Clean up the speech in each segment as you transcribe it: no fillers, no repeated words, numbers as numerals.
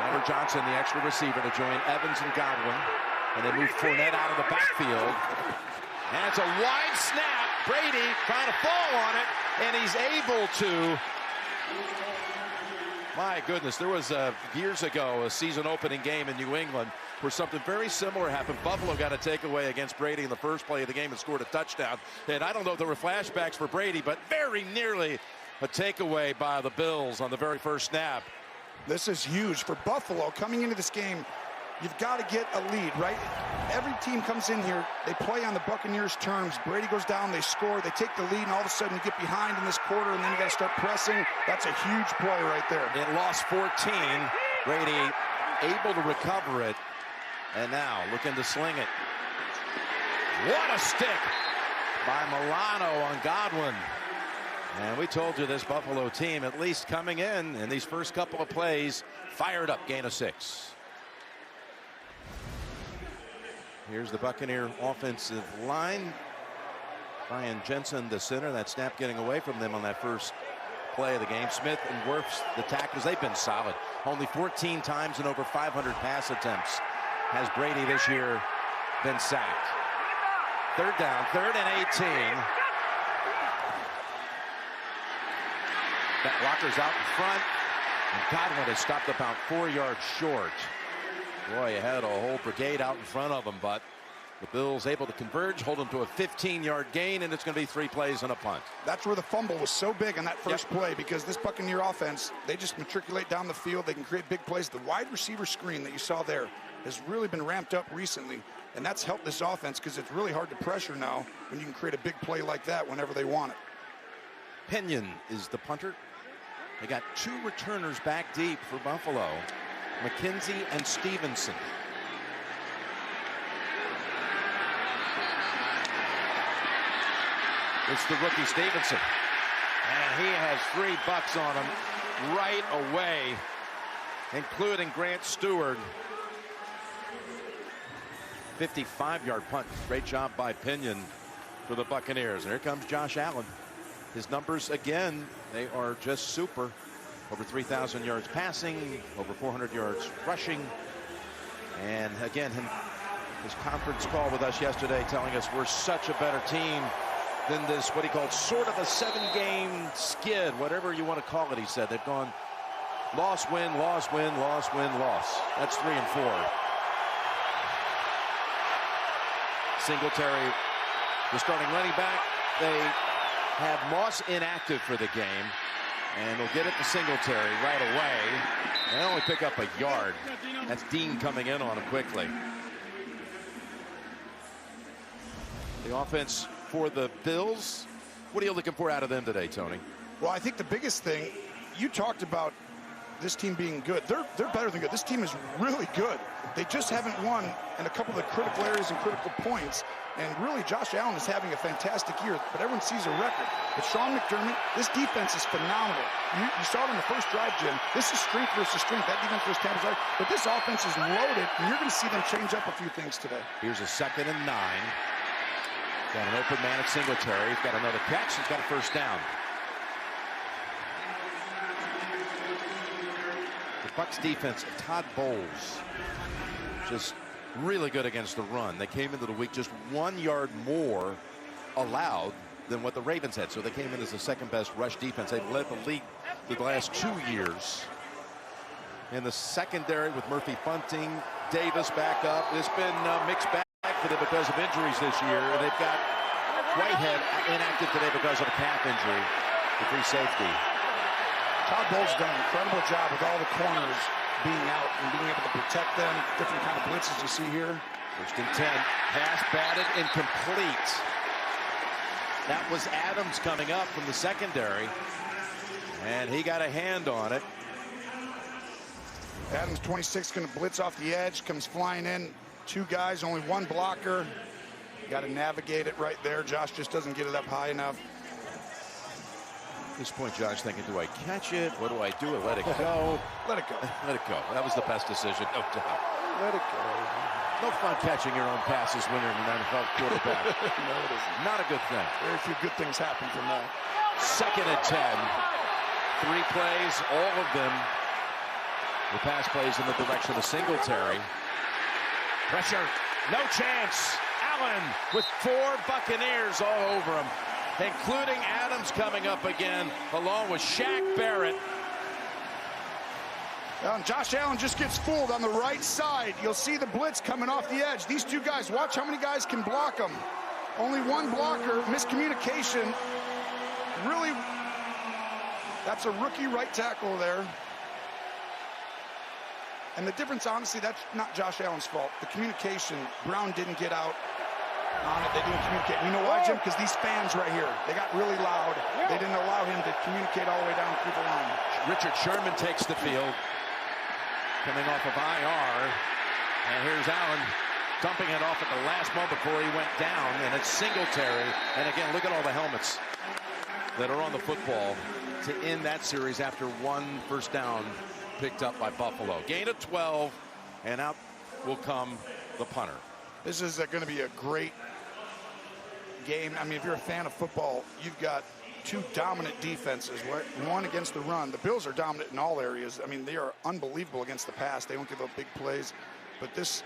Amber Johnson, the extra receiver, to join Evans and Godwin. And they move Fournette out of the backfield. And it's a wide snap. Brady trying to fall on it, and he's able to. My goodness, there was years ago a season opening game in New England where something very similar happened. Buffalo got a takeaway against Brady in the first play of the game and scored a touchdown. And I don't know if there were flashbacks for Brady, but very nearly a takeaway by the Bills on the very first snap. This is huge for Buffalo coming into this game. You've got to get a lead, right? Every team comes in here, they play on the Buccaneers' terms. Brady goes down, they score, they take the lead, and all of a sudden you get behind in this quarter, and then you got to start pressing. That's a huge play right there. It lost 14. Brady able to recover it, and now looking to sling it. What a stick by Milano on Godwin. And we told you this Buffalo team, at least coming in these first couple of plays, fired up, gain of 6. Here's the Buccaneer offensive line. Brian Jensen, the center. That snap getting away from them on that first play of the game. Smith and Wirfs, the tackles, they've been solid. Only 14 times in over 500 pass attempts has Brady this year been sacked. Third down, 3rd and 18. That blocker's out in front. And Godwin has stopped about 4 yards short. Boy, you had a whole brigade out in front of him, but the Bills able to converge, hold them to a 15-yard gain, and it's going to be 3 plays and a punt. That's where the fumble was so big on that first play, because this Buccaneer offense, they just matriculate down the field. They can create big plays. The wide receiver screen that you saw there has really been ramped up recently, and that's helped this offense because it's really hard to pressure now when you can create a big play like that whenever they want it. Pinion is the punter. They got 2 returners back deep for Buffalo. McKenzie and Stevenson. It's the rookie Stevenson. And he has 3 bucks on him right away, including Grant Stewart. 55-yard punt. Great job by Pinion for the Buccaneers. And here comes Josh Allen. His numbers, again, they are just super. Over 3,000 yards passing, over 400 yards rushing. And again, his conference call with us yesterday telling us we're such a better team than this, what he called sort of a 7-game skid, whatever you want to call it, he said. They've gone loss, win, loss, win, loss, win, loss. That's 3 and 4. Singletary, the starting running back. They have Moss inactive for the game. And they'll get it to Singletary right away. And they only pick up a yard. That's Dean coming in on him quickly. The offense for the Bills. What are you looking for out of them today, Tony? Well, I think the biggest thing, you talked about this team being good. They're better than good. This team is really good. They just haven't won in a couple of the critical areas and critical points. And really, Josh Allen is having a fantastic year, but everyone sees a record. But Sean McDermott, this defense is phenomenal. You saw it in the first drive, Jim. This is strength versus strength. That defense was Tampa's right. But this offense is loaded, and you're going to see them change up a few things today. Here's a 2nd and 9. Got an open man at Singletary. He's got another catch. He's got a first down. The Bucs defense, Todd Bowles, just really good against the run. They came into the week just 1 yard more allowed than what the Ravens had. So they came in as the 2nd best rush defense. They've led the league the last 2 years. In the secondary with Murphy Bunting, Davis back up. It's been a mixed bag for them because of injuries this year. And they've got Whitehead inactive today because of a calf injury, the free safety. Todd Bowles done an incredible job with all the corners being out and being able to protect them. Different kind of blitzes you see here. 1st and 10. Pass batted incomplete. That was Adams coming up from the secondary. And he got a hand on it. Adams, 26, going to blitz off the edge. Comes flying in. 2 guys, only 1 blocker. Got to navigate it right there. Josh just doesn't get it up high enough. At this point, Josh thinking, do I catch it? What do I do? Let it go. Let it go. Let it go. That was the best decision, no doubt. Let it go. No fun catching your own passes when you're an NFL quarterback. No, it isn't. Not a good thing. Very few good things happen from that. 2nd and 10. 3 plays, all of them The pass plays in the direction of Singletary. Pressure, no chance. Allen with 4 Buccaneers all over him, including Adams coming up again, along with Shaq Barrett. Josh Allen just gets fooled on the right side. You'll see the blitz coming off the edge. These two guys, watch how many guys can block them. Only one blocker, miscommunication. Really, that's a rookie right tackle there. And the difference, honestly, that's not Josh Allen's fault. The communication, Brown didn't get out on it. They didn't communicate. You know why, Jim? Because these fans right here, they got really loud. They didn't allow him to communicate all the way down through the line. Richard Sherman takes the field, coming off of IR. And here's Allen dumping it off at the last moment before he went down. And it's Singletary. And again, look at all the helmets that are on the football to end that series after 1 first down picked up by Buffalo. Gain of 12, and out will come the punter. This is going to be a great game. I mean, if you're a fan of football, you've got 2 dominant defenses, one against the run. The Bills are dominant in all areas. I mean, they are unbelievable against the pass. They don't give up big plays. But this,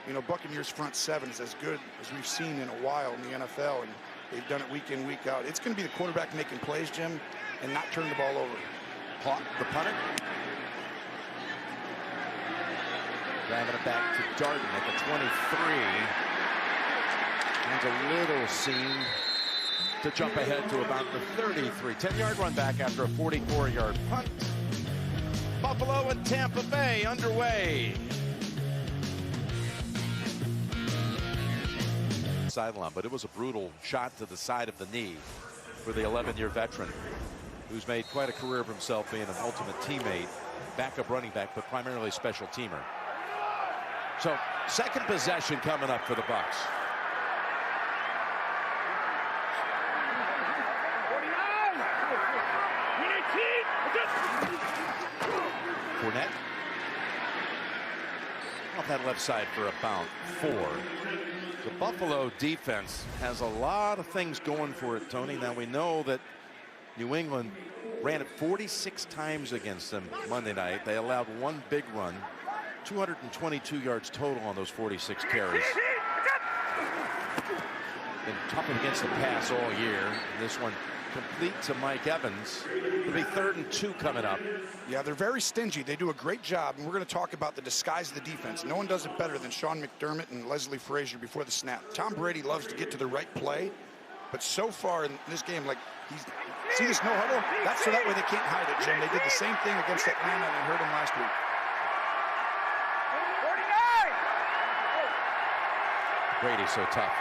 you know, Buccaneers front 7 is as good as we've seen in a while in the NFL, and they've done it week in, week out. It's going to be the quarterback making plays, Jim, and not turn the ball over. The punter. Driving it back to Darden at the 23. And a little seam to jump ahead to about the 33. 10-yard run back after a 44-yard punt. Buffalo and Tampa Bay underway. Sideline, but it was a brutal shot to the side of the knee for the 11-year veteran, who's made quite a career of himself being an ultimate teammate, backup running back, but primarily special teamer. So, second possession coming up for the Bucs. Fournette off that left side for about 4. The Buffalo defense has a lot of things going for it, Tony. Now we know that New England ran it 46 times against them Monday night. They allowed 1 big run. 222 yards total on those 46 carries. Been tough against the pass all year. This one complete to Mike Evans. It'll be 3rd and 2 coming up. Yeah, they're very stingy. They do a great job, and we're going to talk about the disguise of the defense. No one does it better than Sean McDermott and Leslie Frazier before the snap. Tom Brady loves to get to the right play, but so far in this game, like, see this no huddle? That's so that way they can't hide it, Jim. They did the same thing against Atlanta and hurt them last week. Brady so tough.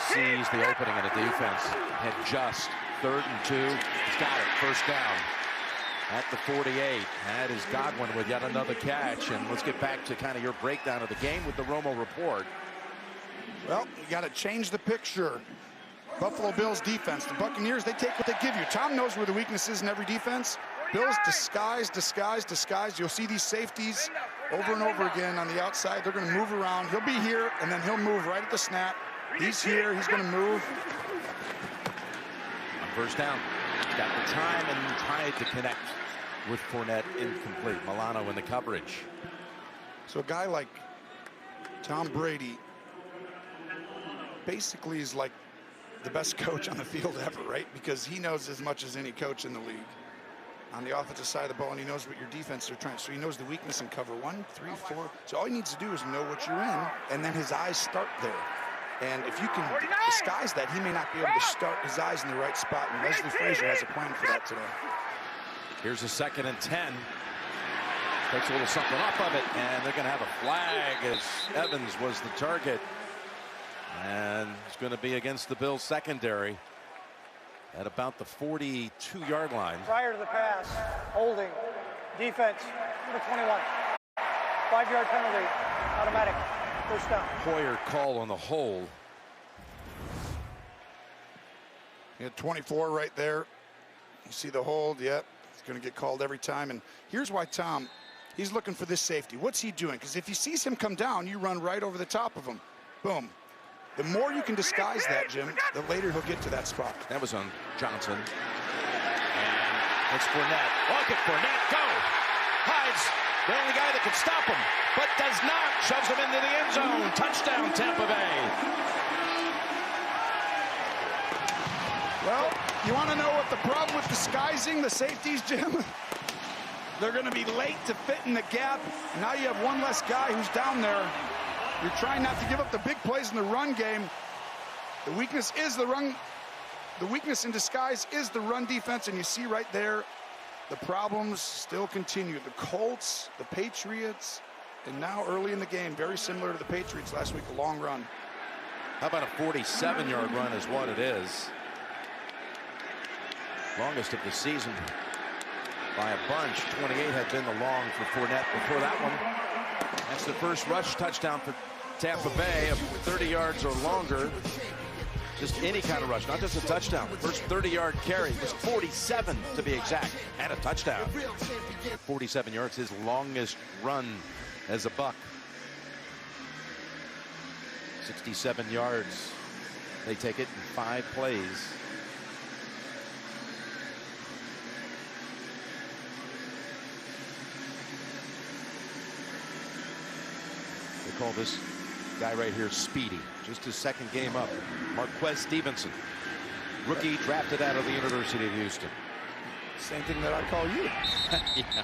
Sees the opening in the defense. And just 3rd and 2. He's got it. First down at the 48. That is Godwin with yet another catch. And let's get back to kind of your breakdown of the game with the Romo report. Well, you got to change the picture. Buffalo Bills defense. The Buccaneers, they take what they give you. Tom knows where the weakness is in every defense. Bills disguise, disguise, disguise. You'll see these safeties over and over again on the outside. They're going to move around. He'll be here, and then he'll move right at the snap. He's here. He's going to move. First down. Got the time and tried to connect with Fournette. Incomplete. Milano in the coverage. So a guy like Tom Brady basically is like the best coach on the field ever, right? Because he knows as much as any coach in the league on the offensive side of the ball, and he knows what your defense are trying. So he knows the weakness in cover 1, 3, 4. So all he needs to do is know what you're in, and then his eyes start there. And if you can disguise that, he may not be able to start his eyes in the right spot. And Leslie Frazier has a plan for that today. Here's a 2nd and 10. Takes a little something off of it, and they're going to have a flag as Evans was the target. And it's going to be against the Bills secondary at about the 42-yard line. Prior to the pass, holding, defense, number 21. 5-yard penalty, automatic, first down. Hoyer call on the hold. You had 24 right there. You see the hold, yep. It's going to get called every time. And here's why Tom, he's looking for this safety. What's he doing? Because if he sees him come down, you run right over the top of him. Boom. The more you can disguise that, Jim, the later he'll get to that spot. That was on Johnson. And it's Fournette. Look at Fournette go. Hides The only guy that can stop him, but does not. Shoves him into the end zone. Touchdown, Tampa Bay. Well, you want to know what the problem with disguising the safeties, Jim? They're going to be late to fit in the gap. Now you have one less guy who's down there. You're trying not to give up the big plays in the run game. The weakness is the run. The weakness in disguise is the run defense, and you see right there, the problems still continue. The Colts, the Patriots, and now early in the game, very similar to the Patriots last week, a long run. How about a 47-yard run is what it is. Longest of the season by a bunch. 28 had been the long for Fournette before that one. That's the first rush touchdown for Tampa Bay of 30 yards or longer. Just any kind of rush, not just a touchdown. First 30-yard carry was 47 to be exact, and a touchdown. 47 yards, his longest run as a Buck. 67 yards. They take it in 5 plays. They call this guy right here Speedy. Just his second game up. Marquez Stevenson, rookie drafted out of the University of Houston. Same thing that I call you. Yeah.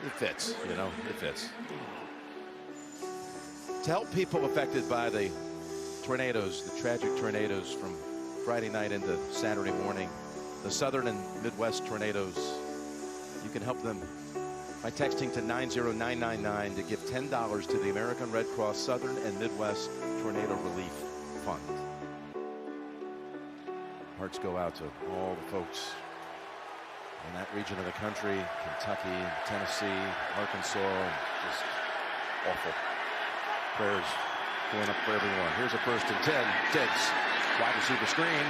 It fits, you know, it fits. To help people affected by the tornadoes, the tragic tornadoes from Friday night into Saturday morning, the southern and Midwest tornadoes, you can help them by texting to 90999 to give $10 to the American Red Cross Southern and Midwest Tornado Relief Fund. Hearts go out to all the folks in that region of the country, Kentucky, Tennessee, Arkansas, just awful. Prayers going up for everyone. Here's a 1st and 10. Diggs, wide receiver screen,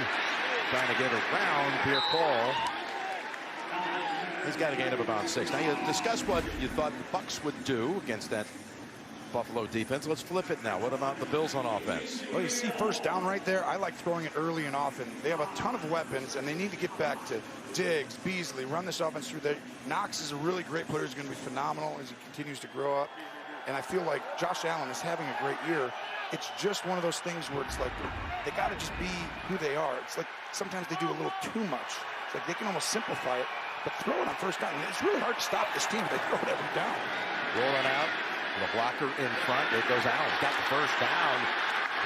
trying to get around Pierre-Paul. He's got a gain of about 6. Now you discuss what you thought the Bucs would do against that Buffalo defense. Let's flip it now. What about the Bills on offense? Well, you see first down right there. I like throwing it early and often. They have a ton of weapons, and they need to get back to Diggs, Beasley, run this offense through there. Knox is a really great player. He's going to be phenomenal as he continues to grow up. And I feel like Josh Allen is having a great year. It's just one of those things where it's like they got to just be who they are. It's like sometimes they do a little too much. It's like they can almost simplify it. But throw it on first down. It's really hard to stop this team if they throw it every down. Rolling out with a blocker in front. There goes Allen. Got the first down.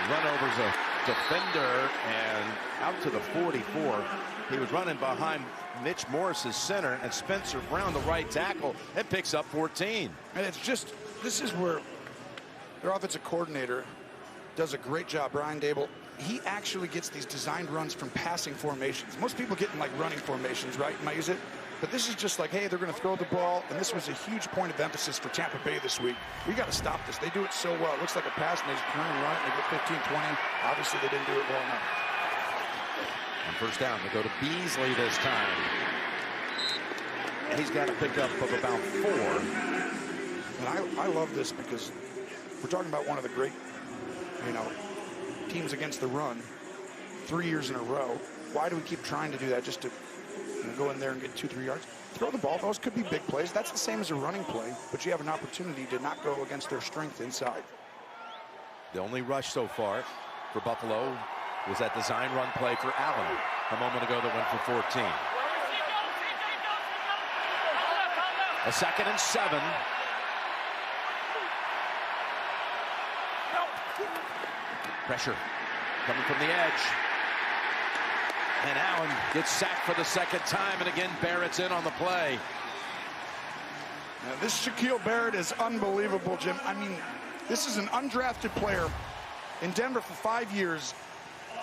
Run over's a defender and out to the 44. He was running behind Mitch Morris's center and Spencer Brown, the right tackle, and picks up 14. And it's just, this is where their offensive coordinator does a great job, Brian Dable. He actually gets these designed runs from passing formations. Most people get in like running formations, right? Might use it. But this is just like, hey, they're going to throw the ball, and this was a huge point of emphasis for Tampa Bay this week. We got to stop this. They do it so well. It looks like a pass, and they just turn and run it, and they get 15, 20. Obviously, they didn't do it well enough. On first down, they go to Beasley this time. And he's got a pickup of about 4. And I love this because we're talking about one of the great, teams against the run 3 years in a row. Why do we keep trying to do that just to go in there and get 2-3 yards? Throw the ball. Those could be big plays. That's the same as a running play, but you have an opportunity to not go against their strength inside. The only rush so far for Buffalo was that design run play for Allen a moment ago that went for 14. A 2nd and 7. Pressure coming from the edge. And Allen gets sacked for the 2nd time, and again Barrett's in on the play. Now, this Shaquille Barrett is unbelievable, Jim. I mean, this is an undrafted player in Denver for 5 years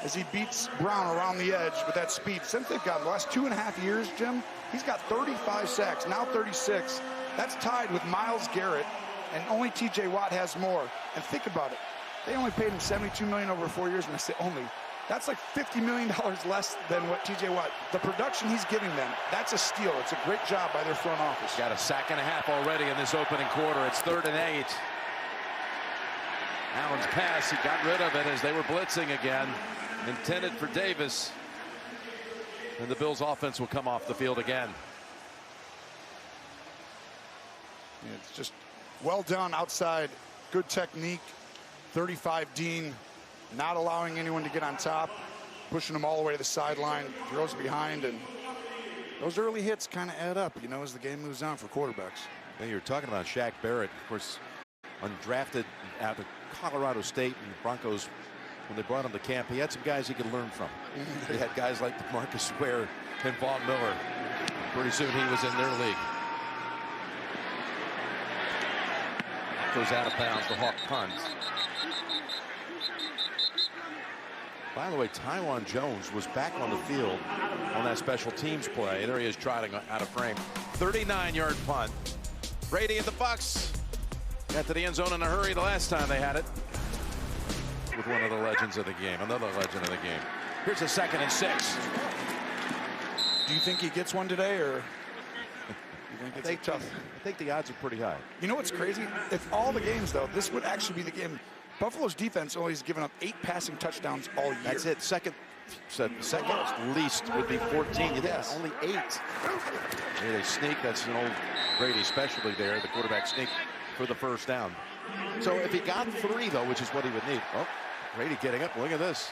as he beats Brown around the edge with that speed. Since they've got the last 2.5 years, Jim, he's got 35 sacks, now 36. That's tied with Myles Garrett, and only T.J. Watt has more. And think about it. They only paid him $72 million over 4 years, and I say only. That's like $50 million less than what T.J. Watt. The production he's giving them, that's a steal. It's a great job by their front office. Got a 1.5 sacks already in this opening quarter. It's 3rd and 8. Allen's pass, he got rid of it as they were blitzing again. Intended for Davis. And the Bills offense will come off the field again. It's just well done outside. Good technique. 35 Dean, not allowing anyone to get on top, pushing them all the way to the sideline, throws behind, and those early hits kind of add up, you know, as the game moves on for quarterbacks. Yeah, you were talking about Shaq Barrett, of course, undrafted out of Colorado State, and the Broncos, when they brought him to camp, he had some guys he could learn from. He had guys like Marcus Ware and Vaughn Miller. Pretty soon he was in their league. That goes out of bounds. The Hawk punt. By the way, Tywan Jones was back on the field on that special teams play. There he is trotting out of frame. 39-yard punt. Brady and the Bucs got to the end zone in a hurry the last time they had it with one of the legends of the game, another legend of the game. Here's a 2nd and 6. Do you think he gets one today, or you think it's tough? I think the odds are pretty high. You know what's crazy? If all the games, though, this would actually be the game. Buffalo's defense only has given up 8 passing touchdowns all year. That's it. Second least would be 14. Yes. Only 8. Here they sneak. That's an old Brady specialty there. The quarterback sneak for the first down. So if he got 3, though, which is what he would need. Oh, Brady getting up. Look at this.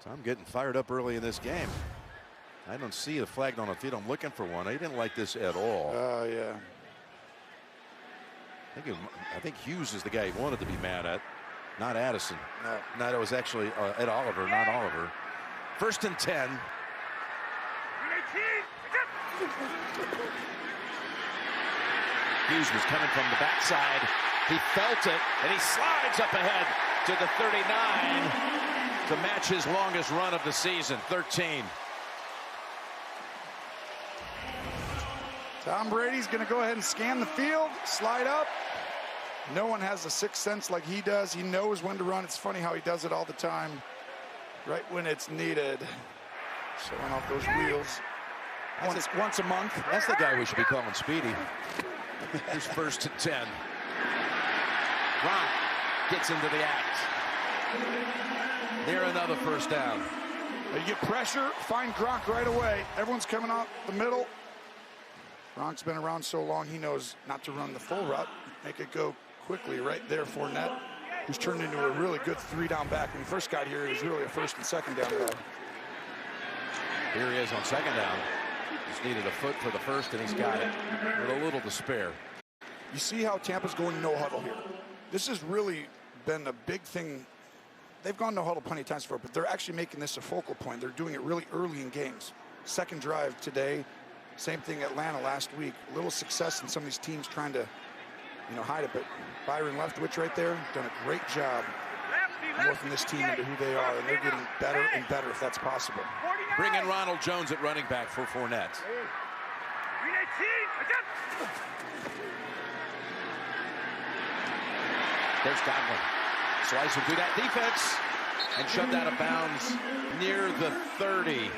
So I'm getting fired up early in this game. I don't see the flag on the field. I'm looking for one. I didn't like this at all. Oh, yeah. I think Hughes is the guy he wanted to be mad at, not Addison. No, it was actually Ed Oliver, not Oliver. 1st and 10. Hughes was coming from the backside. He felt it, and he slides up ahead to the 39 to match his longest run of the season, 13. Tom Brady's going to go ahead and scan the field, slide up. No one has a sixth sense like he does. He knows when to run. It's funny how he does it all the time, right when it's needed. Showing off those wheels once a month. That's the guy we should be calling Speedy. Here's 1st and 10. Gronk gets into the act. Near another first down. You get pressure, find Gronk right away. Everyone's coming out the middle. Gronk's been around so long, he knows not to run the full route. Make it go quickly right there. Fournette, who's turned into a really good 3-down back. When he first got here, he was really a 1st and 2nd down guy. Here he is on 2nd down. Just needed a foot for the 1st, and he's got it with a little to spare. You see how Tampa's going no huddle here. This has really been a big thing. They've gone no huddle plenty of times before, but they're actually making this a focal point. They're doing it really early in games. 2nd drive today. Same thing Atlanta last week. A little success in some of these teams trying to, hide it. But Byron Leftwich right there, done a great job morphing this team into who they are, and they're getting better and better if that's possible. Bring in Ronald Jones at running back for Fournette. There's Godwin. Slicing through that defense and shoved out of bounds near the 30.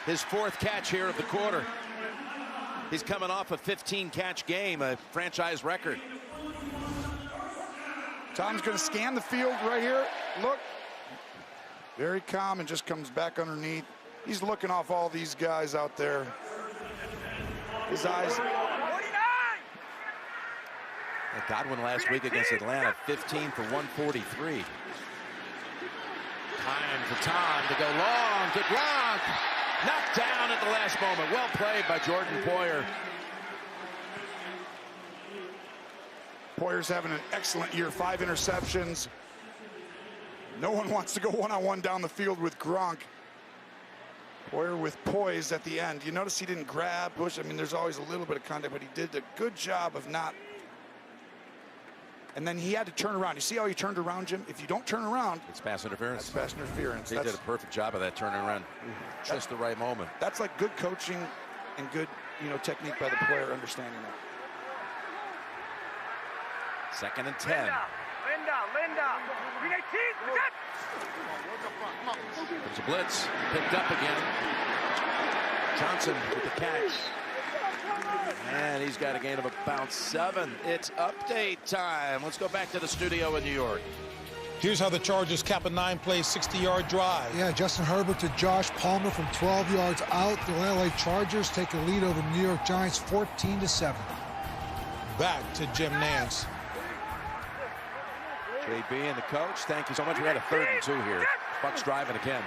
His 4th catch here of the quarter. He's coming off a 15-catch game, a franchise record. Tom's going to scan the field right here. Look. Very calm and just comes back underneath. He's looking off all these guys out there. His eyes. Godwin last week against Atlanta, 15 for 143. Time for Tom to go long to Gronk. Knocked down at the last moment. Well played by Jordan Poyer. Poyer's having an excellent year. 5 interceptions. No one wants to go one-on-one down the field with Gronk. Poyer with poise at the end. You notice he didn't grab, push. I mean, there's always a little bit of contact, but he did a good job of not. And then he had to turn around. You see how he turned around, Jim? If you don't turn around, it's pass interference. That's pass interference. He did a perfect job of that turning around. Just the right moment. That's like good coaching and good, technique by the player understanding that. 2nd and 10. Linda. There's a blitz. Picked up again. Johnson with the catch. And He's got a gain of about 7. It's update time. Let's go back to the studio in New York. Here's how the Chargers cap a 9-play, 60-yard drive. Yeah, Justin Herbert to Josh Palmer from 12 yards out. The LA Chargers take a lead over the New York Giants 14-7. Back to Jim Nance. JB and the coach, thank you so much. We had a 3rd and 2 here. Bucks driving again.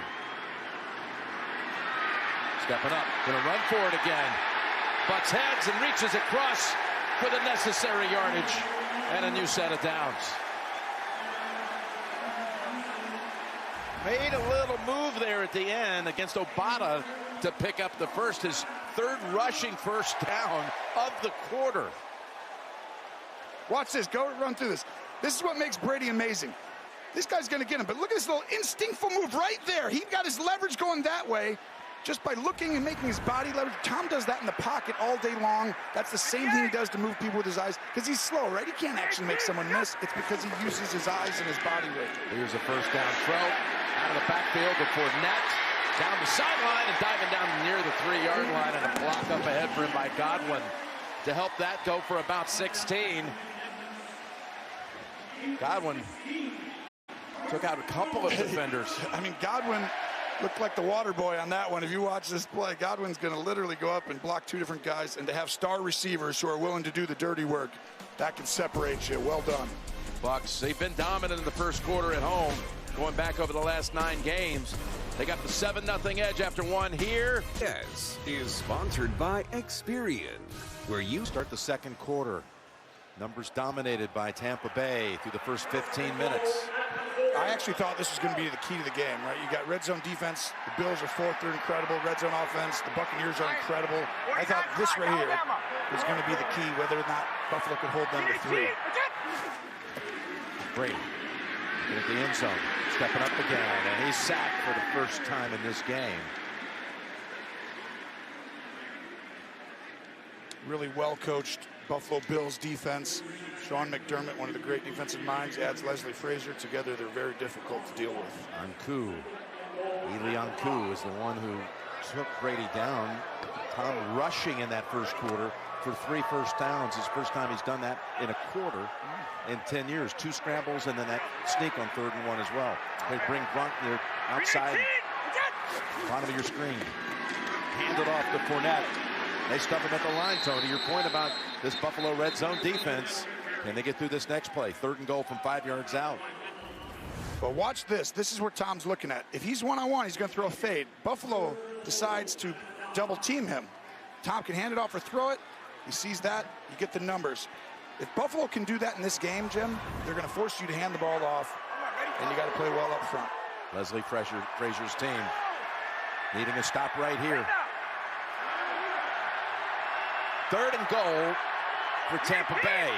Stepping up, gonna run for it again. Bucks heads and reaches across for the necessary yardage and a new set of downs. Made a little move there at the end against Obata to pick up the first, his 3rd rushing first down of the quarter. Watch this. Go run through this. This is what makes Brady amazing. This guy's going to get him, but look at this little instinctful move right there. He got his leverage going that way just by looking and making his body leverage. Tom does that in the pocket all day long. That's the same thing he does to move people with his eyes because he's slow, right? He can't actually make someone miss. It's because he uses his eyes and his body weight. Here's a first down throw out of the backfield before net. Down the sideline and diving down near the 3-yard line and a block up ahead for him by Godwin to help that go for about 16. Godwin took out a couple of defenders. I mean, Godwin looked like the water boy on that one. If you watch this play, Godwin's going to literally go up and block 2 different guys, and to have star receivers who are willing to do the dirty work, that can separate you. Well done. Bucks, they've been dominant in the first quarter at home, going back over the last 9 games. They got the 7-0 edge after 1 here. Yes is sponsored by Experian, where you Start the second quarter. Numbers dominated by Tampa Bay through the first 15 minutes. I actually thought this was going to be the key to the game, right? You got red zone defense. The Bills are 4th. They're incredible. Red zone offense. The Buccaneers are incredible. I thought this right here was going to be the key, whether or not Buffalo could hold them to 3. Brady in at the end zone, stepping up again, and he's sacked for the first time in this game. Really well-coached Buffalo Bills defense. Sean McDermott, one of the great defensive minds, adds Leslie Frazier. Together, they're very difficult to deal with. Anku. Eli Anku is the one who took Brady down. Tom rushing in that first quarter for 3 first downs. His first time he's done that in a quarter in 10 years. 2 scrambles and then that sneak on 3rd and 1 as well. They bring Grunt near outside, bottom of your screen. Hand it off to Fournette. They stuff him at the line, Tony. Your point about this Buffalo red zone defense. Can they get through this next play? 3rd and goal from 5 yards out. But watch this. This is what Tom's looking at. If he's one-on-one, he's going to throw a fade. Buffalo decides to double team him. Tom can hand it off or throw it. He sees that. You get the numbers. If Buffalo can do that in this game, Jim, they're going to force you to hand the ball off, and you got to play well up front. Leslie Frazier's team needing a stop right here. 3rd and goal for Tampa Bay.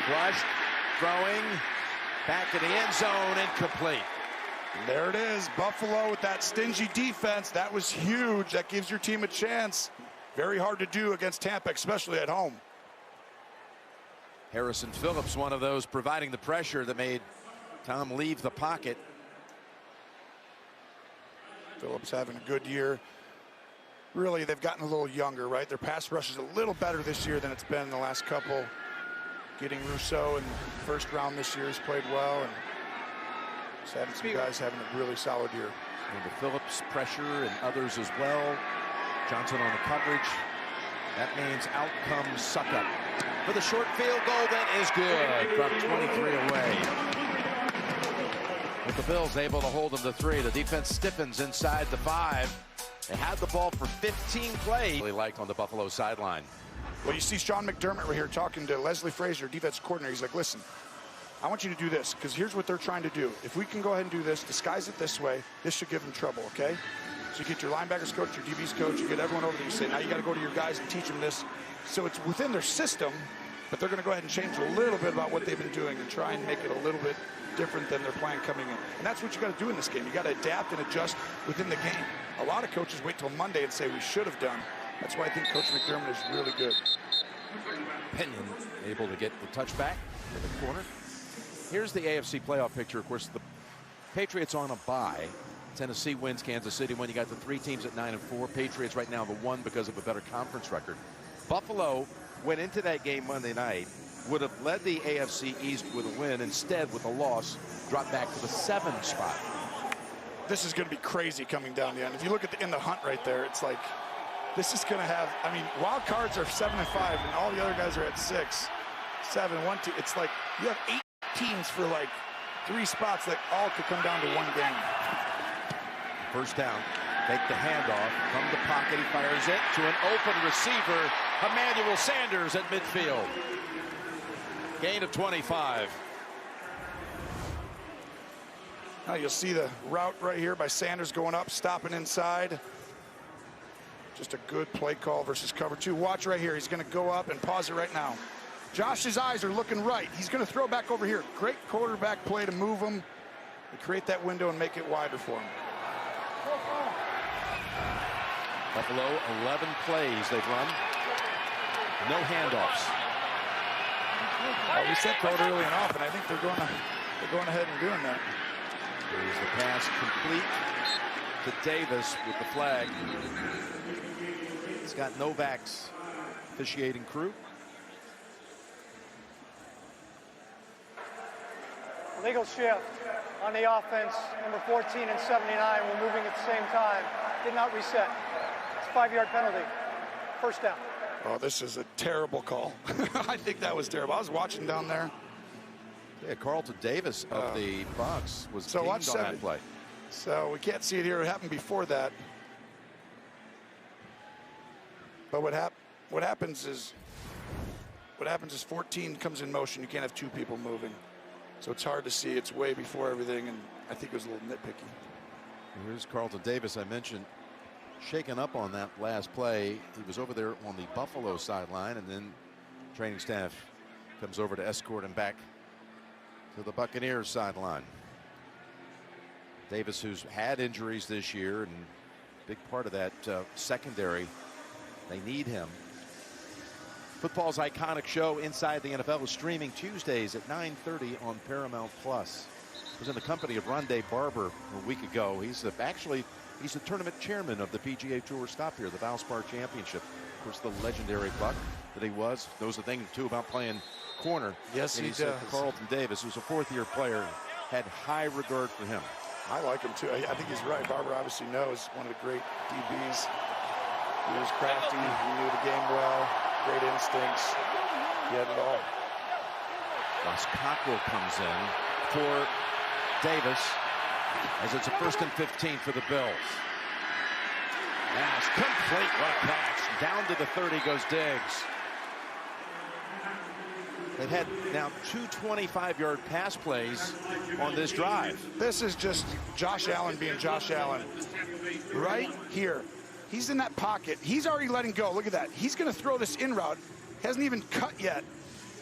Rushed, throwing, back to the end zone, incomplete. And there it is, Buffalo with that stingy defense. That was huge. That gives your team a chance. Very hard to do against Tampa, especially at home. Harrison Phillips, one of those providing the pressure that made Tom leave the pocket. Phillips having a good year. Really, they've gotten a little younger, right? Their pass rush is a little better this year than it's been in the last couple. Getting Rousseau in the first round this year has played well, and just having some guys having a really solid year. And the Phillips pressure and others as well. Johnson on the coverage. That means out comes Suckup for the short field goal that is good from 23 away. With the Bills able to hold them to 3, the defense stiffens inside the 5. They had the ball for 15 plays. Really like on the Buffalo sideline. Well, you see Sean McDermott right here talking to Leslie Frazier, defense coordinator. He's like, listen, I want you to do this because here's what they're trying to do. If we can go ahead and do this, disguise it this way, this should give them trouble, okay? So you get your linebackers coach, your DBs coach, you get everyone over there. You say, now you got to go to your guys and teach them this. So it's within their system, but they're going to go ahead and change a little bit about what they've been doing and try and make it a little bit different than their plan coming in. And that's what you got to do in this game. You got to adapt and adjust within the game. A lot of coaches wait till Monday and say we should have done. That's why I think Coach McDermott is really good. Pinion able to get the touchback in the corner. Here's the AFC playoff picture. Of course, the Patriots on a bye. Tennessee wins, Kansas City win. You got the 3 teams at 9-4. Patriots right now the 1 because of a better conference record. Buffalo went into that game Monday night, would have led the AFC East with a win. Instead, with a loss, dropped back to the 7 spot. This is going to be crazy coming down the end. If you look at in the hunt right there, it's like this is going to have. I mean, wild cards are 7 and 5, and all the other guys are at 6, 7, 1, 2. It's like you have 8 teams for like 3 spots that all could come down to 1 game. First down. Take the handoff from the pocket. He fires it to an open receiver, Emmanuel Sanders at midfield. Gain of 25. Now you'll see the route right here by Sanders going up, stopping inside. Just a good play call versus cover 2. Watch right here. He's going to go up and pause it right now. Josh's eyes are looking right. He's going to throw back over here. Great quarterback play to move him, to create that window and make it wider for him. Buffalo, 11 plays they've run. No handoffs. We set code early and often. I think they're going ahead and doing that. Here's the pass complete to Davis with the flag. He's got Novak's officiating crew. Legal shift on the offense. Number 14 and 79 were moving at the same time. Did not reset. It's a 5-yard penalty. First down. Oh, this is a terrible call. I think that was terrible. I was watching down there. Yeah, Carlton Davis of the Bucs was so watch on that play. So we can't see it here. It happened before that. But what happens is 14 comes in motion. You can't have 2 people moving. So it's hard to see. It's way before everything, and I think it was a little nitpicky. Here's Carlton Davis, I mentioned, shaken up on that last play. He was over there on the Buffalo sideline, and then training staff comes over to escort him back to the Buccaneers sideline. Davis, who's had injuries this year, and big part of that secondary, they need him. Football's iconic show Inside the NFL is streaming Tuesdays at 9:30 on Paramount Plus. I was in the company of Rondé Barber a week ago. He's the tournament chairman of the PGA Tour stop here, the Valspar Championship. Of course, the legendary Buck that he was. Knows a thing too about playing corner. Yes, and he said does. Carlton Davis, who's a 4th-year player, had high regard for him. I like him too. I think he's right. Barber obviously knows, one of the great DBs. He was crafty. He knew the game well. Great instincts. He had it all. Ross Cockrell comes in for Davis as it's a 1st and 15 for the Bills. Pass complete. What a catch. Down to the 30 goes Diggs. They've had now 2 25-yard pass plays on this drive. This is just Josh Allen being Josh Allen. Right here. He's in that pocket. He's already letting go. Look at that. He's going to throw this in route. Hasn't even cut yet.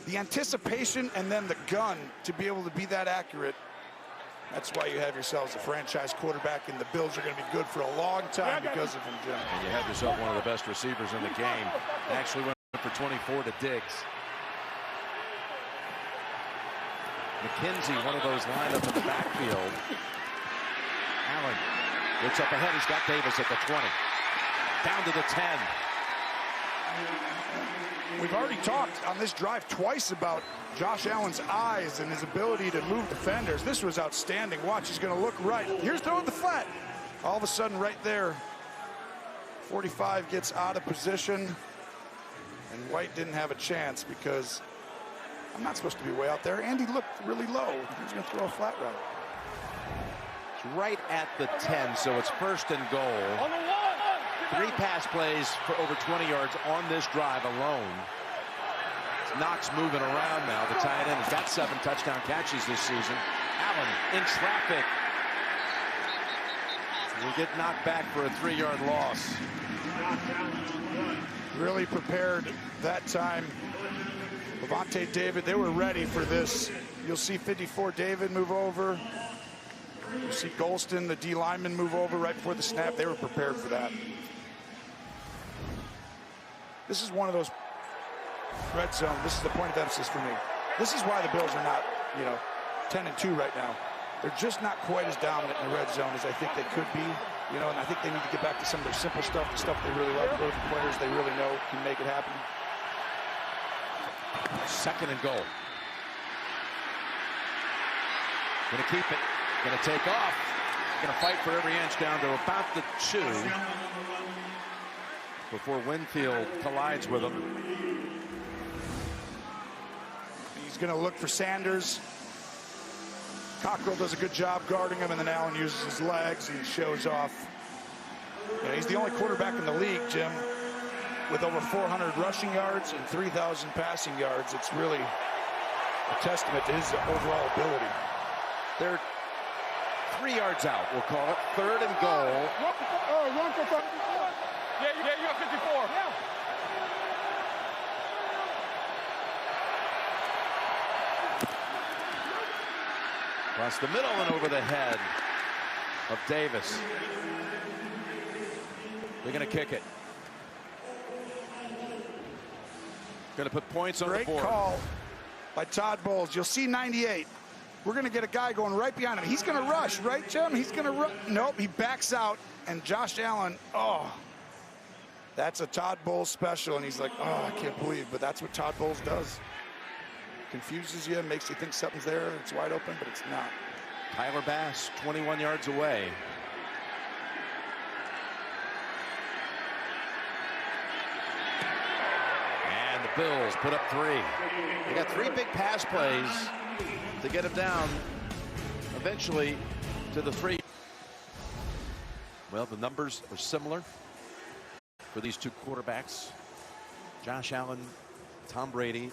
The anticipation and then the gun to be able to be that accurate. That's why you have yourselves a franchise quarterback, and the Bills are going to be good for a long time because of him, Jim. And you have yourself one of the best receivers in the game. Actually went for 24 to Diggs. McKenzie, one of those lined up in the backfield. Allen looks up ahead. He's got Davis at the 20. Down to the 10. We've already talked on this drive twice about Josh Allen's eyes and his ability to move defenders. This was outstanding. Watch, he's going to look right. Here's throwing the flat. All of a sudden, right there, 45 gets out of position, and White didn't have a chance because I'm not supposed to be way out there. Andy looked really low. He was going to throw a flat route. It's right at the 10, so it's 1st and goal. 3 pass plays for over 20 yards on this drive alone. Knox moving around now. The tight end has got 7 touchdown catches this season. Allen in traffic. Will get knocked back for a 3-yard loss. Really prepared that time. Levante David, they were ready for this. You'll see 54 David move over. You see Golston, the D lineman, move over right before the snap. They were prepared for that. This is one of those red zone. This is the point of emphasis for me. This is why the Bills are not, 10-2 right now. They're just not quite as dominant in the red zone as I think they could be. You know, and I think they need to get back to some of their simple stuff, the stuff they really love, those players they really know can make it happen. 2nd and goal. Gonna keep it, gonna take off, gonna fight for every inch down to about the 2 before Winfield collides with him. He's gonna look for Sanders. Cockrell does a good job guarding him, and then Allen uses his legs and shows off. Yeah, he's the only quarterback in the league, Jim, with over 400 rushing yards and 3,000 passing yards. It's really a testament to his overall ability. They're 3 yards out, we'll call it. 3rd and goal. Yeah, you got 54. Yeah. Across the middle and over the head of Davis. They're going to kick it. Going to put points on the board. Great call by Todd Bowles. You'll see 98. We're going to get a guy going right behind him. He's going to rush, right, Jim? He's going to run. Nope, he backs out, and Josh Allen, that's a Todd Bowles special, and he's like, I can't believe, but that's what Todd Bowles does. Confuses you, makes you think something's there, it's wide open, but it's not. Tyler Bass, 21 yards away. And the Bills put up 3. They got 3 big pass plays to get him down eventually to the 3. Well, the numbers are similar for these 2 quarterbacks. Josh Allen, Tom Brady.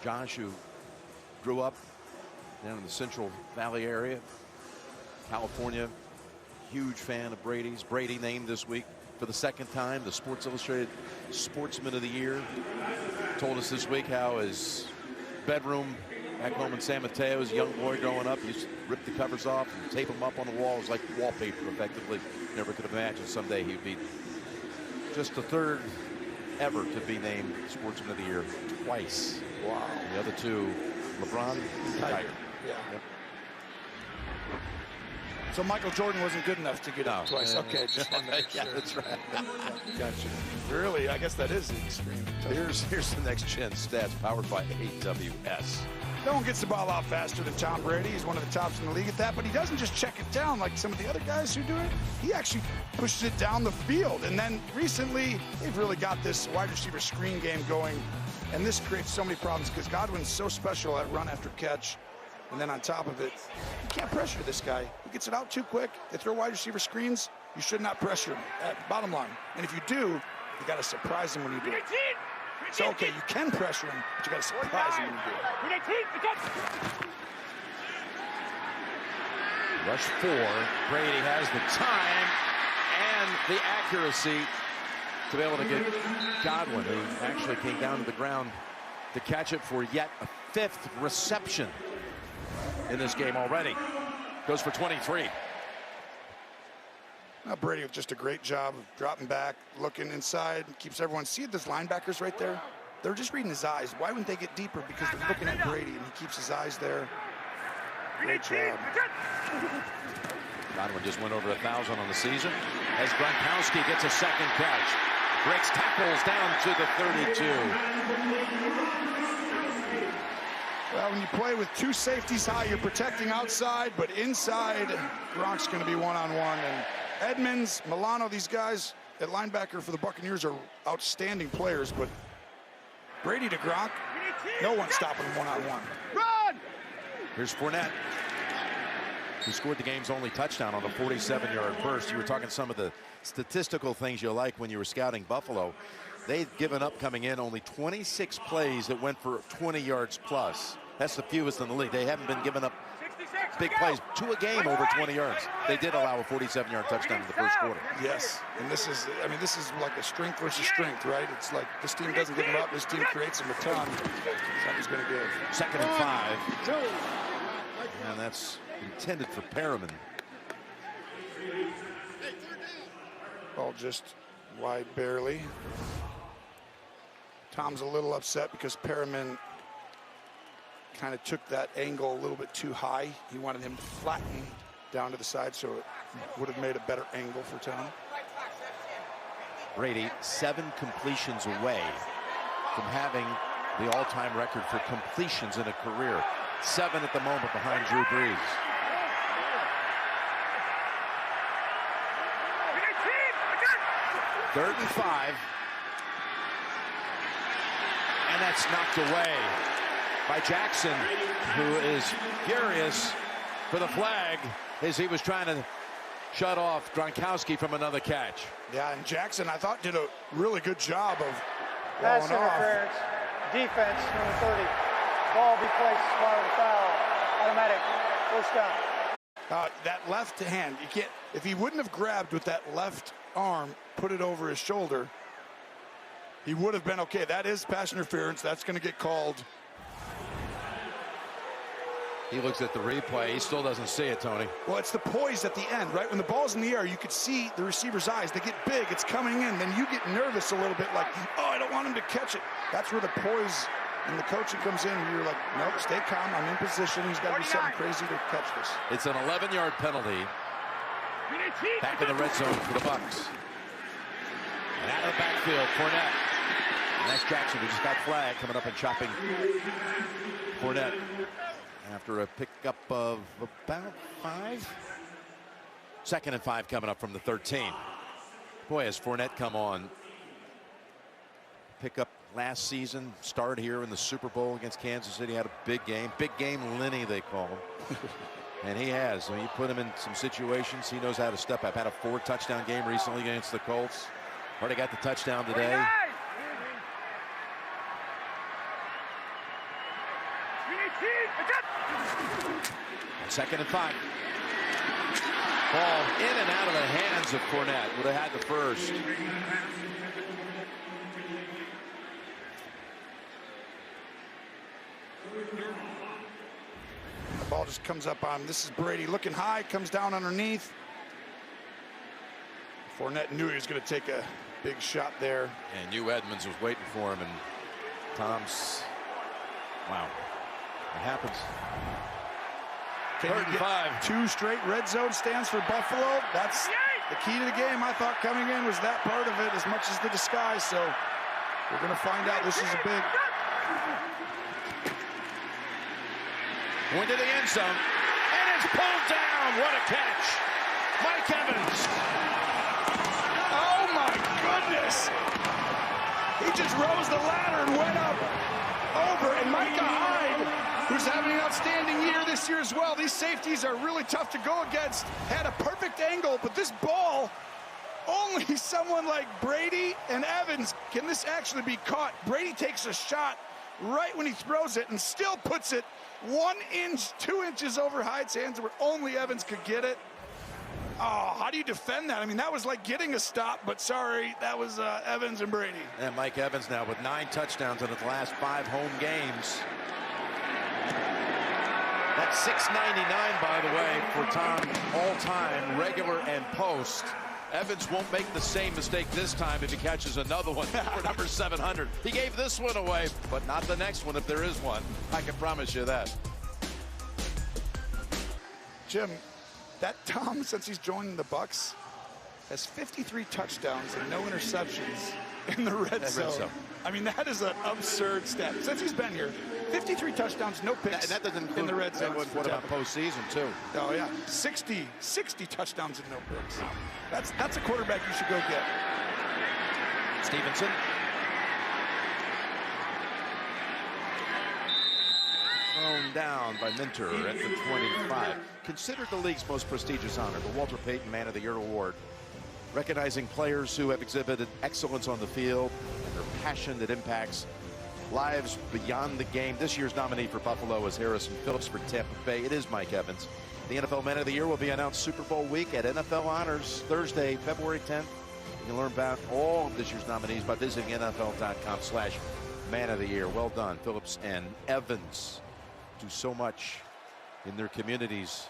Josh, who grew up down in the Central Valley area, California, huge fan of Brady's. Brady named this week for the 2nd time the Sports Illustrated Sportsman of the Year. Told us this week how his bedroom back home in San Mateo as a young boy growing up, he used to rip the covers off and tape them up on the walls like wallpaper effectively. Never could have imagined someday he'd be just the 3rd ever to be named Sportsman of the Year twice. Wow. The other 2, LeBron and Tiger. Yeah. Yep. So Michael Jordan wasn't good enough to get out twice. Okay, just wanted to make sure. Yeah, that's right. Gotcha. Really, I guess that is the extreme. Here's the next gen stats powered by AWS. No one gets the ball out faster than Tom Brady. He's one of the tops in the league at that, but he doesn't just check it down like some of the other guys who do it. He actually pushes it down the field. And then recently, they've really got this wide receiver screen game going. And this creates so many problems because Godwin's so special at run after catch. And then on top of it, you can't pressure this guy. He gets it out too quick. They throw wide receiver screens. You should not pressure him. Bottom line. And if you do, you got to surprise him when you do it. So, okay, you can pressure him, but you got to surprise him when you do it. Rush 4. Brady has the time and the accuracy to be able to get Godwin, who actually came down to the ground to catch it for yet a 5th reception in this game already. Goes for 23. Now Brady with just a great job of dropping back, looking inside, keeps everyone. See those linebackers right there? They're just reading his eyes. Why wouldn't they get deeper? Because they're looking at Brady, and he keeps his eyes there. Great job. Godwin just went over 1,000 on the season as Gronkowski gets a 2nd catch. Breaks tackles down to the 32. Well, when you play with 2 safeties high, you're protecting outside, but inside, Gronk's going to be one-on-one. And Edmonds, Milano, these guys at linebacker for the Buccaneers are outstanding players, but Brady to Gronk, no one's stopping him one-on-one. Run! Here's Fournette, who scored the game's only touchdown on a 47-yard burst. You were talking some of the statistical things you like when you were scouting Buffalo. They'd given up coming in only 26 plays that went for 20 yards plus. That's the fewest in the league. They haven't been giving up big plays, 2 a game over 20 yards. They did allow a 47-yard touchdown in the first quarter. Yes, and this is like a strength versus strength, right? It's like this team doesn't give them up. This team creates them a ton. Something's going to give. 2nd and 5. And that's intended for Perriman. Ball just wide barely. Tom's a little upset because Perriman kind of took that angle a little bit too high. He wanted him to flatten down to the side, so it would have made a better angle for Tom. Brady 7 completions away from having the all-time record for completions in a career. 7 at the moment behind Drew Brees. Third and 5. And that's knocked away by Jackson, who is furious for the flag as he was trying to shut off Gronkowski from another catch. Yeah, and Jackson, I thought, did a really good job of pass walling off. interference, defense, number 30. Ball be placed as part of the foul. Automatic, first down. That left hand, you can't, if he wouldn't have grabbed with that left arm, put it over his shoulder, he would have been okay. That is pass interference. That's going to get called. He looks at the replay. He still doesn't see it, Tony. Well, it's the poise at the end, right? When the ball's in the air, you could see the receiver's eyes. They get big. It's coming in. Then you get nervous a little bit, like, oh, I don't want him to catch it. That's where the poise and the coaching comes in. You're like, nope, stay calm. I'm in position. He's got to do something crazy to catch this. It's an 11-yard penalty. Back in the red zone for the Bucs. And out of the backfield, Fournette. And that's Jackson, who just got flagged, coming up and chopping Fournette after a pickup of about 5. 2nd and 5 coming up from the 13. Boy, has Fournette come on. Pickup last season, start here in the Super Bowl against Kansas City. Had a big game. Big game Lenny, they call him. And he has. When you put him in some situations, he knows how to step up. Had a 4-touchdown game recently against the Colts. Already got the touchdown today. 2nd and 5. Ball in and out of the hands of Fournette. Would have had the first. The ball just comes up on him. This is Brady looking high, comes down underneath. Fournette knew he was going to take a big shot there. And Hugh Edmonds was waiting for him, and Tom's, wow, it happens. 3rd and 5. 2 straight red zone stands for Buffalo. That's the key to the game. I thought coming in was that part of it as much as the disguise. So we're going to find out. This is a big. Went to the end zone, and it's pulled down. What a catch. Mike Evans. Oh, my goodness. He just rose the ladder and went up over. And Micah Hyde, who's having an outstanding year this year as well. These safeties are really tough to go against. Had a perfect angle, but this ball, only someone like Brady and Evans can this actually be caught. Brady takes a shot right when he throws it and still puts it 1 inch, 2 inches over Hyde's hands where only Evans could get it. Oh, how do you defend that? I mean, that was like getting a stop, but sorry, that was Evans and Brady. And Mike Evans now with 9 touchdowns in his last 5 home games. That's 699, by the way, for Tom, all-time, regular and post. Evans won't make the same mistake this time if he catches another one for number 700. He gave this one away, but not the next one if there is one. I can promise you that. Jim, that Tom, since he's joined the Bucs, has 53 touchdowns and no interceptions in the red zone. I mean, that is an absurd stat. Since he's been here, 53 touchdowns, no picks that doesn't include in the red zone. What about postseason, too? Oh, yeah. 60 touchdowns and no picks. That's a quarterback you should go get. Stevenson. Thrown down by Minter at the 25. Considered the league's most prestigious honor, the Walter Payton Man of the Year Award, recognizing players who have exhibited excellence on the field and their passion that impacts lives beyond the game. This year's nominee for Buffalo is Harrison Phillips. For Tampa Bay, it is Mike Evans. The NFL Man of the Year will be announced Super Bowl week at NFL Honors Thursday, February 10th. You can learn about all of this year's nominees by visiting NFL.com/Man of the Year. Well done, Phillips and Evans. Do so much in their communities.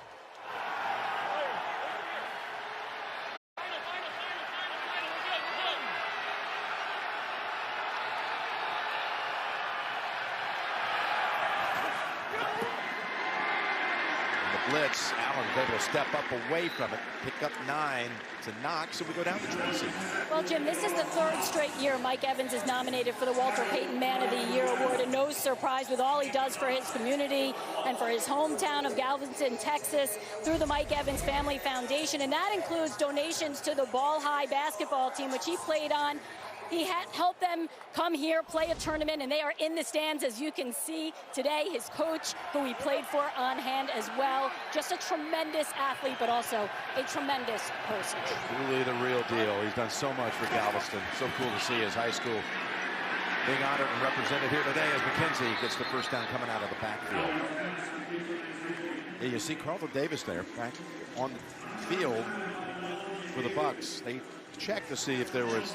blitz. Allen was able to step up away from it, pick up 9 to Knox, so we go down to Tracy. Well, Jim, this is the 3rd straight year Mike Evans is nominated for the Walter Payton Man of the Year award, and no surprise with all he does for his community and for his hometown of Galveston, Texas, through the Mike Evans Family Foundation, and that includes donations to the Ball High basketball team, which he played on. He helped them come here, play a tournament, and they are in the stands, as you can see today. His coach, who he played for, on hand as well. Just a tremendous athlete, but also a tremendous person. Really the real deal. He's done so much for Galveston. So cool to see his high school being honored and represented here today as McKenzie gets the first down coming out of the backfield. Yeah, you see Carlton Davis there back on the field for the Bucks. They checked to see if there was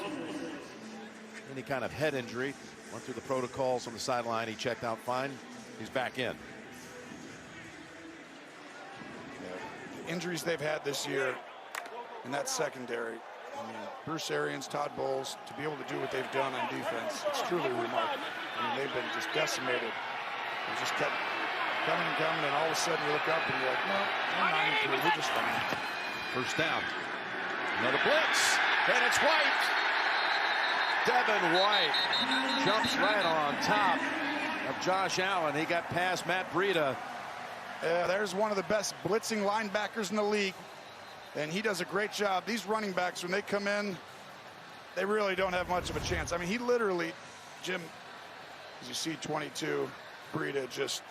any kind of head injury. Went through the protocols on the sideline. He checked out fine. He's back in. The injuries they've had this year in that secondary. I mean, Bruce Arians, Todd Bowles, to be able to do what they've done on defense, it's truly remarkable. I mean, they've been just decimated. They just kept coming and coming, and all of a sudden you look up and you're like, no, we're just fine. First down. Another blitz, and it's White. Devin White jumps right on top of Josh Allen. He got past Matt Breida. There's one of the best blitzing linebackers in the league, and he does a great job. These running backs, when they come in, they really don't have much of a chance. I mean, he literally, Jim, as you see 22, Breida just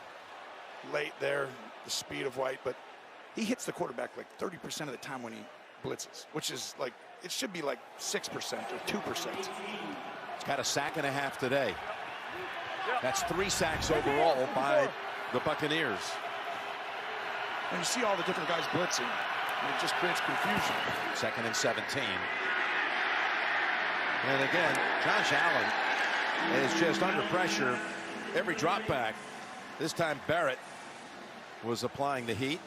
late there, the speed of White, but he hits the quarterback like 30% of the time when he blitzes, which is like, it should be like 6% or 2%. He's got a sack and a half today. That's 3 sacks overall by the Buccaneers. And you see all the different guys blitzing, and it just creates confusion. 2nd and 17. And again, Josh Allen is just under pressure every drop back. This time Barrett was applying the heat.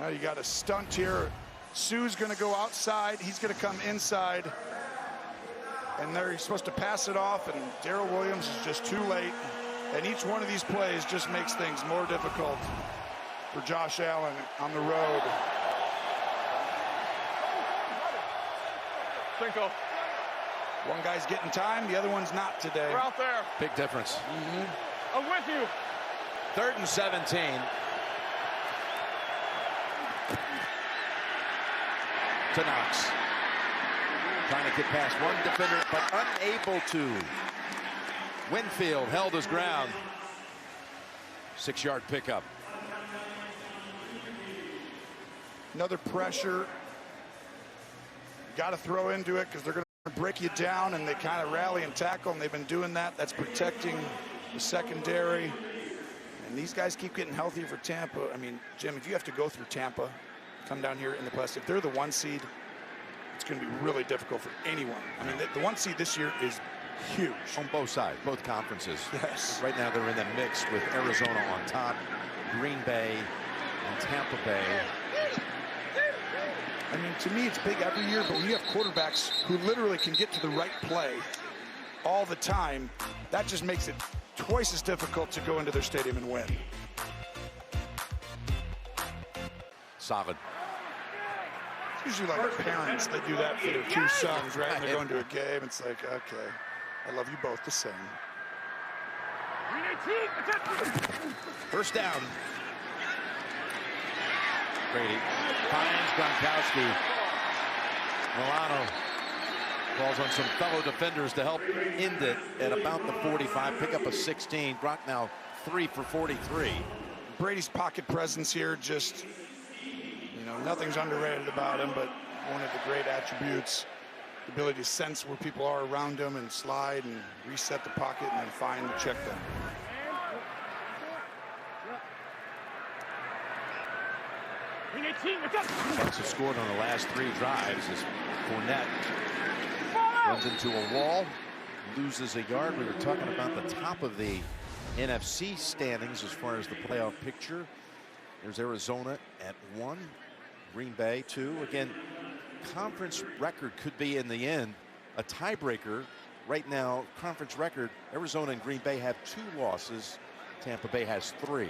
Now you got a stunt here. Sue's going to go outside. He's going to come inside. And there he's supposed to pass it off, and Darrell Williams is just too late. And each one of these plays just makes things more difficult for Josh Allen on the road. Cinco. One guy's getting time, the other one's not today. We're out there. Big difference. I'm with you. 3rd and 17. To Knox. Trying to get past one defender, but unable to. Winfield held his ground. 6-yard pickup. Another pressure. Got to throw into it because they're going to break you down, and they kind of rally and tackle, and they've been doing that. That's protecting the secondary. And these guys keep getting healthier for Tampa. I mean, Jim, if you have to go through Tampa, come down here in the playoffs, if they're the 1 seed, it's going to be really difficult for anyone. I mean, the 1 seed this year is huge. On both sides, both conferences. Yes. Right now they're in the mix with Arizona on top, Green Bay, and Tampa Bay. I mean, to me, it's big every year, but when you have quarterbacks who literally can get to the right play all the time, that just makes it twice as difficult to go into their stadium and win. Solid. It's usually like parents that do that for their 2 sons, right? And they're going to a game. It's like, okay, I love you both the same. First down. Brady finds Gronkowski. Milano calls on some fellow defenders to help end it at about the 45. Pick up a 16. Gronk now 3 for 43. Brady's pocket presence here, just, you know, nothing's underrated about him, but one of the great attributes, the ability to sense where people are around him and slide and reset the pocket and then find the check down. Bucks have scored on the last 3 drives as Fournette runs into a wall, loses a yard. We were talking about the top of the NFC standings as far as the playoff picture. There's Arizona at 1, Green Bay 2. Again, conference record could be in the end a tiebreaker. Right now, conference record, Arizona and Green Bay have 2 losses. Tampa Bay has 3.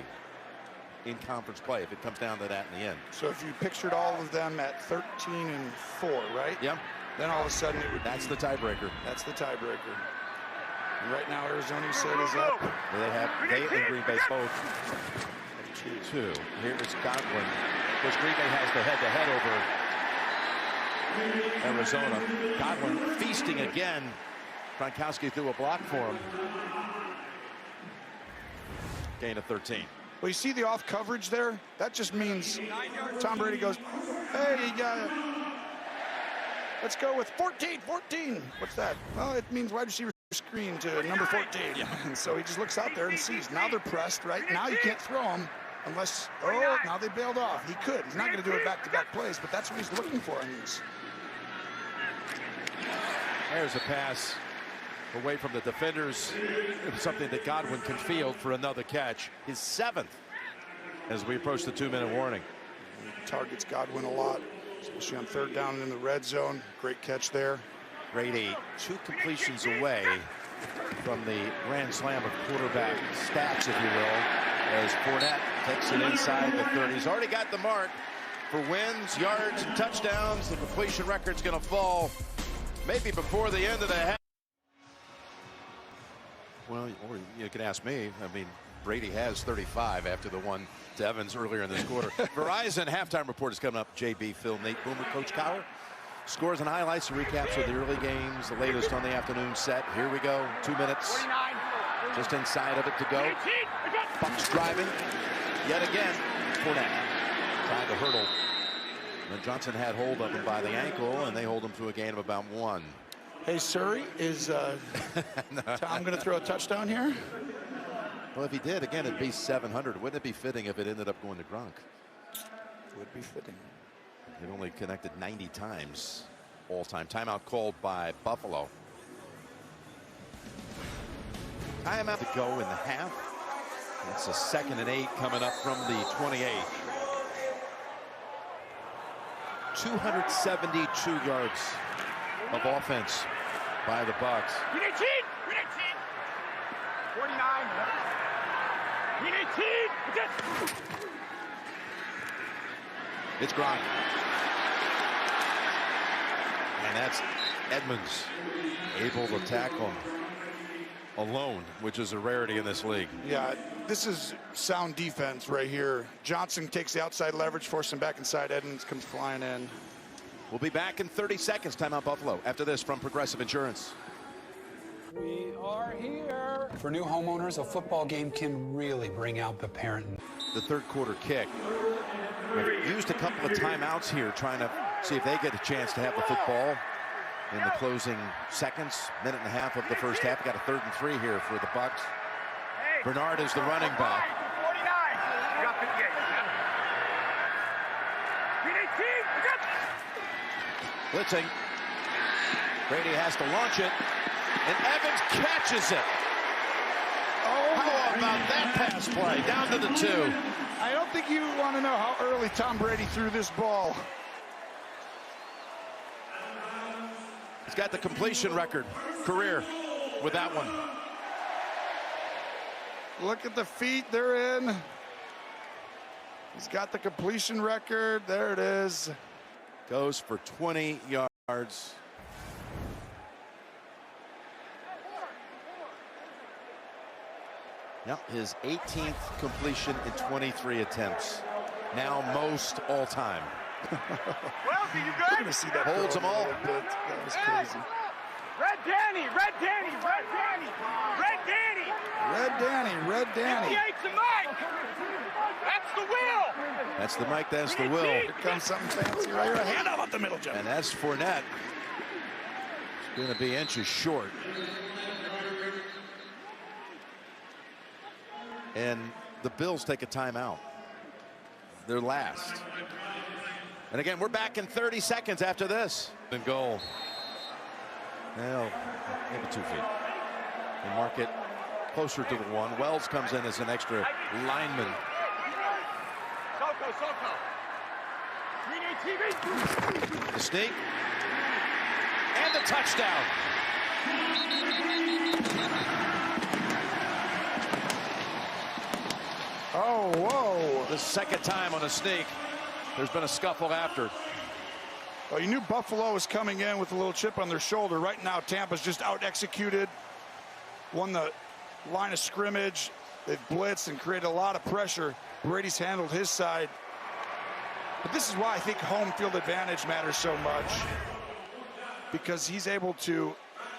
in conference play if it comes down to that in the end. So if you pictured all of them at 13-4, right? Yep. Then all of a sudden it would That's the tiebreaker. That's the tiebreaker. And right now Arizona, you said, is up. They and Green Bay both two. Here is Godwin. Of course, Green Bay has the head-to-head over Arizona. Godwin feasting again. Gronkowski threw a block for him. Gain of 13. Well, you see the off coverage there? That just means Tom Brady goes, hey, let's go with 14. What's that? Well, it means wide receiver screen to number 14. Yeah. And so he just looks out there and sees. Now they're pressed, right? Now you can't throw them unless, now they bailed off. He could. He's not going to do it back-to-back plays, but that's what he's looking for in these. There's a pass away from the defenders. Something that Godwin can field for another catch. His 7th as we approach the 2-minute warning. He targets Godwin a lot, especially on 3rd down and in the red zone. Great catch there. Brady 2 completions away from the grand slam of quarterback stats, if you will, as Fournette takes it inside the 30. He's already got the mark for wins, yards, and touchdowns. The completion record's going to fall maybe before the end of the half. Well, or you can ask me. I mean, Brady has 35 after the one to Evans earlier in this quarter. Verizon halftime report is coming up. JB, Phil, Nate Boomer, Coach Cowher. Scores and highlights and recaps of the early games, the latest on the afternoon set. Here we go, 2 minutes, just inside of it to go. Bucks driving, yet again, Fournette trying to hurdle. And Johnson had hold of him by the ankle, and they hold him to a gain of about 1. Hey, Surrey, is Tom going to throw a touchdown here? Well, if he did, again, it'd be 700. Wouldn't it be fitting if it ended up going to Gronk? Would be fitting. They've only connected 90 times all time. Timeout called by Buffalo. Timeout to go in the half. It's a 2nd and 8 coming up from the 28. 272 yards of offense by the Bucks. We need cheat! 49. We need cheat! It's Gronk. And that's Edmonds able to tackle alone, which is a rarity in this league. Yeah, this is sound defense right here. Johnson takes the outside leverage, forces him back inside. Edmonds comes flying in. We'll be back in 30 seconds. Timeout Buffalo. After this from Progressive Insurance. We are here. For new homeowners, a football game can really bring out the parent. The 3rd quarter kick. We've used a couple of timeouts here trying to see if they get a chance to have the football in the closing seconds. Minute and a half of the first half. Got a 3rd and 3 here for the Bucks. Bernard is the running back. 49. Got 58. We need cheat! Blitzing. Brady has to launch it. And Evans catches it. Oh, how about that pass play? Down to the 2. I don't think you want to know how early Tom Brady threw this ball. He's got the completion record, career, with that one. Look at the feet they're in. He's got the completion record. There it is. Goes for 20 yards. Yep, his 18th completion in 23 attempts. Now most all time. Well, you We're good? going to see that Holds them all. That was crazy. Red Danny, Red Danny, Red Danny, Red Danny. Red Danny, Red Danny. 58's the mic. That's the wheel. That's the mic, that's the will. Here comes something fancy right here. Hand up the middle, Joe. And that's Fournette. It's going to be inches short. And the Bills take a timeout. Their last. And again, we're back in 30 seconds after this. And goal. Well, maybe 2 feet. They mark it closer to the 1. Wells comes in as an extra lineman. Soko. We need TV. The sneak. And the touchdown. Oh, whoa. The second time on a sneak. There's been a scuffle after. Well, you knew Buffalo was coming in with a little chip on their shoulder. Right now, Tampa's just out-executed, won the line of scrimmage. They've blitzed and created a lot of pressure. Brady's handled his side. But this is why I think home field advantage matters so much, because he's able to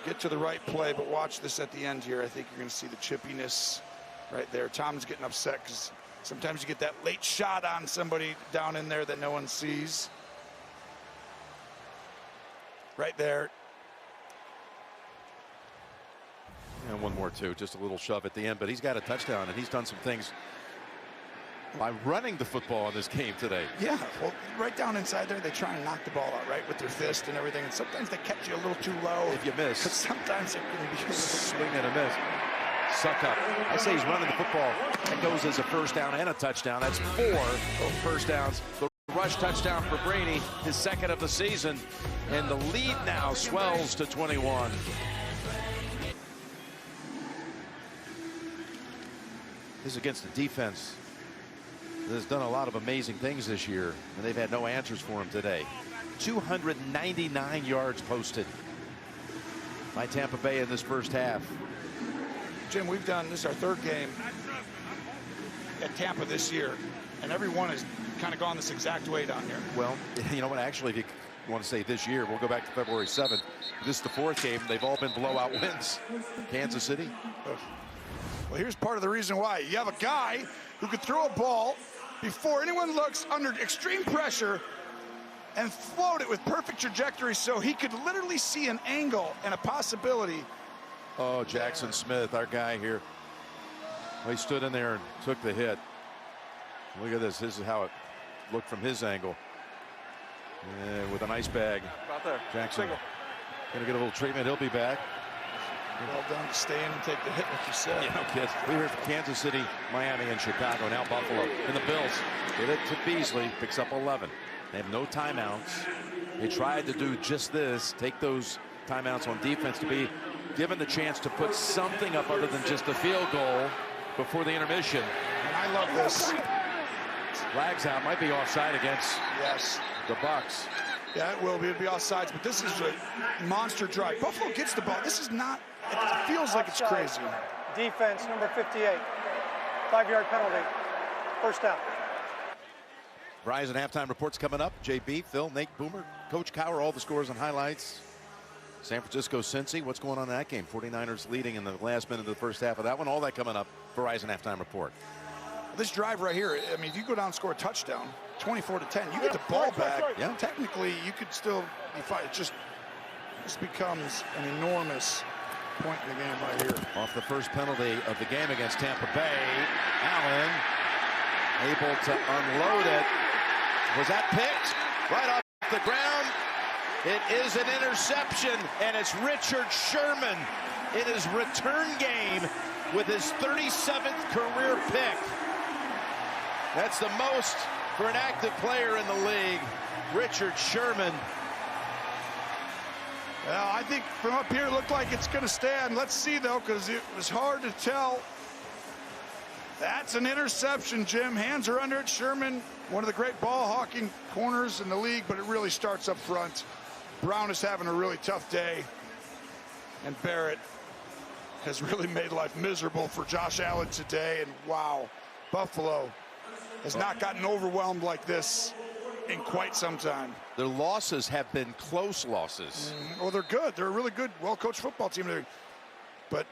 get to the right play. But watch this at the end here. I think you're going to see the chippiness right there. Tom's getting upset because sometimes you get that late shot on somebody down in there that no one sees. Right there. And one more, too. Just a little shove at the end. But he's got a touchdown, and he's done some things by running the football in this game today. Yeah, well, right down inside there, they try and knock the ball out, right, with their fist and everything. And sometimes they catch you a little too low. If you miss. But sometimes it can be a swing and a miss. Suck up. I say he's running the football. That goes as a first down and a touchdown. That's 4 first downs. The rush touchdown for Brady, his second of the season. And the lead now swells to 21. This is against a defense that has done a lot of amazing things this year, and they've had no answers for him today. 299 yards posted by Tampa Bay in this first half. Jim, we've done this, our third game at Tampa this year, and everyone has kind of gone this exact way down here. Well, you know what, actually, if you want to say this year, we'll go back to February 7th. This is the 4th game. They've all been blowout wins. Kansas City. Well, here's part of the reason why. You have a guy who could throw a ball before anyone looks, under extreme pressure, and float it with perfect trajectory, so he could literally see an angle and a possibility. Oh, Jackson Smith, our guy here. Well, he stood in there and took the hit. Look at this. This is how it looked from his angle. And with an ice bag. Out there. Jackson going to get a little treatment. He'll be back. Well done to stay in and take the hit, like you said. Yeah, no kids. We were from Kansas City, Miami, and Chicago. Now Buffalo. And the Bills get it to Beasley. Picks up 11. They have no timeouts. They tried to do just this. Take those timeouts on defense to be given the chance to put something up other than just a field goal before the intermission. And I love this. Flags out. Might be offside against the Bucs. Yeah, it will be. It'll be offsides, but this is a monster drive. Buffalo gets the ball. This is not, it feels like it's crazy. Defense, number 58. 5-yard penalty. First down. Verizon halftime reports coming up. JB, Phil, Nate, Boomer, Coach Cowher, all the scores and highlights. San Francisco, Cincy, what's going on in that game? 49ers leading in the last minute of the first half of that one. All that coming up. Verizon halftime report. This drive right here, I mean, if you go down and score a touchdown, 24-10, you get the ball back. Yeah. Technically, you could still be fine. It just, this becomes an enormous point in the game right here. Off the first penalty of the game against Tampa Bay, Allen able to unload it. Was that picked? Right off the ground. It is an interception, and it's Richard Sherman in his return game with his 37th career pick. That's the most for an active player in the league. Richard Sherman. Well, I think from up here it looked like it's going to stand. Let's see, though, because it was hard to tell. That's an interception, Jim. Hands are under it. Sherman, one of the great ball-hawking corners in the league, but it really starts up front. Brown is having a really tough day, and Barrett has really made life miserable for Josh Allen today. And wow, Buffalo has not gotten overwhelmed like this in quite some time. Their losses have been close losses. Well, they're good. They're a really good, well-coached football team. But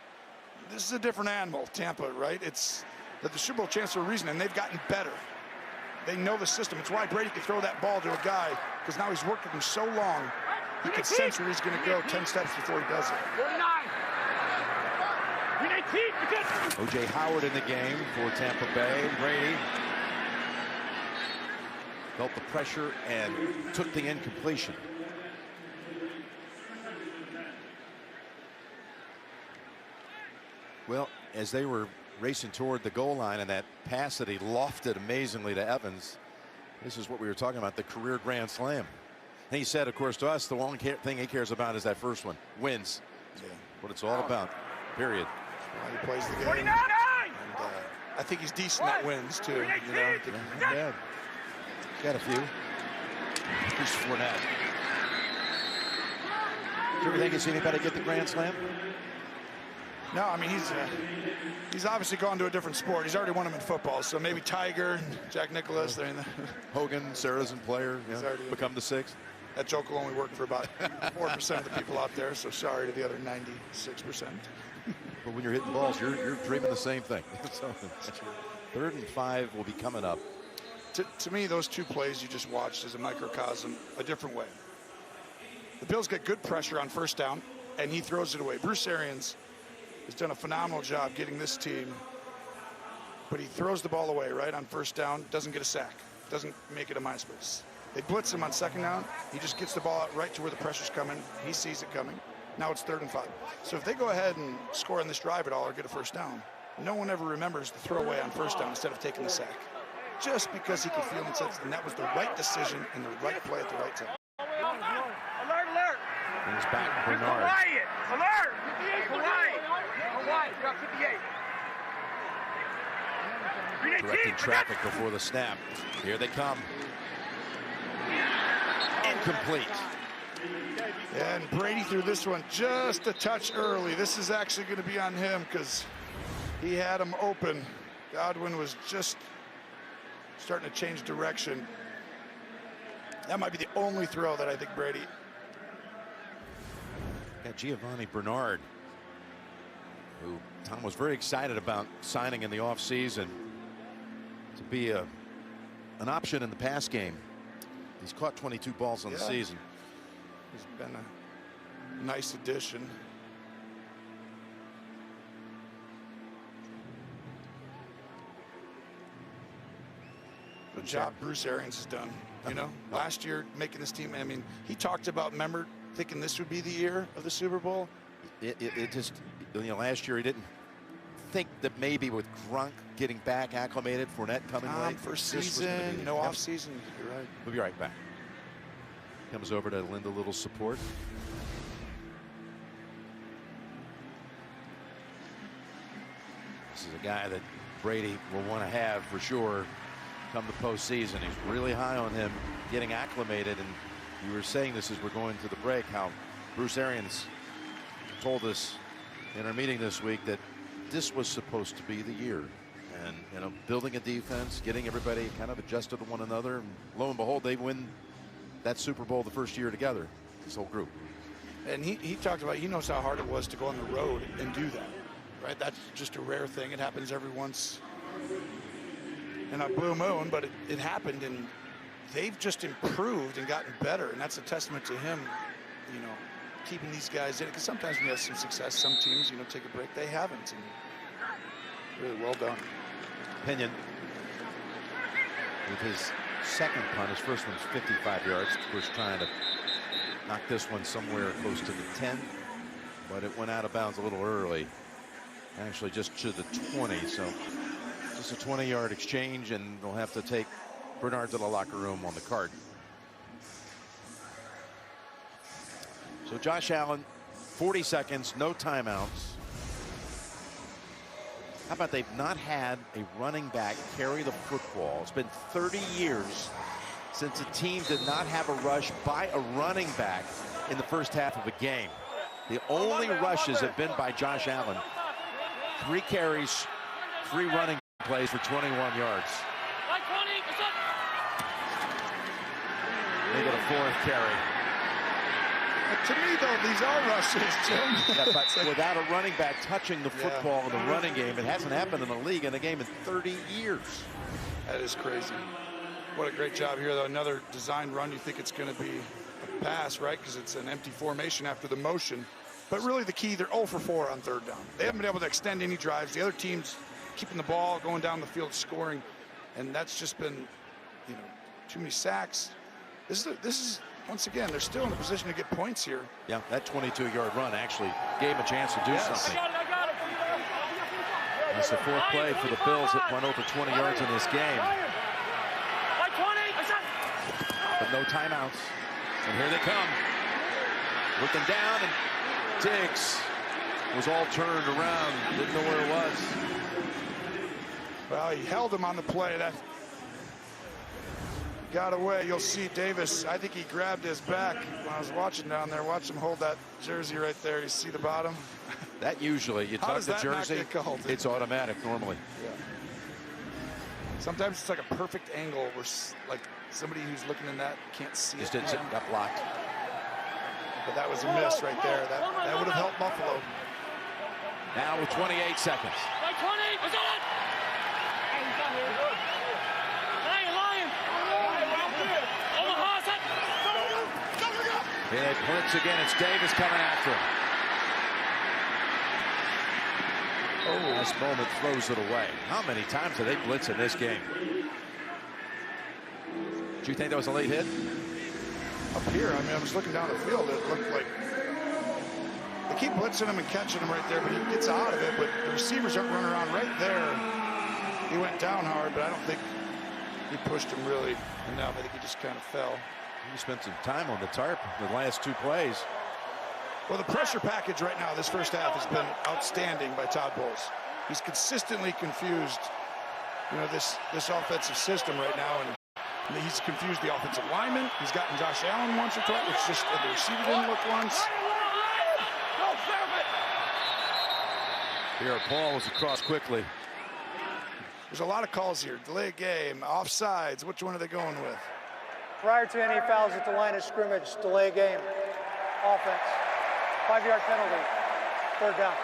this is a different animal, Tampa, right? It's the Super Bowl chance for a reason, and they've gotten better. They know the system. It's why Brady could throw that ball to a guy, because now he's worked with him so long, he can sense where he's going to go 10 steps before he does it. 49. O.J. Howard in the game for Tampa Bay. Brady felt the pressure and took the incompletion. Well, as they were racing toward the goal line, and that pass that he lofted amazingly to Evans, this is what we were talking about, the career grand slam. And he said, of course, to us, the one thing he cares about is that first one, wins. What it's all about, period. He plays the game. 49! I think he's decent at wins, too. You know? Not bad. Got a few. Here's Fournette. Do you ever think it's anybody get the grand slam? No, I mean, he's obviously gone to a different sport. He's already won them in football, so maybe Tiger, Jack Nicklaus, they're in the... Hogan, Saracen player, become the sixth. That joke will only work for about 4% of the people out there, so sorry to the other 96%. But when you're hitting balls, you're dreaming the same thing. So, 3rd and 5 will be coming up. To me, those two plays you just watched is a microcosm, a different way. The Bills get good pressure on first down, and he throws it away. Bruce Arians has done a phenomenal job getting this team, but he throws the ball away, right, on first down, doesn't get a sack, doesn't make it a minus space. They blitz him on 2nd down. He just gets the ball out right to where the pressure's coming. He sees it coming. Now it's 3rd and 5. So if they go ahead and score on this drive at all or get a first down, no one ever remembers the throwaway on first down instead of taking the sack. Just because he could feel himself, and that was the right decision and the right play at the right time. Alert, alert. Brings back Bernard. Quiet. Alert. Quiet. Quiet. You're up 58. Directing traffic before the snap. Here they come. Incomplete. And Brady threw this one just a touch early. This is actually going to be on him because he had him open. Godwin was just starting to change direction. That might be the only throw that I think Brady... Got Giovanni Bernard, who Tom was very excited about signing in the offseason to be an option in the pass game. He's caught 22 balls on the season. He's been a nice addition. The job Bruce Arians has done, you know, last year making this team. I mean, he talked about, remember, thinking this would be the year of the Super Bowl. It just, you know, last year he didn't think that maybe with Gronk getting back acclimated, Fournette coming late. First season, no off season. You're right. We'll be right back. Comes over to lend a little support. This is a guy that Brady will want to have for sure come the postseason. He's really high on him getting acclimated, and you were saying this as we're going to the break, how Bruce Arians told us in our meeting this week that this was supposed to be the year, and you know, building a defense, getting everybody kind of adjusted to one another, and lo and behold, they win that Super Bowl the first year together, this whole group. And he talked about, he knows how hard it was to go on the road and do that, right? That's just a rare thing. It happens every once in a blue moon, but it happened, and they've just improved and gotten better, and that's a testament to him, you know, keeping these guys in it, because sometimes we have some success, some teams, you know, take a break. They haven't, and really well done. Pinion with his second punt. His first one's 55 yards. Of course, trying to knock this one somewhere close to the 10, but it went out of bounds a little early, actually just to the 20. So just a 20-yard exchange, and they'll have to take Bernard to the locker room on the card. So Josh Allen, 40 seconds, no timeouts. How about they've not had a running back carry the football? It's been 30 years since a team did not have a rush by a running back in the first half of a game. The only rushes have been by Josh Allen. 3 carries, 3 running plays for 21 yards. They get a 4th carry. To me, though, these are rushes, Jim. Yeah, but without a running back touching the football in the running game, it hasn't happened in the league in a game in 30 years. That is crazy. What a great job here, though. Another design run. You think it's going to be a pass, right? Because it's an empty formation after the motion. But really the key, they're 0 for 4 on 3rd down. They haven't been able to extend any drives. The other team's keeping the ball, going down the field, scoring. And that's just been, you know, too many sacks. This is once again, they're still in a position to get points here. Yeah, that 22-yard run actually gave him a chance to do something. That's the 4th play for the Bills that went over 20 yards in this game. But no timeouts. And here they come. Looking down, and Diggs was all turned around. Didn't know where it was. Well, he held him on the play. That got away. You'll see Davis, I think he grabbed his back when I was watching down there. Watch him hold that jersey right there. You see the bottom? That usually, you tuck the jersey, it's automatic normally. Yeah. Sometimes it's like a perfect angle where like somebody who's looking in that can't see Just it. didn't got blocked. But that was a miss right there. That would have helped Buffalo. Now with 28 seconds. Like 20, was that it? Lion. Omaha, set. Here they blitz again. It's Davis coming after him. Oh, last moment throws it away. How many times did they blitz in this game? Do you think that was a late hit? Up here, I mean, I was looking down the field. It looked like they keep blitzing him and catching him right there, but he gets out of it. But the receivers aren't running around right there. He went down hard, but I don't think he pushed him really enough. I think he just kind of fell. He spent some time on the tarp the last two plays. Well, the pressure package right now, this first half, has been outstanding by Todd Bowles. He's consistently confused, you know, this offensive system right now, and he's confused the offensive lineman. He's gotten Josh Allen once or twice. It's just the receiver didn't look once. Here, Paul was across quickly. There's a lot of calls here. Delay of game, offsides. Which one are they going with? Prior to any fouls at the line of scrimmage, delay game, offense, 5-yard penalty, 3rd down.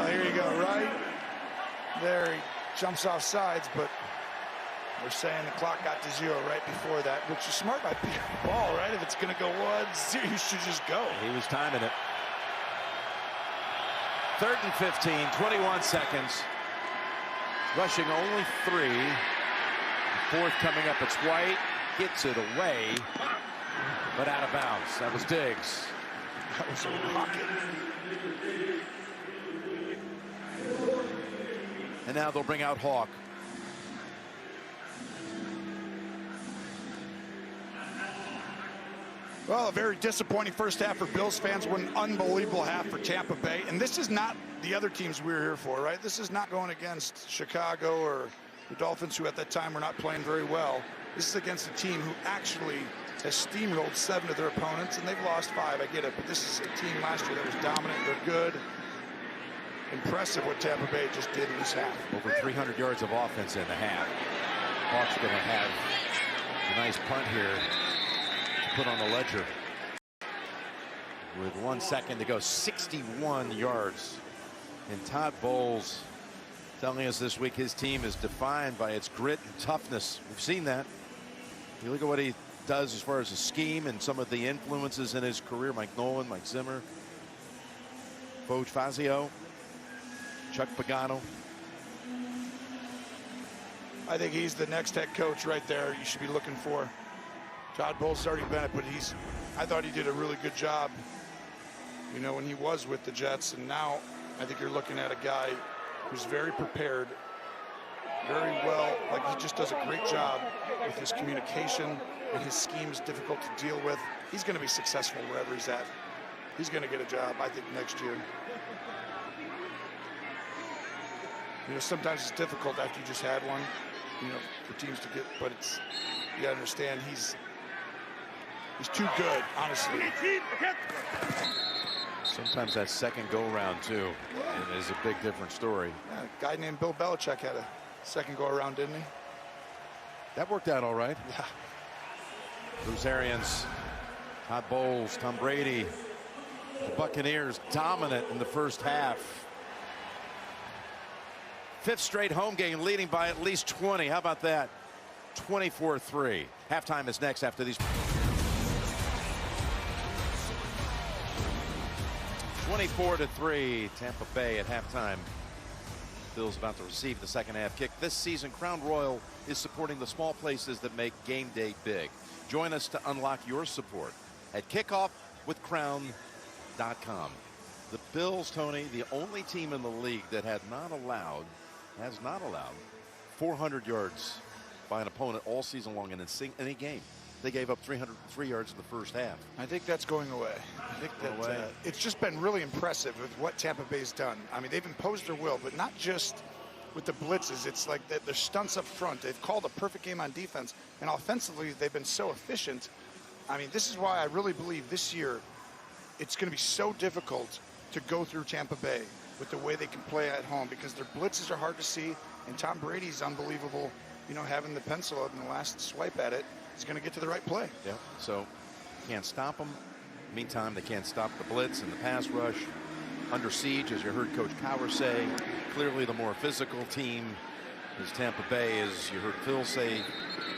Here you go, right there. He jumps off sides, but they're saying the clock got to 0 right before that, which is smart by Ball, right? If it's going to go 1-0, you should just go. He was timing it. 3rd and 15, 21 seconds. Rushing only 3. The 4th coming up. It's White. Gets it away, but out of bounds. That was Diggs. That was a rocket. And now they'll bring out Hawk. Well, a very disappointing first half for Bills fans. What an unbelievable half for Tampa Bay. And this is not the other teams we were here for, right? This is not going against Chicago or the Dolphins, who at that time were not playing very well. This is against a team who actually has steamrolled 7 of their opponents, and they've lost 5. I get it, but this is a team last year that was dominant. They're good. Impressive what Tampa Bay just did in this half. Over 300 yards of offense in the half. Hawks going to have a nice punt here to put on the ledger. With 1 second to go, 61 yards. And Todd Bowles telling us this week his team is defined by its grit and toughness. We've seen that. You look at what he does as far as a scheme and some of the influences in his career. Mike Nolan, Mike Zimmer, Coach Fazio, Chuck Pagano. I think he's the next head coach right there you should be looking for. Todd Bowles has already been it, but I thought he did a really good job, you know, when he was with the Jets. And now I think you're looking at a guy who's very prepared, very well, like he just does a great job with his communication, and his scheme is difficult to deal with. He's going to be successful wherever he's at. He's going to get a job, I think, next year. You know, sometimes it's difficult after you just had one, you know, for teams to get, but it's, you gotta understand he's too good, honestly. Sometimes that second go-around, too, is a big different story. Yeah, a guy named Bill Belichick had a second go-around, didn't he? That worked out all right. Yeah. Bruce Arians, Todd Bowles, Tom Brady. The Buccaneers dominant in the first half. 5th straight home game, leading by at least 20. How about that? 24-3. Halftime is next after these. 24-3. Tampa Bay at halftime. Bills about to receive the second half kick. This season, Crown Royal is supporting the small places that make game day big. Join us to unlock your support at kickoffwithcrown.com. The Bills, Tony, the only team in the league that has not allowed 400 yards by an opponent all season long in any game. They gave up 303 yards in the first half. I think that's going away. I think that it's just been really impressive with what Tampa Bay's done. I mean, they've imposed their will, but not just with the blitzes. It's like their stunts up front. They've called a perfect game on defense, and offensively, they've been so efficient. I mean, this is why I really believe this year it's going to be so difficult to go through Tampa Bay with the way they can play at home, because their blitzes are hard to see, and Tom Brady's unbelievable, you know, having the pencil up in the last swipe at it. He's going to get to the right play. Yeah, so can't stop them. Meantime, they can't stop the blitz and the pass rush. Under siege, as you heard Coach Cowher say, clearly the more physical team is Tampa Bay, as you heard Phil say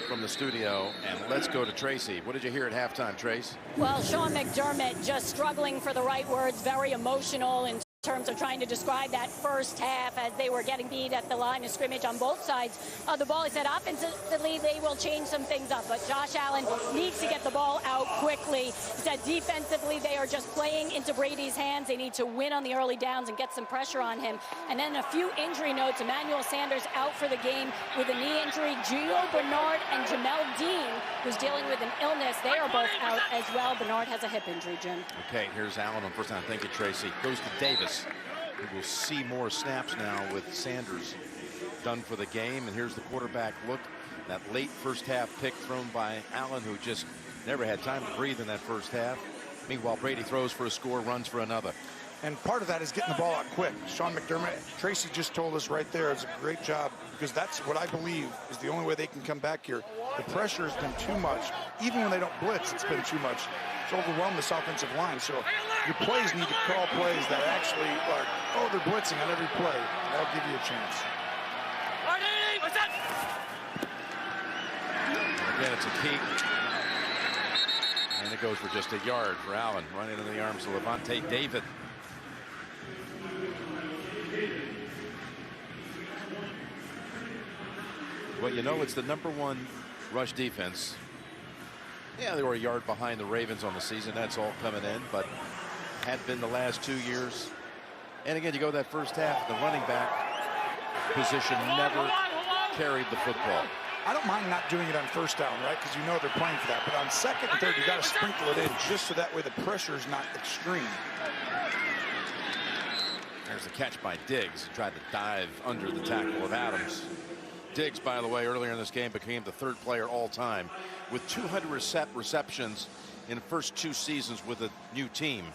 from the studio. And let's go to Tracy. What did you hear at halftime, Trace? Well, Sean McDermott just struggling for the right words, very emotional in terms of trying to describe that first half as they were getting beat at the line of scrimmage on both sides of the ball. He said offensively they will change some things up, but Josh Allen needs to get the ball out quickly. He said defensively they are just playing into Brady's hands. They need to win on the early downs and get some pressure on him. And then a few injury notes. Emmanuel Sanders out for the game with a knee injury. Gio Bernard and Jamel Dean, who's dealing with an illness, they are both out as well. Bernard has a hip injury, Jim. Okay, here's Allen on first down. Thank you, Tracy. Goes to Davis. We will see more snaps now with Sanders done for the game. And here's the quarterback look. That late first half pick thrown by Allen, who just never had time to breathe in that first half. Meanwhile, Brady throws for a score, runs for another. And part of that is getting the ball out quick. Sean McDermott, Tracy just told us right there, it's a great job, because that's what I believe is the only way they can come back here. The pressure has been too much. Even when they don't blitz, it's been too much. It's overwhelmed this offensive line. So your plays need to call plays that actually are, oh, they're blitzing on every play. That'll give you a chance. Again, it's a peak. And it goes for just a yard for Allen, running into the arms of Levante David. Well, you know, it's the #1 rush defense. Yeah, they were a yard behind the Ravens on the season. That's all coming in, but had been the last 2 years. And again, you go that first half, the running back position never carried the football. I don't mind not doing it on first down, right? Because you know they're playing for that. But on second and third, you got to sprinkle it in just so that way the pressure is not extreme. There's the catch by Diggs. He tried to dive under the tackle of Adams. Diggs, by the way, earlier in this game became the 3rd player all time with 200 receptions in the first 2 seasons with a new team.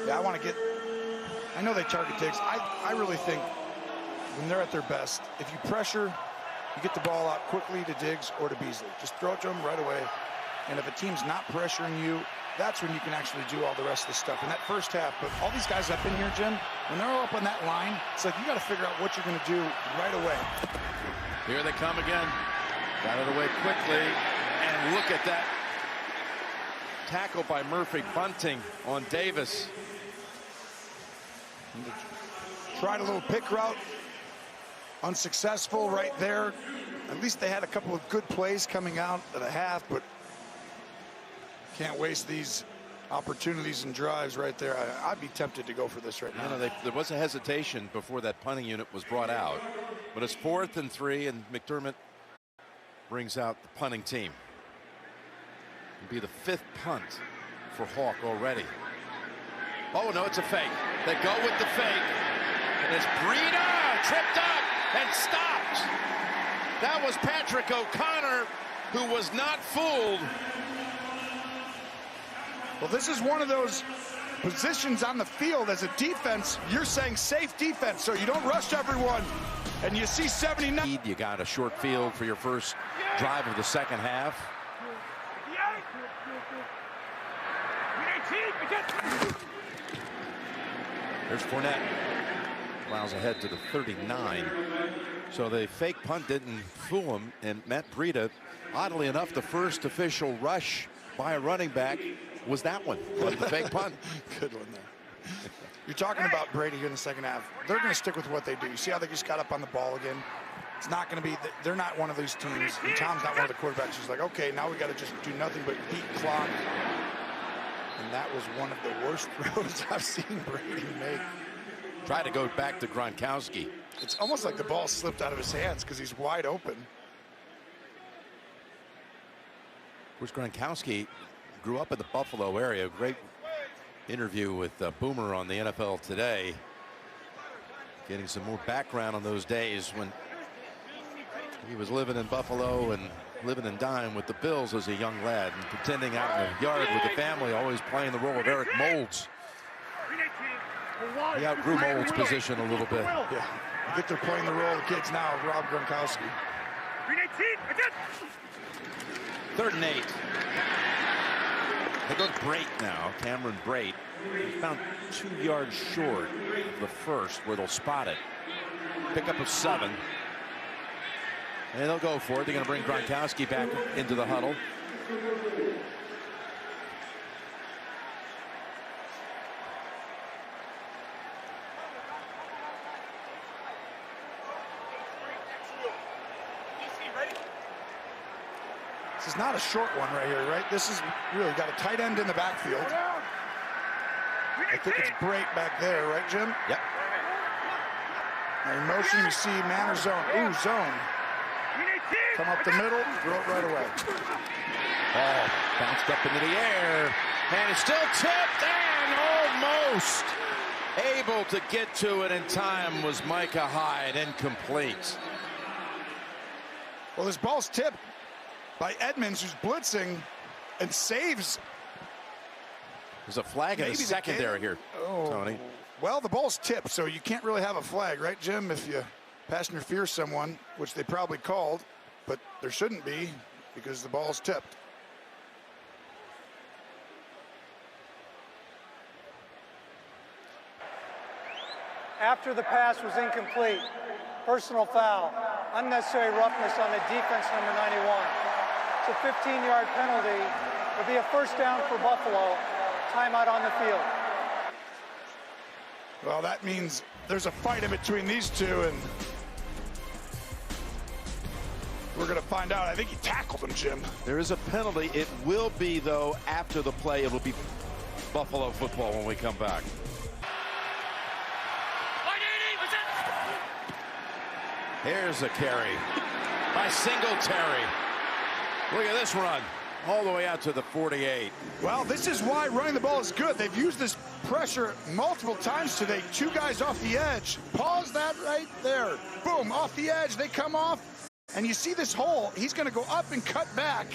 Yeah, I know they target Diggs. I really think when they're at their best, if you pressure, you get the ball out quickly to Diggs or to Beasley. Just throw it to them right away. And if a team's not pressuring you, that's when you can actually do all the rest of the stuff in that first half. But all these guys up in here, Jim, when they're all up on that line, it's like you got to figure out what you're going to do right away. Here they come again. Got it away quickly. And look at that tackle by Murphy, bunting on Davis. Tried a little pick route. Unsuccessful right there. At least they had a couple of good plays coming out at a half, but can't waste these opportunities and drives right there. I'd be tempted to go for this right now. You know, there was a hesitation before that punting unit was brought out, but it's 4th and 3, and McDermott brings out the punting team. It'll be the 5th punt for Hawk already. Oh no, it's a fake. They go with the fake, and it's Breida tripped up and stopped. That was Patrick O'Connor, who was not fooled. Well, this is one of those positions on the field as a defense. You're saying safe defense, so you don't rush everyone. And you see 79. You got a short field for your first drive of the second half. There's Fournette. Miles ahead to the 39. So the fake punt didn't fool him. And Matt Breida, oddly enough, the first official rush by a running back was that one, was the fake punt. Good one there. You're talking about Brady here in the second half. They're going to stick with what they do. You see how they just got up on the ball again? It's not going to be, they're not one of these teams. And Tom's not one of the quarterbacks who's like, okay, now we got to just do nothing but beat clock. And that was one of the worst throws I've seen Brady make. Try to go back to Gronkowski. It's almost like the ball slipped out of his hands because he's wide open. Of course, Gronkowski grew up in the Buffalo area. Great interview with Boomer on the NFL Today. Getting some more background on those days when he was living in Buffalo and living and dying with the Bills as a young lad and pretending out in the yard with the family, always playing the role of Eric Moulds. He outgrew Moulds' position a little bit. Yeah, I think they're playing the role of the kids now, Rob Gronkowski. 3rd and 8. They go to Brate now, Cameron Brate. He's found 2 yards short of the first where they'll spot it. Pickup of 7. And they'll go for it. They're going to bring Gronkowski back into the huddle. This is not a short one right here, right? This is really got a tight end in the backfield. I think it's Brate back there, right, Jim? Yep. Now in motion, you see man or zone. Ooh, zone. Come up the middle, throw it right away. Ball bounced up into the air, and it's still tipped, and almost able to get to it in time was Micah Hyde, incomplete. Well, this ball's tipped by Edmonds, who's blitzing and saves. There's a flag in the secondary here, Tony. Well, the ball's tipped, so you can't really have a flag, right, Jim, if you pass interfere someone, which they probably called, but there shouldn't be because the ball's tipped. After the pass was incomplete, personal foul, unnecessary roughness on the defense, number 91. It's a 15-yard penalty. It'll be a first down for Buffalo. Timeout on the field. Well, that means there's a fight in between these two, and we're going to find out. I think he tackled him, Jim. There is a penalty. It will be, though, after the play. It will be Buffalo football when we come back. Here's a carry by Singletary. Look at this run. All the way out to the 48. Well, this is why running the ball is good. They've used this pressure multiple times today. 2 guys off the edge. Pause that right there. Boom, off the edge. They come off. And you see this hole. He's going to go up and cut back.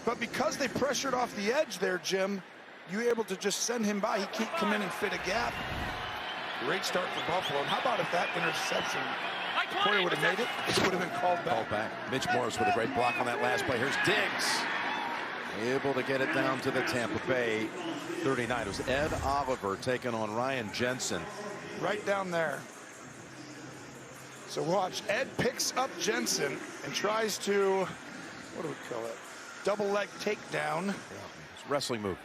But because they pressured off the edge there, Jim, you were able to just send him by. He can't come in and fit a gap. Great start for Buffalo. And how about if that interception, Corey would have made it, it would have been called back. Mitch Morris with a great block on that last play. Here's Diggs. Able to get it down to the Tampa Bay 39. It was Ed Oliver taking on Ryan Jensen. Right down there. So watch. Ed picks up Jensen and tries to, what do we call it? Double leg takedown. Yeah, it's a wrestling move.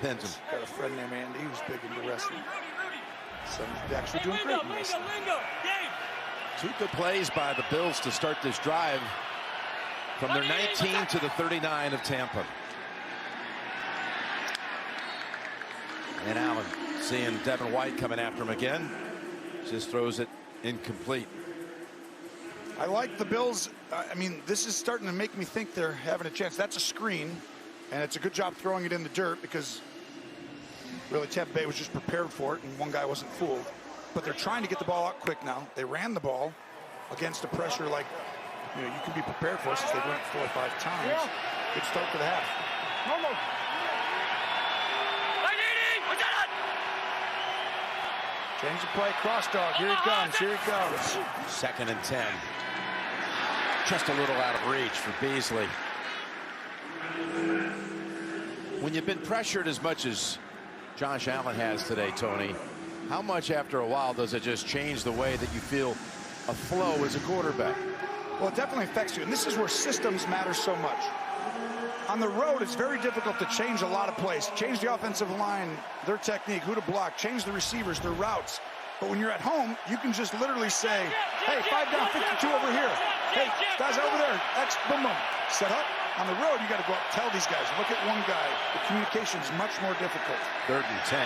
Pins him. Got a friend named Andy who's big into wrestling. So he's actually doing great in wrestling. 2 good plays by the Bills to start this drive from their 19 to the 39 of Tampa. And Allen seeing Devin White coming after him again. Just throws it incomplete. I like the Bills. I mean, this is starting to make me think they're having a chance. That's a screen, and it's a good job throwing it in the dirt because really Tampa Bay was just prepared for it, and one guy wasn't fooled. But they're trying to get the ball out quick now. They ran the ball against a pressure like, you know, you can be prepared for since they've run it 4 or 5 times. Good start to the half. Change the play, cross dog. Here he comes, here he comes. 2nd and 10. Just a little out of reach for Beasley. When you've been pressured as much as Josh Allen has today, Tony, how much after a while does it just change the way that you feel a flow as a quarterback? Well, it definitely affects you, and this is where systems matter so much. On the road, it's very difficult to change a lot of plays. Change the offensive line, their technique, who to block, change the receivers, their routes. But when you're at home, you can just literally say, hey, 5 down, 52 over here. Hey, guys over there, X, boom, boom. Set up. On the road, you got to go up and tell these guys, look at one guy. The communication is much more difficult. 3rd and 10.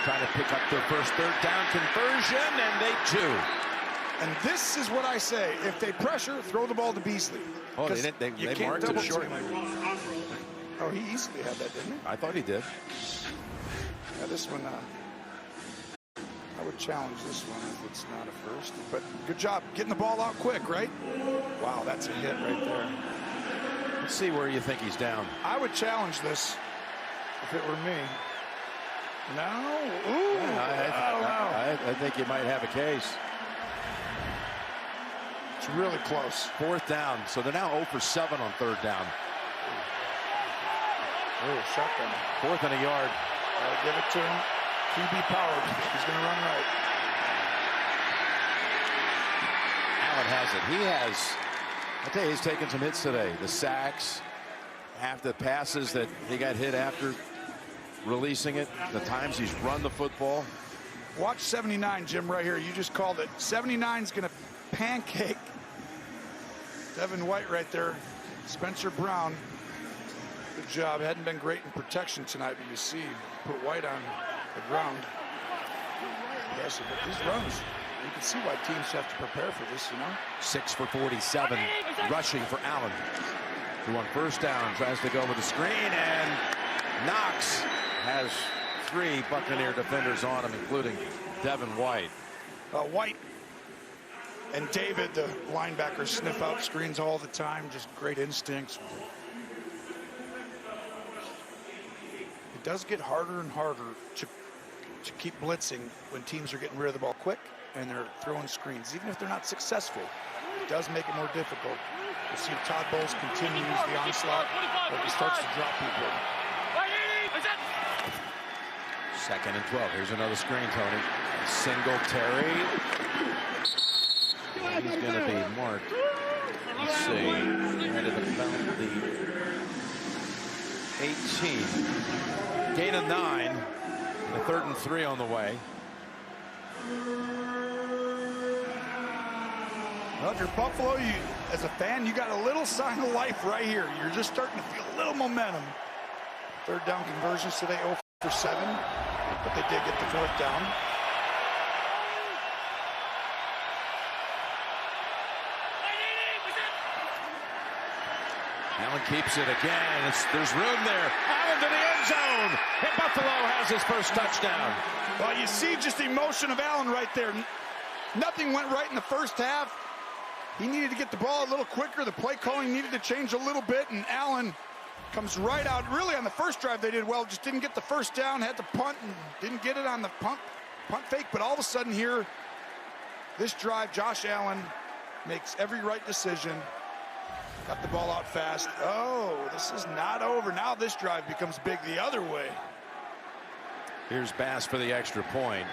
trying to pick up their first third down conversion, and they do. And this is what I say. If they pressure, throw the ball to Beasley. Oh, they marked it short. Oh, he easily had that, didn't he? I thought he did. Yeah, this one, I would challenge this one if it's not a first. But good job getting the ball out quick, right? Wow, that's a hit right there. Let's see where you think he's down. I would challenge this if it were me. No? Ooh, I think you might have a case. It's really close. Fourth down, so they're now 0 for 7 on third down. Oh, shotgun. Fourth and a yard. I'll give it to him. QB powered. He's going to run right. Allen has it. He has, I tell you, he's taken some hits today. The sacks, half the passes that he got hit after releasing it, the times he's run the football. Watch 79, Jim, right here. You just called it. 79's going to pancake Devin White right there. Spencer Brown. Good job. Hadn't been great in protection tonight, but you see, put White on the ground. Yes, but these runs, you can see why teams have to prepare for this, you know. 6 for 47, rushing for Allen. Who on first down tries to go with the screen, and Knox has 3 Buccaneer defenders on him, including Devin White. White and David, the linebackers, sniff out screens all the time. Just great instincts. It does get harder and harder to keep blitzing when teams are getting rid of the ball quick and they're throwing screens. Even if they're not successful, it does make it more difficult. You see Todd Bowles continues the onslaught, but he starts to drop people. Second and 12. Here's another screen, Tony. Singletary. He's going to be marked. Let's see. Right at about the 18. Gain of 9. And a 3rd and 3 on the way. Well, if you're Buffalo, as a fan, you got a little sign of life right here. You're just starting to feel a little momentum. Third down conversions today, 0 for 7. But they did get the fourth down. Allen keeps it again. There's room there. Allen to the end zone. And Buffalo has his first touchdown. Well, you see just the emotion of Allen right there. Nothing went right in the first half. He needed to get the ball a little quicker. The play calling needed to change a little bit, and Allen comes right out. Really, on the first drive, they did well. Just didn't get the first down, had to punt, and didn't get it on the punt fake. But all of a sudden here, this drive, Josh Allen makes every right decision. Got the ball out fast. Oh, this is not over. Now this drive becomes big the other way. Here's Bass for the extra point.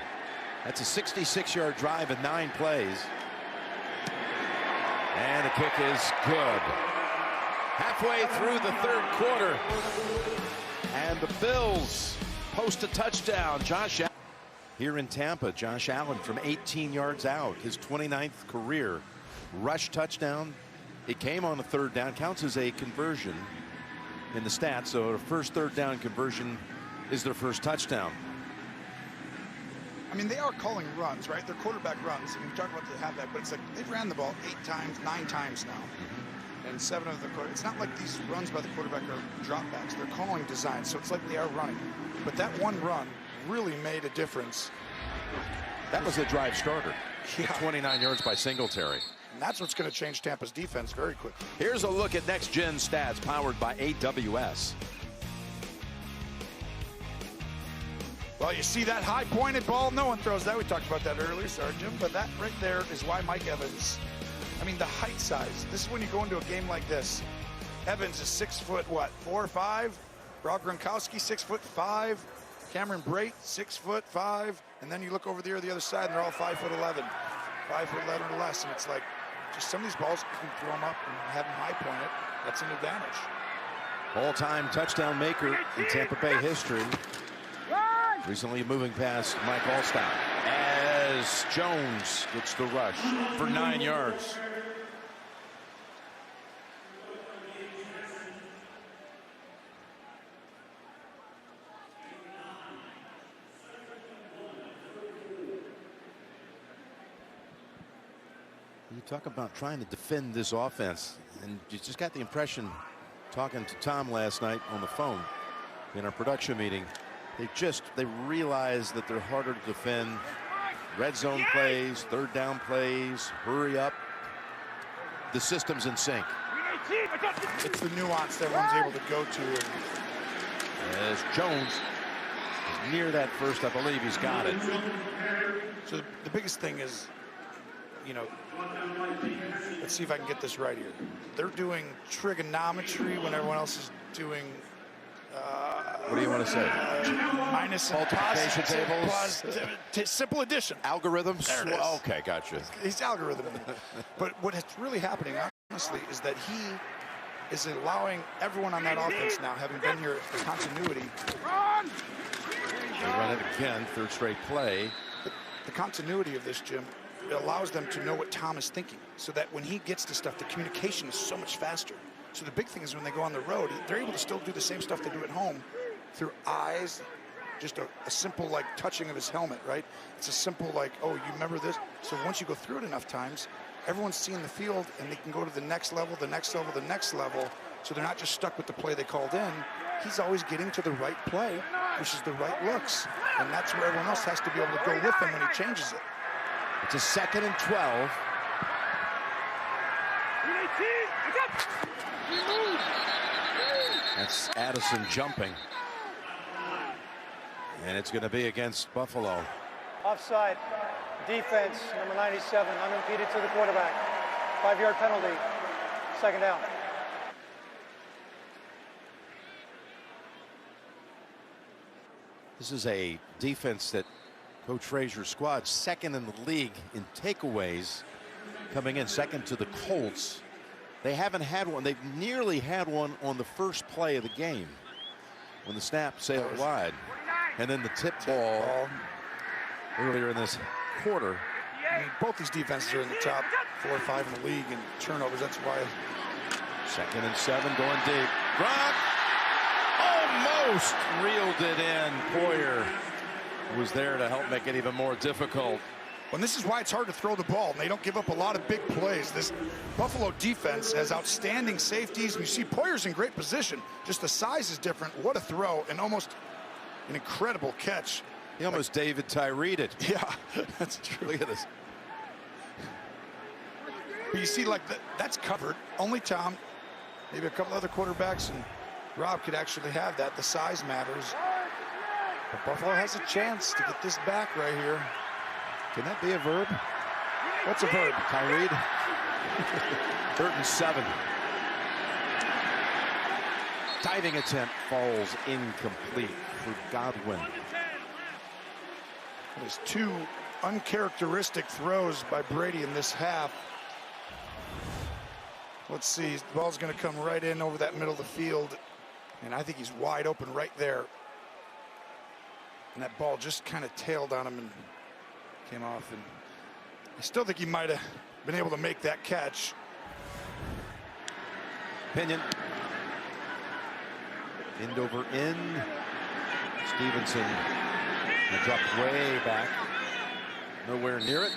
That's a 66-yard drive in 9 plays. And the kick is good. Halfway through the 3rd quarter. And the Bills post a touchdown. Josh Allen here in Tampa. Josh Allen from 18 yards out. His 29th career rush touchdown. It came on the 3rd down. Counts as a conversion in the stats. So the first 3rd down conversion is their first touchdown. I mean, they are calling runs, right? They're quarterback runs. I mean, we talk about the halfback, but it's like they've ran the ball 8 times, 9 times now. And 7 of the quarter. It's not like these runs by the quarterback are dropbacks. They're calling design, so it's like they are running. But that one run really made a difference. That was the drive starter. Yeah. 29 yards by Singletary. And that's what's going to change Tampa's defense very quickly. Here's a look at next gen stats powered by AWS. Well, you see that high pointed ball. No one throws that. We talked about that earlier, sorry, Jim. But that right there is why Mike Evans, I mean, the height size. This is when you go into a game like this. Evans is 6 foot, what, 4 or 5? Rob Gronkowski, 6'5". Cameron Brate, 6'5". And then you look over there the other side, and they're all 5'11". 5'11" or less. And it's like, just some of these balls, you can throw them up and have them high point it. That's an advantage. All-time touchdown maker in Tampa Bay history. Recently moving past Mike Allstott as Jones gets the rush for 9 yards. You talk about trying to defend this offense, and you just got the impression, talking to Tom last night on the phone in our production meeting, they realize that they're harder to defend. Red zone plays, third down plays, hurry up. The system's in sync. It's the nuance that everyone's able to go to. As Jones is near that first, I believe he's got it. So the biggest thing is, you know, let's see if I can get this right here. They're doing trigonometry when everyone else is doing what do you want to say? Minus and multiplication tables, simple addition, algorithms. There it is. Okay, gotcha. He's algorithm. But what's really happening, honestly, is that he is allowing everyone on that offense now, having been here for continuity. They run it again, third straight play. The continuity of this, Jim, it allows them to know what Tom is thinking, so that when he gets to stuff, the communication is so much faster. So the big thing is when they go on the road, they're able to still do the same stuff they do at home through eyes, just a simple like touching of his helmet, right? It's a simple like, oh, you remember this? So once you go through it enough times, everyone's seeing the field and they can go to the next level, the next level, the next level. So they're not just stuck with the play they called in. He's always getting to the right play, which is the right looks. And that's where everyone else has to be able to go with him when he changes it. It's a 2nd and 12. That's Addison jumping. And it's going to be against Buffalo. Offside. Defense, number 97, unimpeded to the quarterback. 5-yard penalty. 2nd down. This is a defense that Coach Frazier's squad 2nd in the league in takeaways, coming in 2nd to the Colts. They haven't had one. They've nearly had one on the first play of the game when the snap sailed wide. And then the tip ball earlier in this quarter. I mean, both these defenses are in the top 4 or 5 in the league in turnovers. That's why. 2nd and 7 going deep. Gronk almost reeled it in. Poyer was there to help make it even more difficult. And this is why it's hard to throw the ball. They don't give up a lot of big plays. This Buffalo defense has outstanding safeties. And you see Poyer's in great position. Just the size is different. What a throw, and almost an incredible catch. He almost David Tyree'd it. Yeah, that's true. Look at this. But you see, like, that's covered. Only Tom, maybe a couple other quarterbacks, and Rob could actually have that. The size matters. But Buffalo has a chance to get this back right here. Can that be a verb? What's a verb? Tyree'd. 3rd and 7. Diving attempt falls incomplete for Godwin. There's 2 uncharacteristic throws by Brady in this half. Let's see, the ball's going to come right in over that middle of the field, and I think he's wide open right there. And that ball just kind of tailed on him and came off. And I still think he might have been able to make that catch. Pinion. End over end. Stevenson dropped way back. Nowhere near it.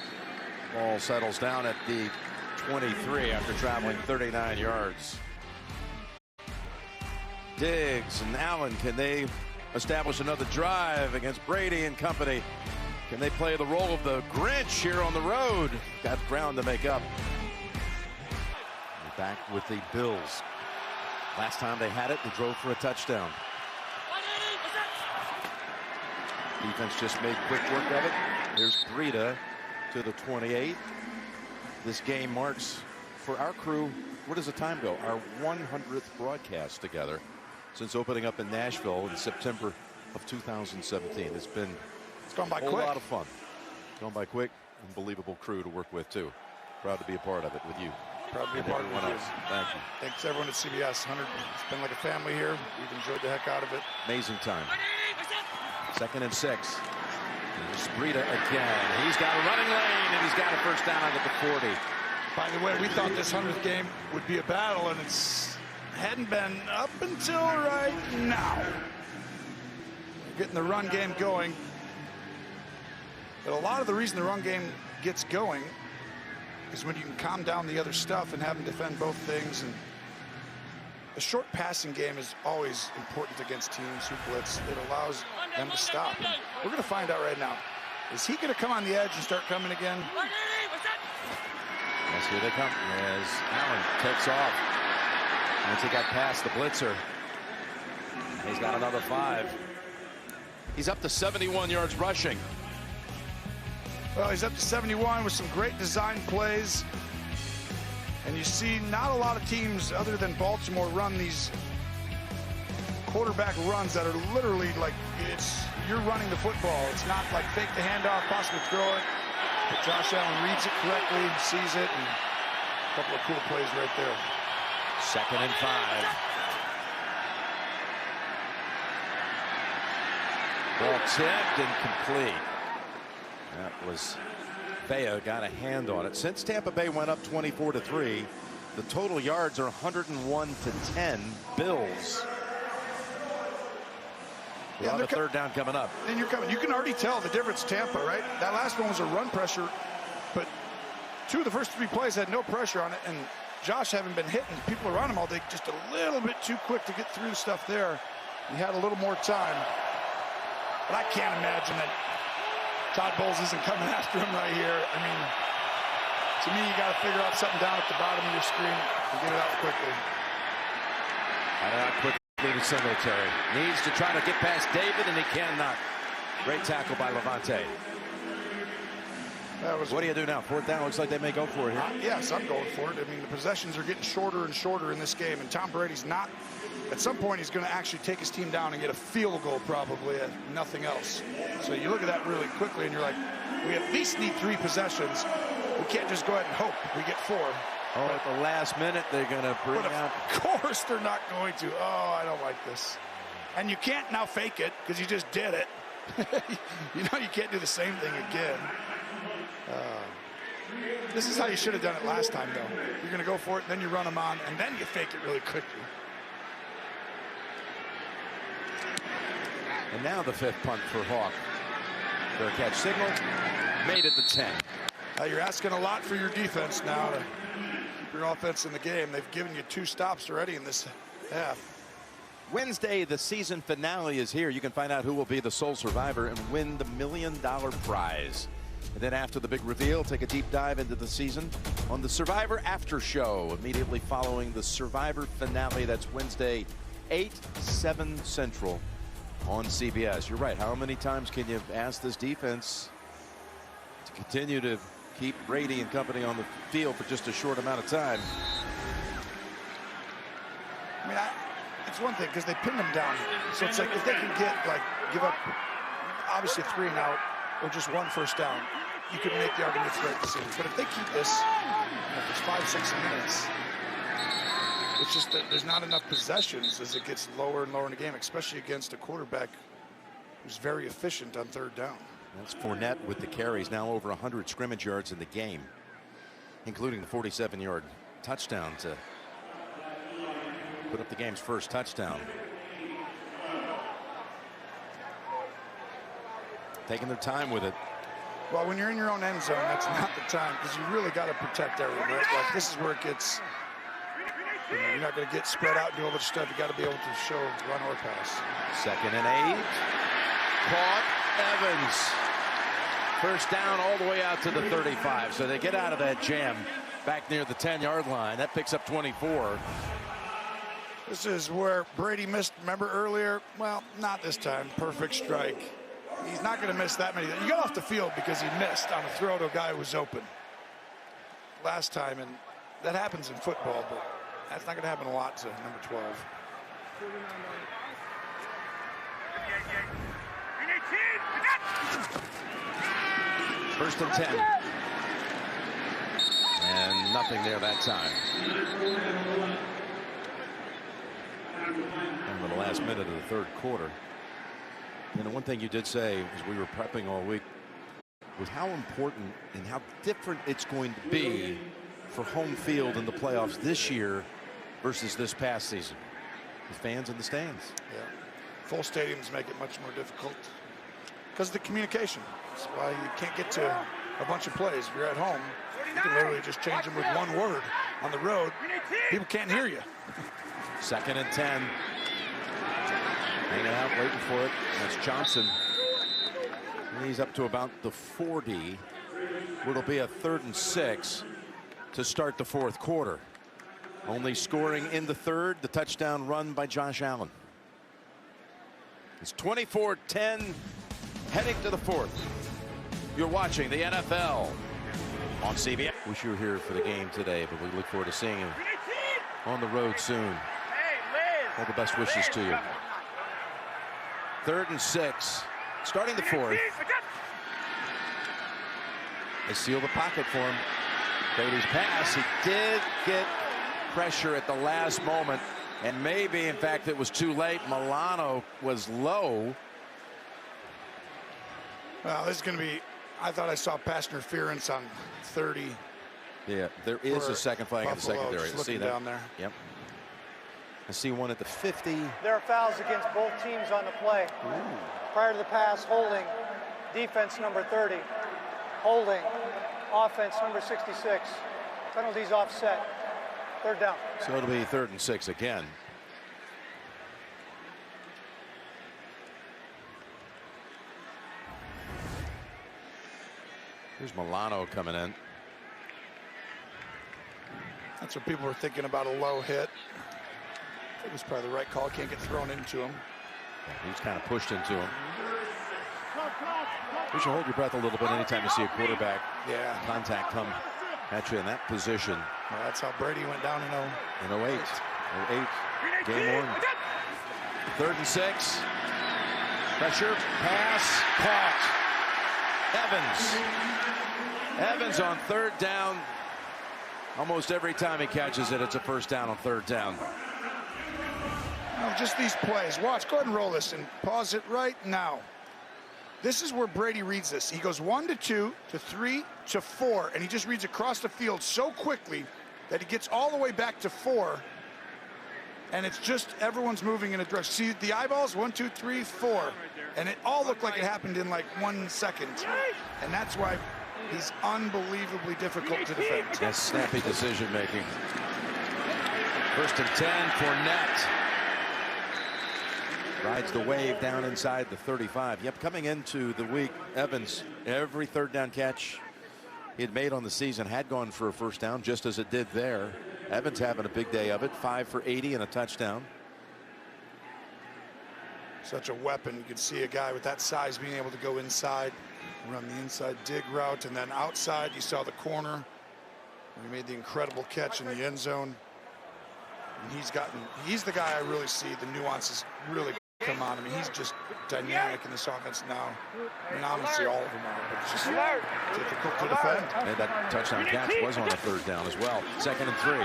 Ball settles down at the 23 after traveling 39 yards. Diggs and Allen, can they establish another drive against Brady and company? Can they play the role of the Grinch here on the road? Got ground to make up. We're back with the Bills. Last time they had it, they drove for a touchdown. Defense just made quick work of it. There's Breida to the 28. This game marks, for our crew, where does the time go? Our 100th broadcast together since opening up in Nashville in September of 2017. It's gone by a whole quick. lot of fun. Gone by quick. Unbelievable crew to work with, too. Proud to be a part of it with you. Proud to be a part of it with you. Thank you. Thanks everyone at CBS. 100, it's been like a family here. We've enjoyed the heck out of it. Amazing time. 2nd and 6. There's Breida again. He's got a running lane, and he's got a first down at the 40. By the way, we thought this 100th game would be a battle, and it's hadn't been up until right now. Getting the run game going. But a lot of the reason the run game gets going is when you can calm down the other stuff and have them defend both things. And a short passing game is always important against teams who blitz. It allows them to stop. And we're going to find out right now. Is he going to come on the edge and start coming again? Yes, here they come as Allen takes off. Once he got past the blitzer, he's got another 5. He's up to 71 yards rushing. Well, he's up to 71 with some great design plays. And you see not a lot of teams other than Baltimore run these quarterback runs that are literally like you're running the football. It's not like fake the handoff, possibly throw it. But Josh Allen reads it correctly, sees it, and a couple of cool plays right there. 2nd and 5. Ball tipped and complete. That was Vea got a hand on it. Since Tampa Bay went up 24-3, the total yards are 101-10 Bills. We'll have a 3rd down coming up. And you're coming. You can already tell the difference, Tampa, right? That last one was a run pressure, but 2 of the first 3 plays had no pressure on it, and Josh having been hitting people around him all day, just a little bit too quick to get through the stuff there. He had a little more time. But I can't imagine that Todd Bowles isn't coming after him right here. I mean, to me, you got to figure out something down at the bottom of your screen and get it out quickly. Out quickly to Singletary. Needs to try to get past David, and he cannot. Great tackle by Levante. What do you do now? 4th down. Looks like they may go for it here. Yes, I'm going for it. I mean, the possessions are getting shorter and shorter in this game, and Tom Brady's not. At some point, he's going to actually take his team down and get a field goal, probably, and nothing else. So you look at that really quickly, and you're like, we at least need 3 possessions. We can't just go ahead and hope we get 4. Oh, at the last minute, they're going to bring out. Of course, they're not going to. Oh, I don't like this. And you can't now fake it because you just did it. You know, you can't do the same thing again. This is how you should have done it last time, though. You're going to go for it, then you run them on, and then you fake it really quickly. And now the 5th punt for Hawk. Fair catch signal. Made it to 10. You're asking a lot for your defense now to keep your offense in the game. They've given you 2 stops already in this half. Wednesday, the season finale is here. You can find out who will be the sole survivor and win the $1 million prize. And then after the big reveal, take a deep dive into the season on the Survivor After Show, immediately following the Survivor finale. That's Wednesday, 8/7 Central on CBS. You're right. How many times can you ask this defense to continue to keep Brady and company on the field for just a short amount of time? I mean, it's one thing because they pinned them down. So it's like if they can give up, obviously 3 and out or just 1 first down, you could make the argument for right decision. But if they keep this, if it's 5-6 minutes, it's just that there's not enough possessions as it gets lower and lower in the game, especially against a quarterback who's very efficient on 3rd down. That's Fournette with the carries, now over 100 scrimmage yards in the game, including the 47-yard touchdown to put up the game's first touchdown. Taking their time with it. Well, when you're in your own end zone, that's not the time because you really got to protect everyone, right? Like this is where it gets. You're not going to get spread out and do all this stuff. You got to be able to show run or pass. 2nd and 8. Caught Evans. First down all the way out to the 35. So they get out of that jam back near the 10-yard line. That picks up 24. This is where Brady missed. Remember earlier? Well, not this time. Perfect strike. He's not going to miss that many. He got off the field because he missed on a throw to a guy who was open last time, and that happens in football, but that's not going to happen a lot to number 12. First and 10. And nothing there that time. Over the last minute of the 3rd quarter. And the one thing you did say as we were prepping all week was how important and how different it's going to be for home field in the playoffs this year versus this past season. The fans in the stands. Yeah. Full stadiums make it much more difficult because of the communication. That's why you can't get to a bunch of plays. If you're at home, you can literally just change them with one word. On the road, people can't hear you. 2nd and 10. Hanging out, waiting for it. That's Johnson. He's up to about the 40. It'll be a 3rd and 6 to start the 4th quarter. Only scoring in the 3rd, the touchdown run by Josh Allen. It's 24-10 heading to the 4th. You're watching the NFL on CBS. Wish you were here for the game today, but we look forward to seeing you on the road soon. All the best wishes to you. 3rd and 6, starting the 4th. They seal the pocket for him. Brady's pass, he did get pressure at the last moment, and maybe, in fact, it was too late. Milano was low. Well, this is going to be, I thought I saw pass interference on 30. Yeah, there is a second flag in the secondary. See that down there? Yep. I see one at the 50. There are fouls against both teams on the play. Prior to the pass, holding, defense number 30. Holding, offense number 66. Penalties offset. 3rd down. So it'll be 3rd and 6 again. Here's Milano coming in. That's what people were thinking about, a low hit. It was probably the right call. Can't get thrown into him. Yeah, he was kind of pushed into him. You should hold your breath a little bit anytime you see a quarterback contact come at you in that position. Well, that's how Brady went down in 08. 08, game 1. 3rd and 6. Pressure, pass, caught. Evans on 3rd down. Almost every time he catches it, it's a 1st down on 3rd down. Now, just these plays. Watch, go ahead and roll this and pause it right now. This is where Brady reads this. He goes 1 to 2 to 3 to 4, and he just reads across the field so quickly that he gets all the way back to 4, and it's just everyone's moving in a direction. See the eyeballs, 1, 2, 3, 4, and it all looked like it happened in like 1 second, and that's why he's unbelievably difficult to defend. Yes, snappy decision making. 1st and 10, Fournette. Rides the wave down inside the 35. Yep, coming into the week, Evans, every 3rd down catch he had made on the season had gone for a 1st down, just as it did there. Evans having a big day of it, 5 for 80 and a touchdown. Such a weapon. You can see a guy with that size being able to go inside, run the inside dig route, and then outside you saw the corner. He made the incredible catch in the end zone. And he's the guy I really see the nuances really come on. I mean, he's just dynamic in this offense now. I mean, obviously all of them are, but it's just difficult to defend. And that touchdown catch was on a 3rd down as well. 2nd and 3.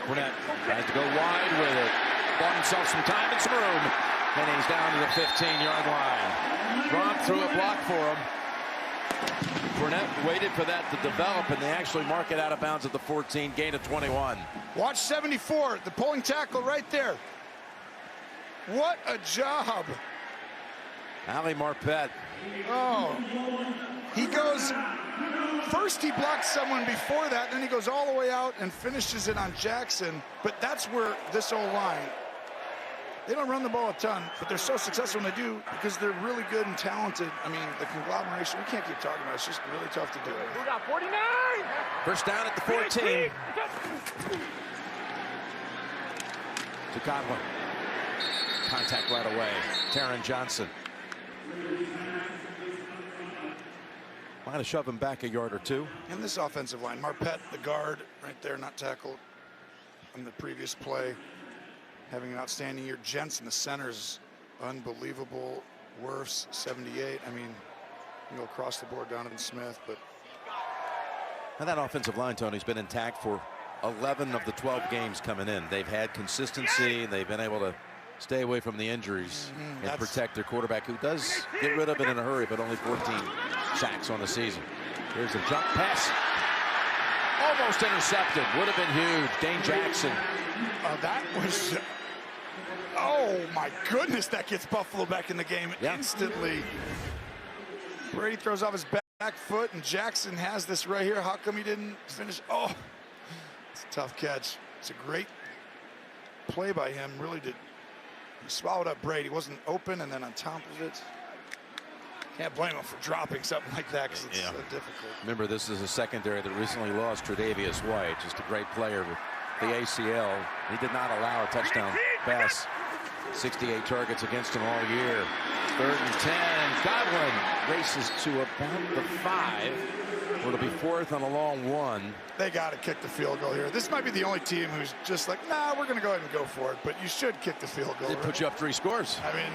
Fournette tries to go wide with it. Bought himself some time and some room. And he's down to the 15-yard line. Gronk threw a block for him. Fournette waited for that to develop, and they actually mark it out of bounds at the 14, gain of 21. Watch 74, the pulling tackle right there. What a job. Ali Marpet. Oh, he goes, first he blocks someone before that, then he goes all the way out and finishes it on Jackson. But that's where this O-line, they don't run the ball a ton, but they're so successful when they do because they're really good and talented. I mean, the conglomeration, we can't keep talking about it. It's just really tough to do. We got 49. 1st down at the 14. To Godwin. Contact right away. Taron Johnson. Might have shoved him back a yard or two. And this offensive line, Marpet, the guard, right there, not tackled on the previous play. Having an outstanding year. Jensen, the center's unbelievable. Wirfs, 78. I mean, you go across the board, Donovan Smith, but. And that offensive line, Tony's been intact for 11 of the 12 games coming in. They've had consistency. They've been able to stay away from the injuries and protect their quarterback, who does get rid of it in a hurry, but only 14 sacks on the season. Here's a jump pass. Almost intercepted. Would have been huge. Dane Jackson. That was, oh my goodness, that gets Buffalo back in the game instantly. Brady throws off his back. back foot, and Jackson has this right here. How come he didn't finish? Oh, it's a tough catch. It's a great play by him. Really did. He swallowed up Braid. He wasn't open, and then on top of it, can't blame him for dropping something like that because it's so difficult. Remember, this is a secondary that recently lost Tre'Davious White, just a great player with the ACL. He did not allow a touchdown pass. 68 targets against him all year. 3rd and 10. Godwin races to about the 5. It'll be 4th on a long 1. They got to kick the field goal here. This might be the only team who's just like, nah, we're going to go ahead and go for it. But you should kick the field goal. They put you up 3 scores. I mean,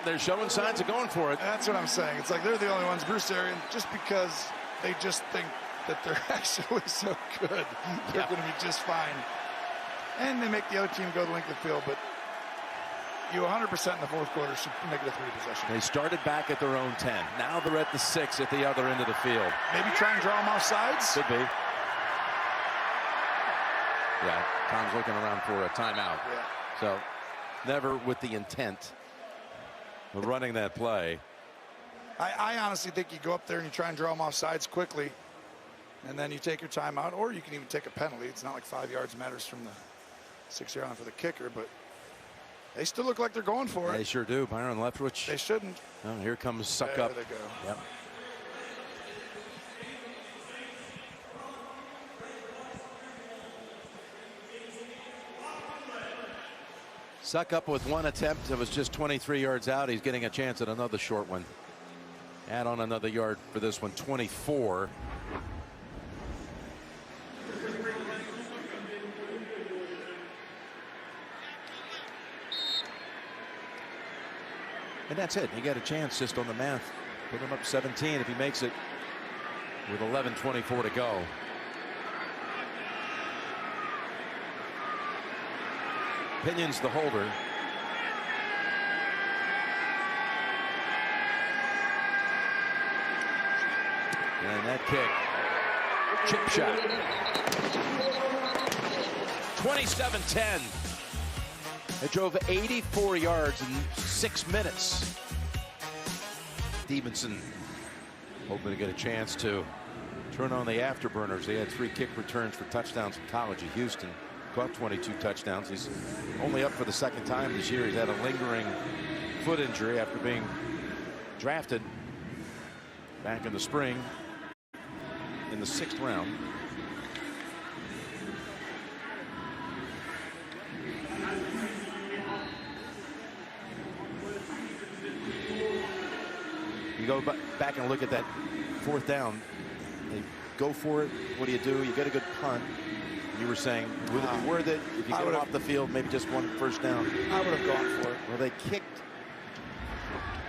they're showing signs of going for it. That's what I'm saying. It's like they're the only ones. Bruce Arians, just because they just think that they're actually so good, they're going to be just fine. And they make the other team go the length of the field, but you 100% in the 4th quarter should make it a 3 possession. They started back at their own 10. Now they're at the 6 at the other end of the field. Maybe try and draw them off sides? Could be. Yeah, Tom's looking around for a timeout. Yeah. So never with the intent of running that play. I honestly think you go up there and you try and draw them off sides quickly, and then you take your timeout, or you can even take a penalty. It's not like 5 yards matters from the 6-yard line for the kicker, but they still look like they're going for it. They sure do. Byron Leftwich. They shouldn't. Oh, here comes Suck there Up. They go. Yep. Suck Up with 1 attempt. It was just 23 yards out. He's getting a chance at another short one. Add on another yard for this one, 24. And that's it. He got a chance just on the math. Put him up 17 if he makes it with 11:24 to go. Pinion's the holder. And that kick. Chip shot. 27-10. They drove 84 yards in 6 minutes. Stevenson hoping to get a chance to turn on the afterburners. They had 3 kick returns for touchdowns in college at Houston. Caught 22 touchdowns. He's only up for the 2nd time this year. He's had a lingering foot injury after being drafted back in the spring in the 6th round. You go back and look at that 4th down. They go for it. What do? You get a good punt. You were saying, would it be worth it if you get him off the field, maybe just 1 first down? I would have gone for it. Well, they kicked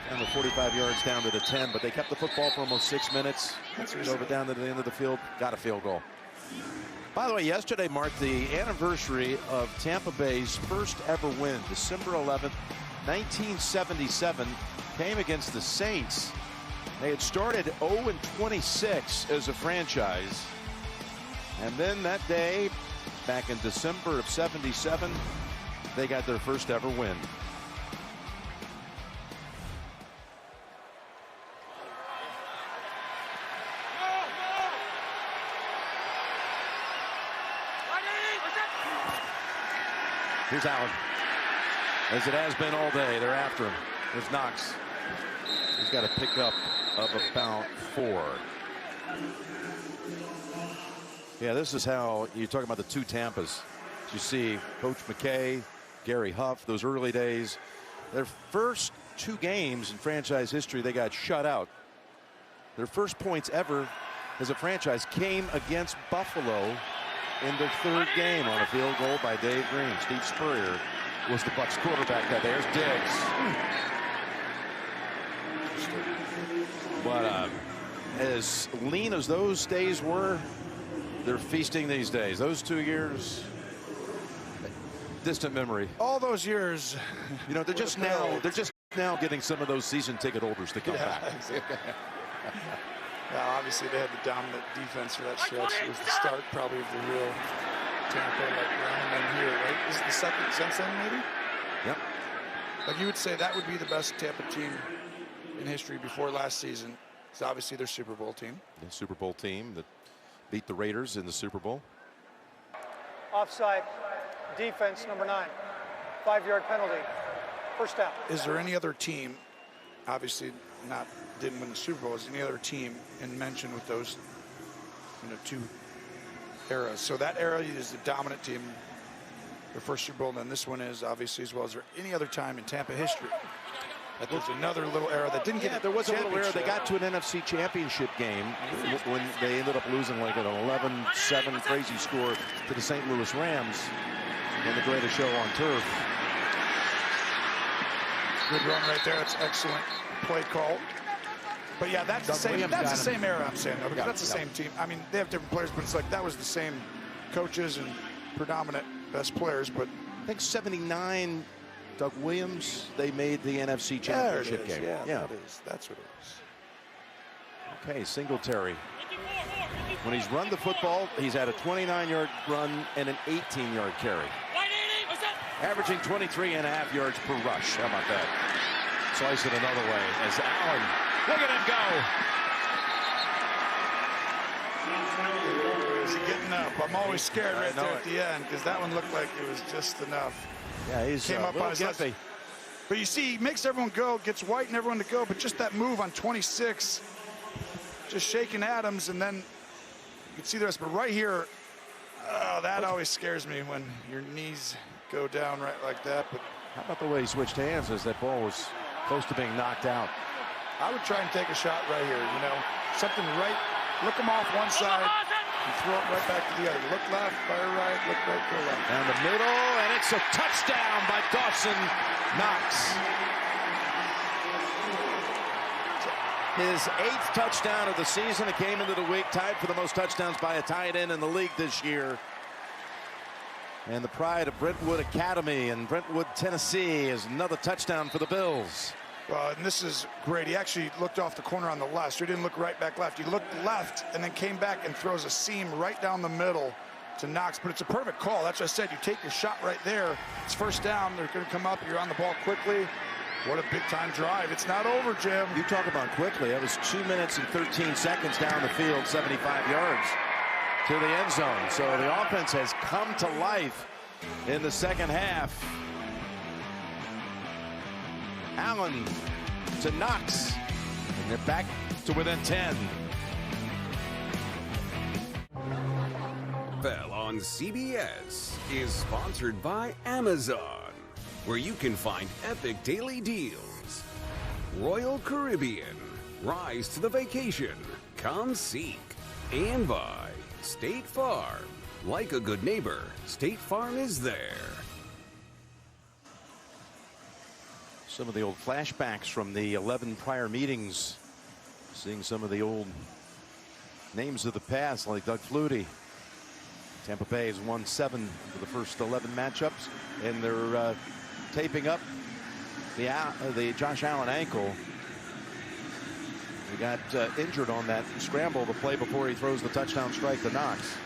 down the 45 yards down to the 10, but they kept the football for almost 6 minutes. Drove it down to the end of the field, got a field goal. By the way, yesterday marked the anniversary of Tampa Bay's first ever win. December 11th, 1977, came against the Saints. They had started 0-26 as a franchise. And then that day, back in December of '77, they got their first ever win. Here's Allen. As it has been all day, they're after him. There's Knox. He's got a pickup of about 4. Yeah, this is how you talk about the 2 Tampas. You see Coach McKay, Gary Huff, those early days. Their first 2 games in franchise history, they got shut out. Their first points ever as a franchise came against Buffalo in the 3rd game on a field goal by Dave Green. Steve Spurrier was the Bucs quarterback. There's Diggs. But as lean as those days were, they're feasting these days. Those 2 years, distant memory. All those years, you know, they're just now getting some of those season ticket holders to come back. Exactly. Now, obviously, they had the dominant defense for that stretch. It was the start, probably, of the real Tampa, like round and here, right? This is the 2nd since then, maybe? Yep. Like you would say, that would be the best Tampa team in history before last season. It's obviously their Super Bowl team. The Super Bowl team that beat the Raiders in the Super Bowl. Offside, defense, number 9. 5-yard penalty. First down. Is there any other team, obviously didn't win the Super Bowl, is any other team in mention with those, 2 eras? So that era is the dominant team, their first Super Bowl, and then this one is obviously as well. Is there any other time in Tampa history that there's another little era that didn't get there was a little era. They got to an NFC Championship game when they ended up losing like an 11-7 crazy score to the St. Louis Rams in the greatest show on turf. Good run right there. That's excellent play call. But yeah, that's the same. That's the same era I'm saying, though, because that's the same team. I mean, they have different players, but it's like that was the same coaches and predominant best players. But I think '79, Doug Williams, they made the NFC Championship game. Yeah, that is. That's what it is. Okay, Singletary. When he's run the football, he's had a 29-yard run and an 18-yard carry. Averaging 23.5 yards per rush. How about that? Slice it another way as Allen, look at him go. Is he getting up? I'm always scared right there at the end because that one looked like it was just enough. Yeah, he's came up on his left. But you see, he makes everyone go, gets White and everyone to go, but just that move on 26, just shaking Adams, and then you can see the rest. But right here, that always scares me when your knees go down right like that. But how about the way he switched hands as that ball was close to being knocked out? I would try and take a shot right here, something right, look him off one side and throw it right back to the other. Look left, fire right, look right, go left. Down the middle, and it's a touchdown by Dawson Knox. His 8th touchdown of the season. It came into the week tied for the most touchdowns by a tight end in the league this year. And the pride of Brentwood Academy in Brentwood, Tennessee, is another touchdown for the Bills. Well, and this is great. He actually looked off the corner on the left. So he didn't look right back left. He looked left and then came back and throws a seam right down the middle to Knox. But it's a perfect call. That's what I said. You take your shot right there. It's first down. They're going to come up. You're on the ball quickly. What a big-time drive. It's not over, Jim. You talk about quickly. That was 2 minutes and 13 seconds down the field, 75 yards to the end zone. So the offense has come to life in the second half. Allen to Knox, and they're back to within 10. NFL on CBS is sponsored by Amazon, where you can find epic daily deals. Royal Caribbean, rise to the vacation, come seek. And by State Farm. Like a good neighbor, State Farm is there. Some of the old flashbacks from the 11 prior meetings. Seeing some of the old names of the past, like Doug Flutie. Tampa Bay has won 7 for the first 11 matchups, and they're taping up the Josh Allen ankle. He got injured on that scramble, the play before he throws the touchdown strike to Knox.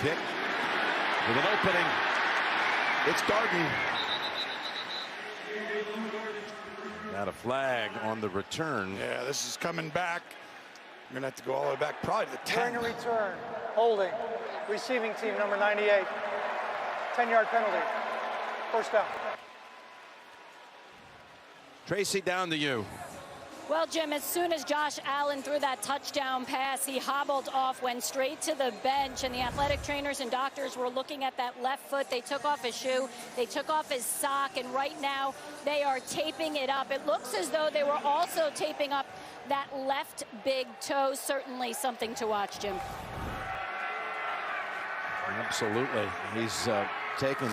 Kick with an opening. It's Darden. Got a flag on the return. Yeah, this is coming back. You're going to have to go all the way back, probably to the 10. During a return, holding, receiving team number 98, 10-yard penalty, first down. Tracy, down to you. Well, Jim, as soon as Josh Allen threw that touchdown pass, he hobbled off, went straight to the bench, and the athletic trainers and doctors were looking at that left foot. They took off his shoe, they took off his sock, and right now they are taping it up. It looks as though they were also taping up that left big toe. Certainly something to watch, Jim. Absolutely. He's taken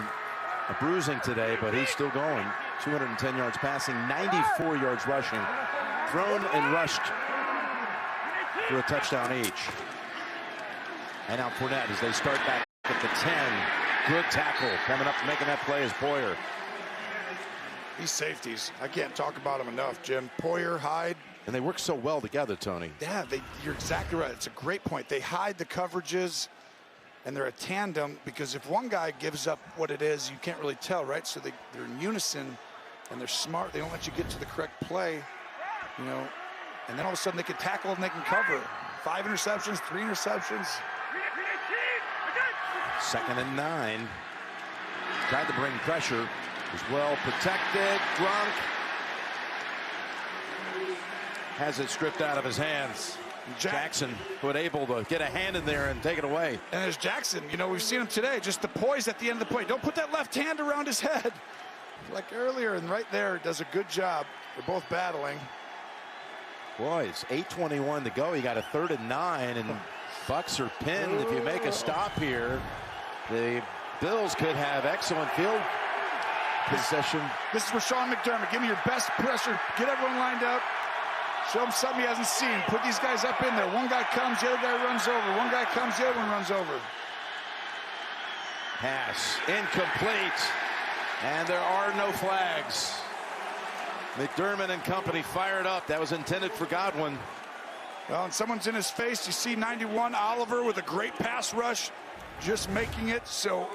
a bruising today, but he's still going. 210 yards passing, 94 yards rushing. Thrown and rushed for a touchdown each. And now Fournette as they start back at the 10. Good tackle coming up, making that play is Poyer. These safeties, I can't talk about them enough, Jim. Poyer, Hyde. And they work so well together, Tony. Yeah, you're exactly right. It's a great point. They hide the coverages, and they're a tandem, because if one guy gives up what it is, you can't really tell, right? So they're in unison, and they're smart. They don't let you get to the correct play, you know, and then all of a sudden they can tackle and they can cover. 5 interceptions, 3 interceptions. 2nd and 9. Tried to bring pressure. Was well protected. Drunk. Has it stripped out of his hands. Jackson was able to get a hand in there and take it away. And there's Jackson. You know, we've seen him today. Just the poise at the end of the play. Don't put that left hand around his head like earlier. And right there, does a good job. They're both battling. Boy, it's 8:21 to go. You got a 3rd and 9, and Bucks are pinned. If you make a stop here, the Bills could have excellent field possession. This is where Sean McDermott, give me your best pressure. Get everyone lined up. Show him something he hasn't seen. Put these guys up in there. One guy comes, the other guy runs over. One guy comes, the other one runs over. Pass incomplete, and there are no flags. McDermott and company fired up. That was intended for Godwin. Well, and someone's in his face. You see 91 Oliver with a great pass rush, just making it. So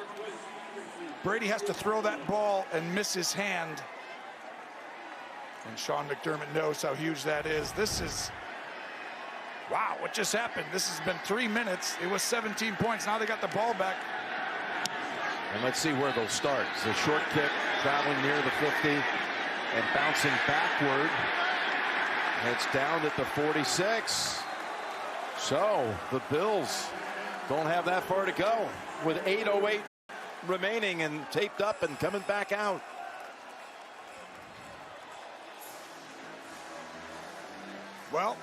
Brady has to throw that ball and miss his hand. And Sean McDermott knows how huge that is. This is, wow, what just happened? This has been 3 minutes. It was 17 points. Now they got the ball back. And let's see where they'll start. It's a short kick traveling near the 50 and bouncing backward. It's down at the 46. So the Bills don't have that far to go with 8:08 remaining and taped up and coming back out. Well,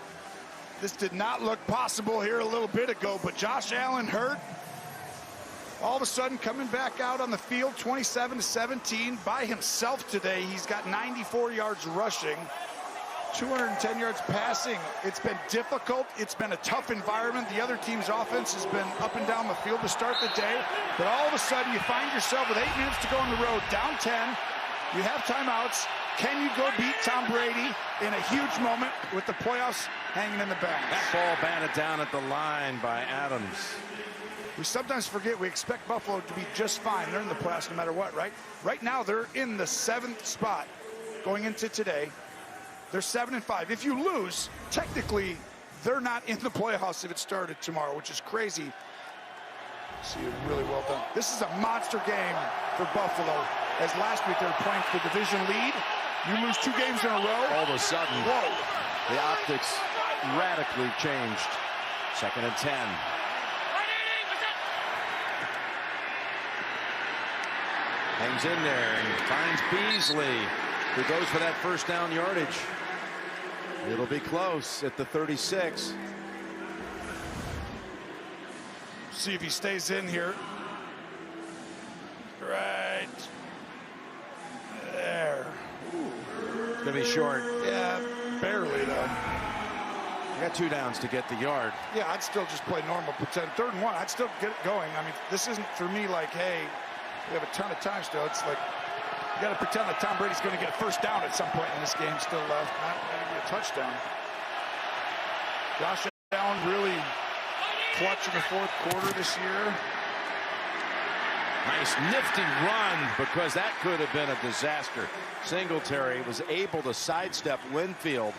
this did not look possible here a little bit ago, but Josh Allen hurt. All of a sudden coming back out on the field, 27-17 by himself today. He's got 94 yards rushing, 210 yards passing. It's been difficult. It's been a tough environment. The other team's offense has been up and down the field to start the day. But all of a sudden you find yourself with 8 minutes to go on the road, down 10. You have timeouts. Can you go beat Tom Brady in a huge moment with the playoffs hanging in the balance? That ball batted down at the line by Adams. We sometimes forget we expect Buffalo to be just fine. They're in the playoffs no matter what, right? Right now they're in the 7th spot going into today. They're 7-5. If you lose, technically they're not in the playoffs if it started tomorrow, which is crazy. So you're really well done. This is a monster game for Buffalo. As last week they were playing for the division lead. You lose 2 games in a row. All of a sudden, whoa, the optics radically changed. 2nd and 10. Hangs in there and finds Beasley, who goes for that 1st down yardage. It'll be close at the 36. See if he stays in here. Right there. Ooh. It's going to be short. Yeah, barely though. I got 2 downs to get the yard. Yeah, I'd still just play normal, pretend 3rd and 1. I'd still get it going. I mean, this isn't for me like, hey, we have a ton of time still. It's like you got to pretend that Tom Brady's going to get a 1st down at some point in this game still left. Not going to be a touchdown. Josh Allen really clutch in the 4th quarter this year. Nice nifty run, because that could have been a disaster. Singletary was able to sidestep Winfield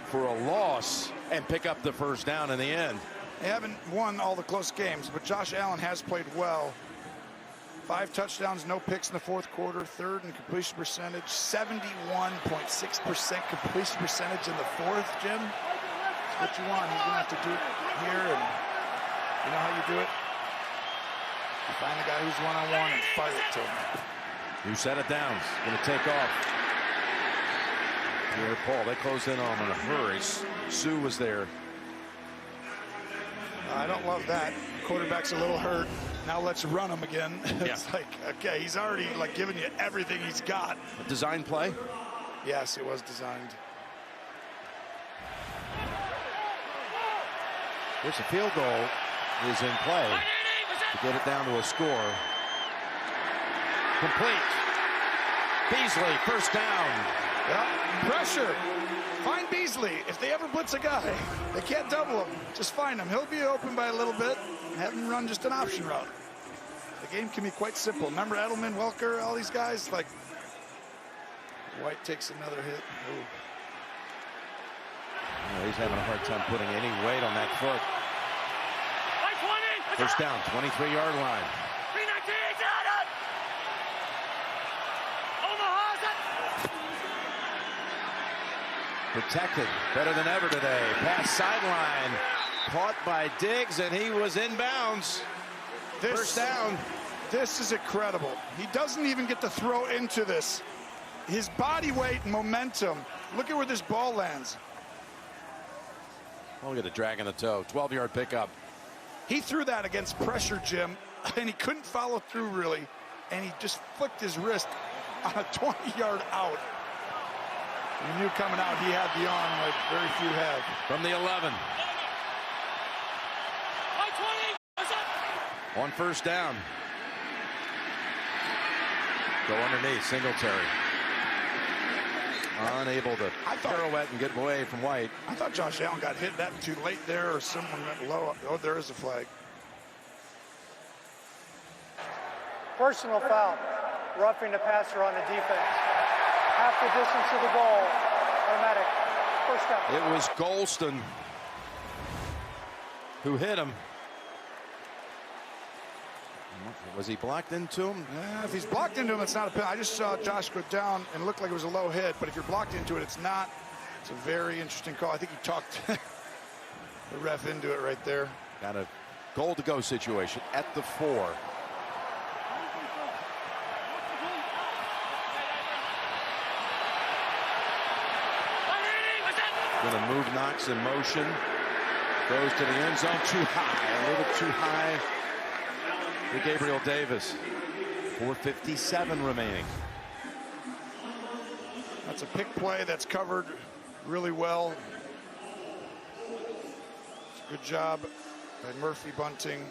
for a loss and pick up the 1st down in the end. They haven't won all the close games, but Josh Allen has played well. 5 touchdowns, no picks in the 4th quarter. 3rd in completion percentage, 71.6% completion percentage in the 4th, Jim. That's what you want. He's going to have to do it here, and you know how you do it? You find the guy who's one-on-one and fire it to him. New set of downs. Going to take off. Here, Paul, they closed in on him in a hurry. Sue was there. I don't love that. Quarterback's a little hurt. Now let's run him again. It's Yeah. like, okay, he's already like giving you everything he's got. A design play? Yes, it was designed. There's a field goal is in play to get it down to a score. Complete. Beasley, 1st down Yeah, pressure. Find Beasley. If they ever blitz a guy, they can't double him. Just find him. He'll be open by a little bit. Have him run just an option route. The game can be quite simple. Remember Edelman, Welker, all these guys? Like, White takes another hit. Ooh. Oh, he's having a hard time putting any weight on that foot. First down, 23-yard line. Protected better than ever today. Pass sideline. Caught by Diggs, and he was inbounds. First down. This is incredible. He doesn't even get to throw into this. His body weight and momentum. Look at where this ball lands. Oh, look at a drag in the toe. 12-yard pickup. He threw that against pressure, Jim, and he couldn't follow through really, and he just flicked his wrist on a 20-yard out. You knew coming out he had the arm like very few have. From the 11. On first down. Go underneath, Singletary. Unable to pirouette and get away from White. I thought Josh Allen got hit that too late there, or someone went low. Oh, there is a flag. Personal foul. Roughing the passer on the defense. Half the distance of the goal. Automatic. First down. It was Golston who hit him. Was he blocked into him? Yeah, if he's blocked into him, it's not a penalty. I just saw Josh go down and it looked like it was a low hit, but if you're blocked into it, it's not. It's a very interesting call. I think he talked the ref into it right there. Got a goal to go situation at the 4. Gonna move Knox in motion. Goes to the end zone. Too high. A little too high to Gabriel Davis. 4:57 remaining. That's a pick play that's covered really well. Good job by Murphy Bunting.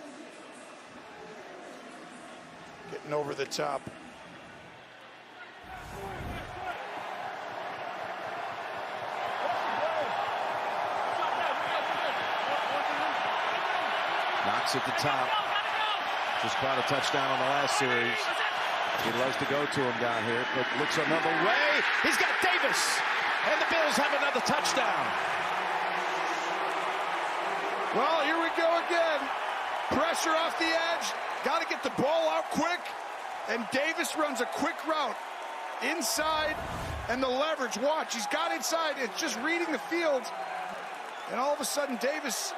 Getting over the top. Knox at the top. Just caught a touchdown on the last series. He loves to go to him down here, but looks another way. He's got Davis, and the Bills have another touchdown. Well, here we go again. Pressure off the edge. Got to get the ball out quick, and Davis runs a quick route inside, and the leverage. Watch, he's got inside. It's just reading the field, and all of a sudden, Davis.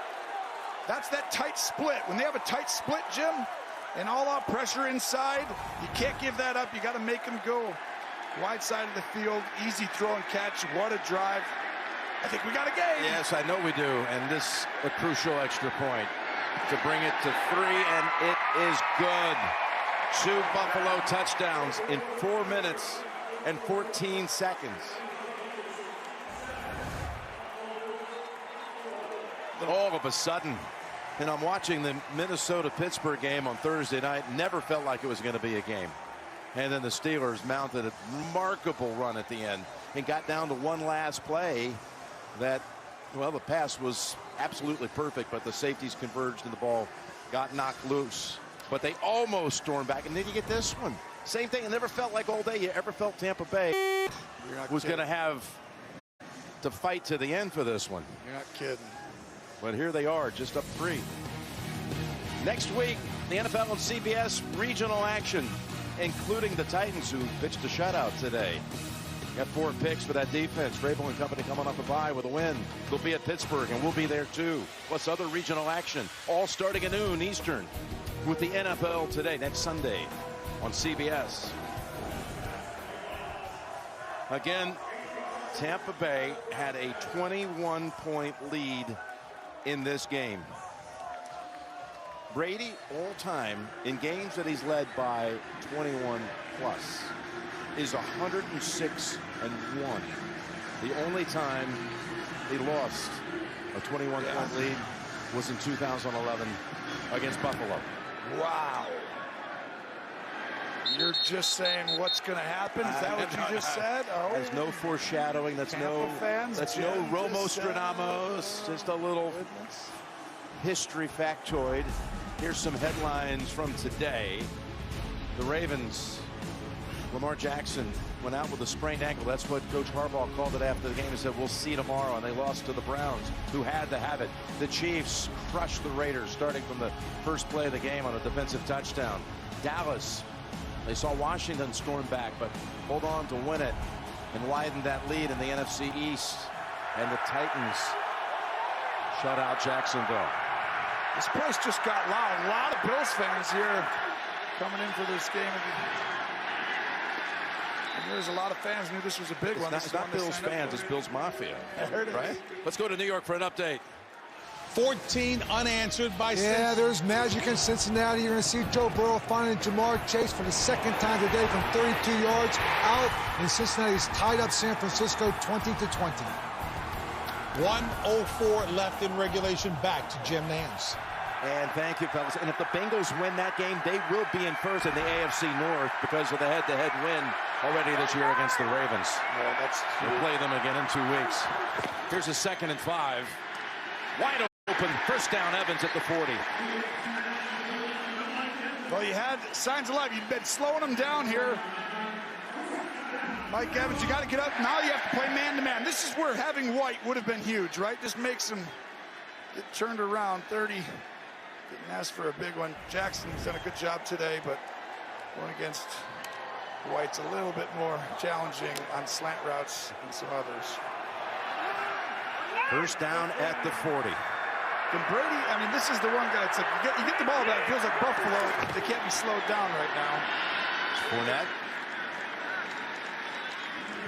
That's that tight split. When they have a tight split, Jim, and all-out pressure inside, you can't give that up. You got to make them go wide side of the field. Easy throw and catch. What a drive. I think we got a game. Yes, I know we do. And this a crucial extra point to bring it to 3, and it is good. 2 Buffalo touchdowns in 4 minutes and 14 seconds. All of a sudden, and I'm watching the Minnesota-Pittsburgh game on Thursday night, never felt like it was going to be a game. And then the Steelers mounted a remarkable run at the end and got down to one last play that, well, the pass was absolutely perfect, but the safeties converged and the ball got knocked loose. But they almost stormed back. And then you get this one. Same thing. It never felt like all day you ever felt Tampa Bay was going to have to fight to the end for this one. You're not kidding. But here they are, just up 3. Next week, the NFL and CBS regional action, including the Titans, who pitched a shutout today. Got 4 picks for that defense. Vrabel and company coming off a bye with a win. They'll be at Pittsburgh, and we'll be there too. Plus other regional action, all starting at noon Eastern with the NFL today, next Sunday on CBS. Again, Tampa Bay had a 21-point lead in this game. Brady, all time, in games that he's led by 21 plus, is 106-1. The only time he lost a 21-point lead was in 2011 against Buffalo. Wow. You're just saying what's going to happen? Is that what you just said? Oh. There's no foreshadowing. That's no Romo Stradamus. Just a little history factoid. Here's some headlines from today. The Ravens, Lamar Jackson went out with a sprained ankle. That's what Coach Harbaugh called it after the game. He said, we'll see tomorrow. And they lost to the Browns, who had to have it. The Chiefs crushed the Raiders, starting from the first play of the game on a defensive touchdown. Dallas, they saw Washington storm back, but hold on to win it and widen that lead in the NFC East. And the Titans shut out Jacksonville. This place just got loud. A lot of Bills fans here coming in for this game. And there's a lot of fans knew this was a big one. It's not Bills fans, it's Bills Mafia. Right? Let's go to New York for an update. 14 unanswered by Yeah, there's magic in Cincinnati. You're going to see Joe Burrow finding Jamar Chase for the second time today from 32 yards out. And Cincinnati's tied up San Francisco 20-20. 1:04 left in regulation. Back to Jim Nantz. And thank you, fellas. And if the Bengals win that game, they will be in first in the AFC North because of the head-to-head win already this year against the Ravens. We'll play them again in 2 weeks. Here's a 2nd and 5. Wide open. First down, Evans at the 40. Well, you had signs of life. You've been slowing them down here. Mike Evans, you got to get up. Now you have to play man-to-man. This is where having White would have been huge, right? Just makes him get turned around. 30. Didn't ask for a big one. Jackson's done a good job today, but going against White's a little bit more challenging on slant routes than some others. First down at the 40. And Brady, I mean, this is the one guy. It's like you get the ball back. It feels like Buffalo. They can't be slowed down right now. Fournette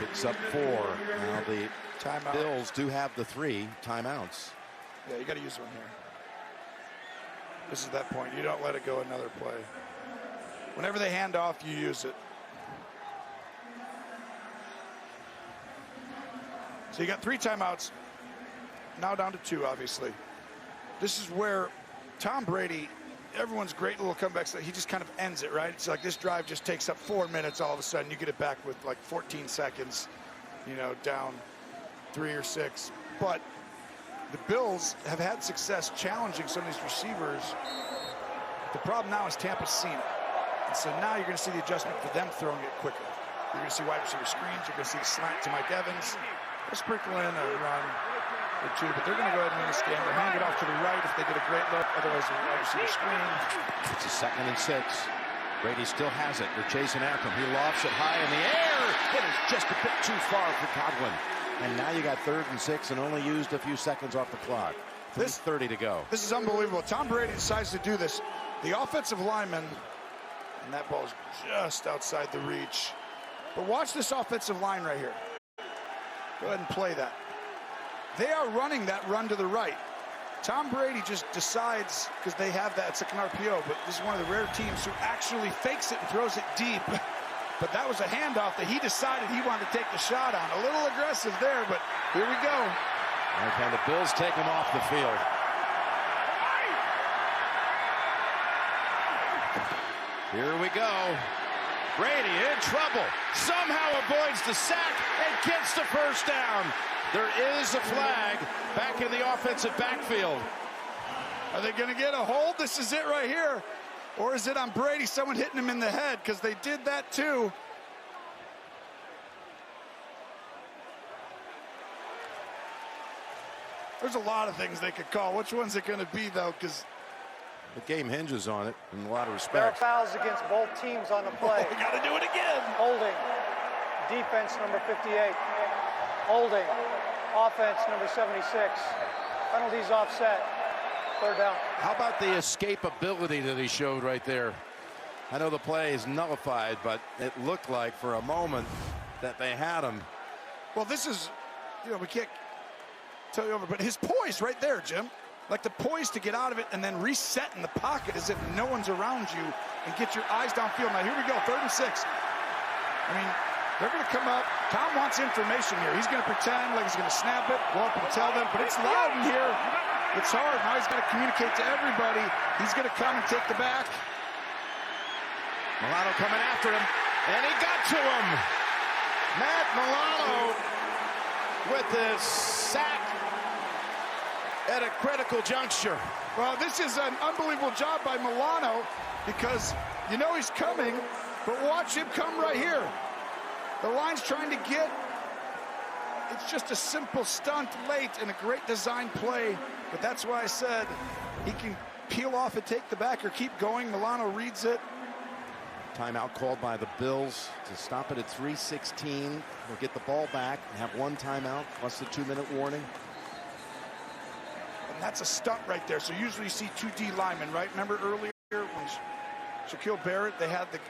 picks up 4. Now the timeout. Bills do have the 3 timeouts. Yeah, you got to use one here. This is that point. You don't let it go another play. Whenever they hand off, you use it. So you got 3 timeouts. Now down to 2, obviously. This is where Tom Brady, everyone's great little comebacks, he just kind of ends it, right? It's like this drive just takes up 4 minutes. All of a sudden, you get it back with like 14 seconds, you know, down 3 or 6. But the Bills have had success challenging some of these receivers. The problem now is Tampa's seen it. And so now you're going to see the adjustment for them throwing it quicker. You're going to see wide receiver screens. You're going to see the slant to Mike Evans. They'll sprinkle in a run or 2, but they're going to go ahead and win this game. They'll hand it off to the right if they get a great look. Otherwise, the wide receiver screen. It's a 2nd and 6. Brady still has it. They're chasing after him. He lofts it high in the air. It is just a bit too far for Godwin. And now you got 3rd and 6 and only used a few seconds off the clock. This 30 to go. This is unbelievable. Tom Brady decides to do this. The offensive lineman, and that ball is just outside the reach. But watch this offensive line right here. Go ahead and play that. They are running that run to the right. Tom Brady just decides, because they have that, it's like an RPO, but this is one of the rare teams who actually fakes it and throws it deep. But that was a handoff that he decided he wanted to take the shot on. A little aggressive there, but here we go. Okay, the Bills take him off the field. Here we go. Brady in trouble. Somehow avoids the sack and gets the first down. There is a flag back in the offensive backfield. Are they going to get a hold? This is it right here. Or is it on Brady, someone hitting him in the head? Because they did that too. There's a lot of things they could call. Which one's it going to be, though? Because the game hinges on it in a lot of There are respects. fouls against both teams on the play. we got to do it again. Holding. Defense number 58. Holding. Offense number 76. Penalties offset. 3rd down. How about the escapability that he showed right there? I know the play is nullified, but it looked like for a moment that they had him. Well, this is, you know, we can't tell you over, but his poise right there, Jim. Like the poise to get out of it and then reset in the pocket as if no one's around you and get your eyes downfield. Now, here we go, 3rd and 6. I mean, they're going to come up. Tom wants information here. He's going to pretend like he's going to snap it, go up and tell them, but it's loud in here. It's hard. Now he's got to communicate to everybody. He's going to come and take the back. Milano coming after him, and he got to him. Matt Milano with his sack at a critical juncture. Well, this is an unbelievable job by Milano because you know he's coming, but watch him come right here. The line's trying to get. It's just a simple stunt late and a great design play, but that's why I said he can peel off and take the back or keep going. Milano reads it. Timeout called by the Bills to stop it at 3:16. They'll get the ball back and have one timeout plus the 2-minute warning. And that's a stunt right there. So usually you see 2 D linemen, right? Remember earlier when Shaquille Barrett, they had the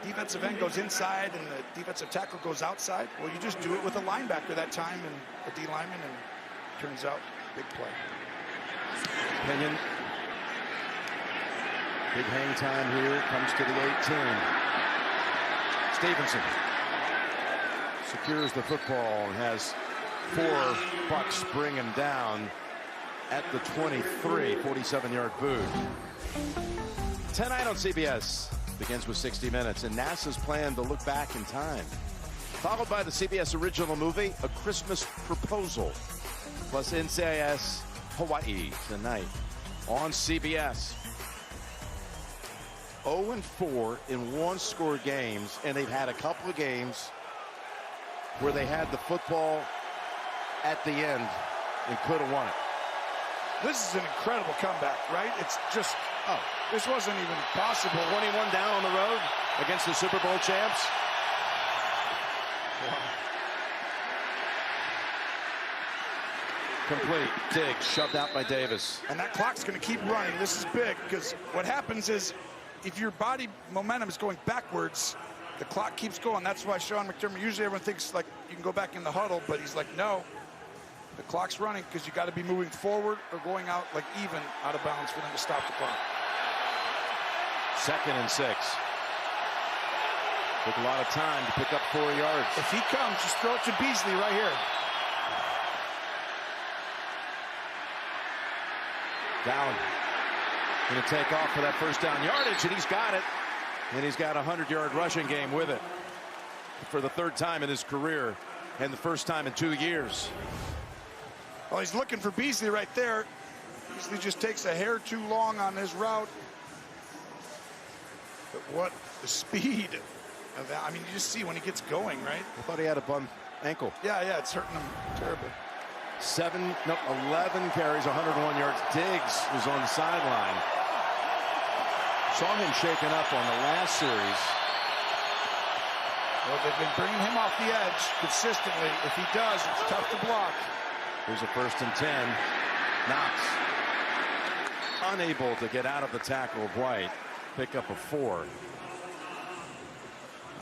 defensive end goes inside and the defensive tackle goes outside. Well, you just do it with a linebacker that time and a D lineman, and turns out big play. Pinion. Big hang time here. Comes to the 18. Stevenson secures the football and has 4 Bucks bring him down at the 23. 47-yard boot. Tonight on CBS begins with 60 Minutes and NASA's plan to look back in time, followed by the CBS original movie A Christmas Proposal, plus NCIS Hawaii tonight on CBS. 0-4 in 1-score games, and they've had a couple of games where they had the football at the end and could have won it. This is an incredible comeback, right? It's just, this wasn't even possible. 21 down on the road against the Super Bowl champs. Wow. Complete. Diggs shoved out by Davis. And that clock's going to keep running. This is big because what happens is if your body momentum is going backwards, the clock keeps going. That's why Sean McDermott, usually everyone thinks like you can go back in the huddle, but he's like, no, the clock's running because you got to be moving forward or going out like even out of bounds for them to stop the clock. 2nd and 6. Took a lot of time to pick up 4 yards. If he comes, just throw it to Beasley right here. Down. Going to take off for that first down yardage, and he's got it. And he's got a 100-yard rushing game with it for the 3rd time in his career and the first time in 2 years. Well, he's looking for Beasley right there. Beasley just takes a hair too long on his route. But what the speed of that. I mean, you just see when he gets going, right? I thought he had a bum ankle. Yeah, it's hurting him terribly. 11 carries, 101 yards. Diggs was on the sideline. Saw him shaken up on the last series. Well, they've been bringing him off the edge consistently. If he does, it's tough to block. Here's a 1st and 10. Knox unable to get out of the tackle of White. Pick up a 4.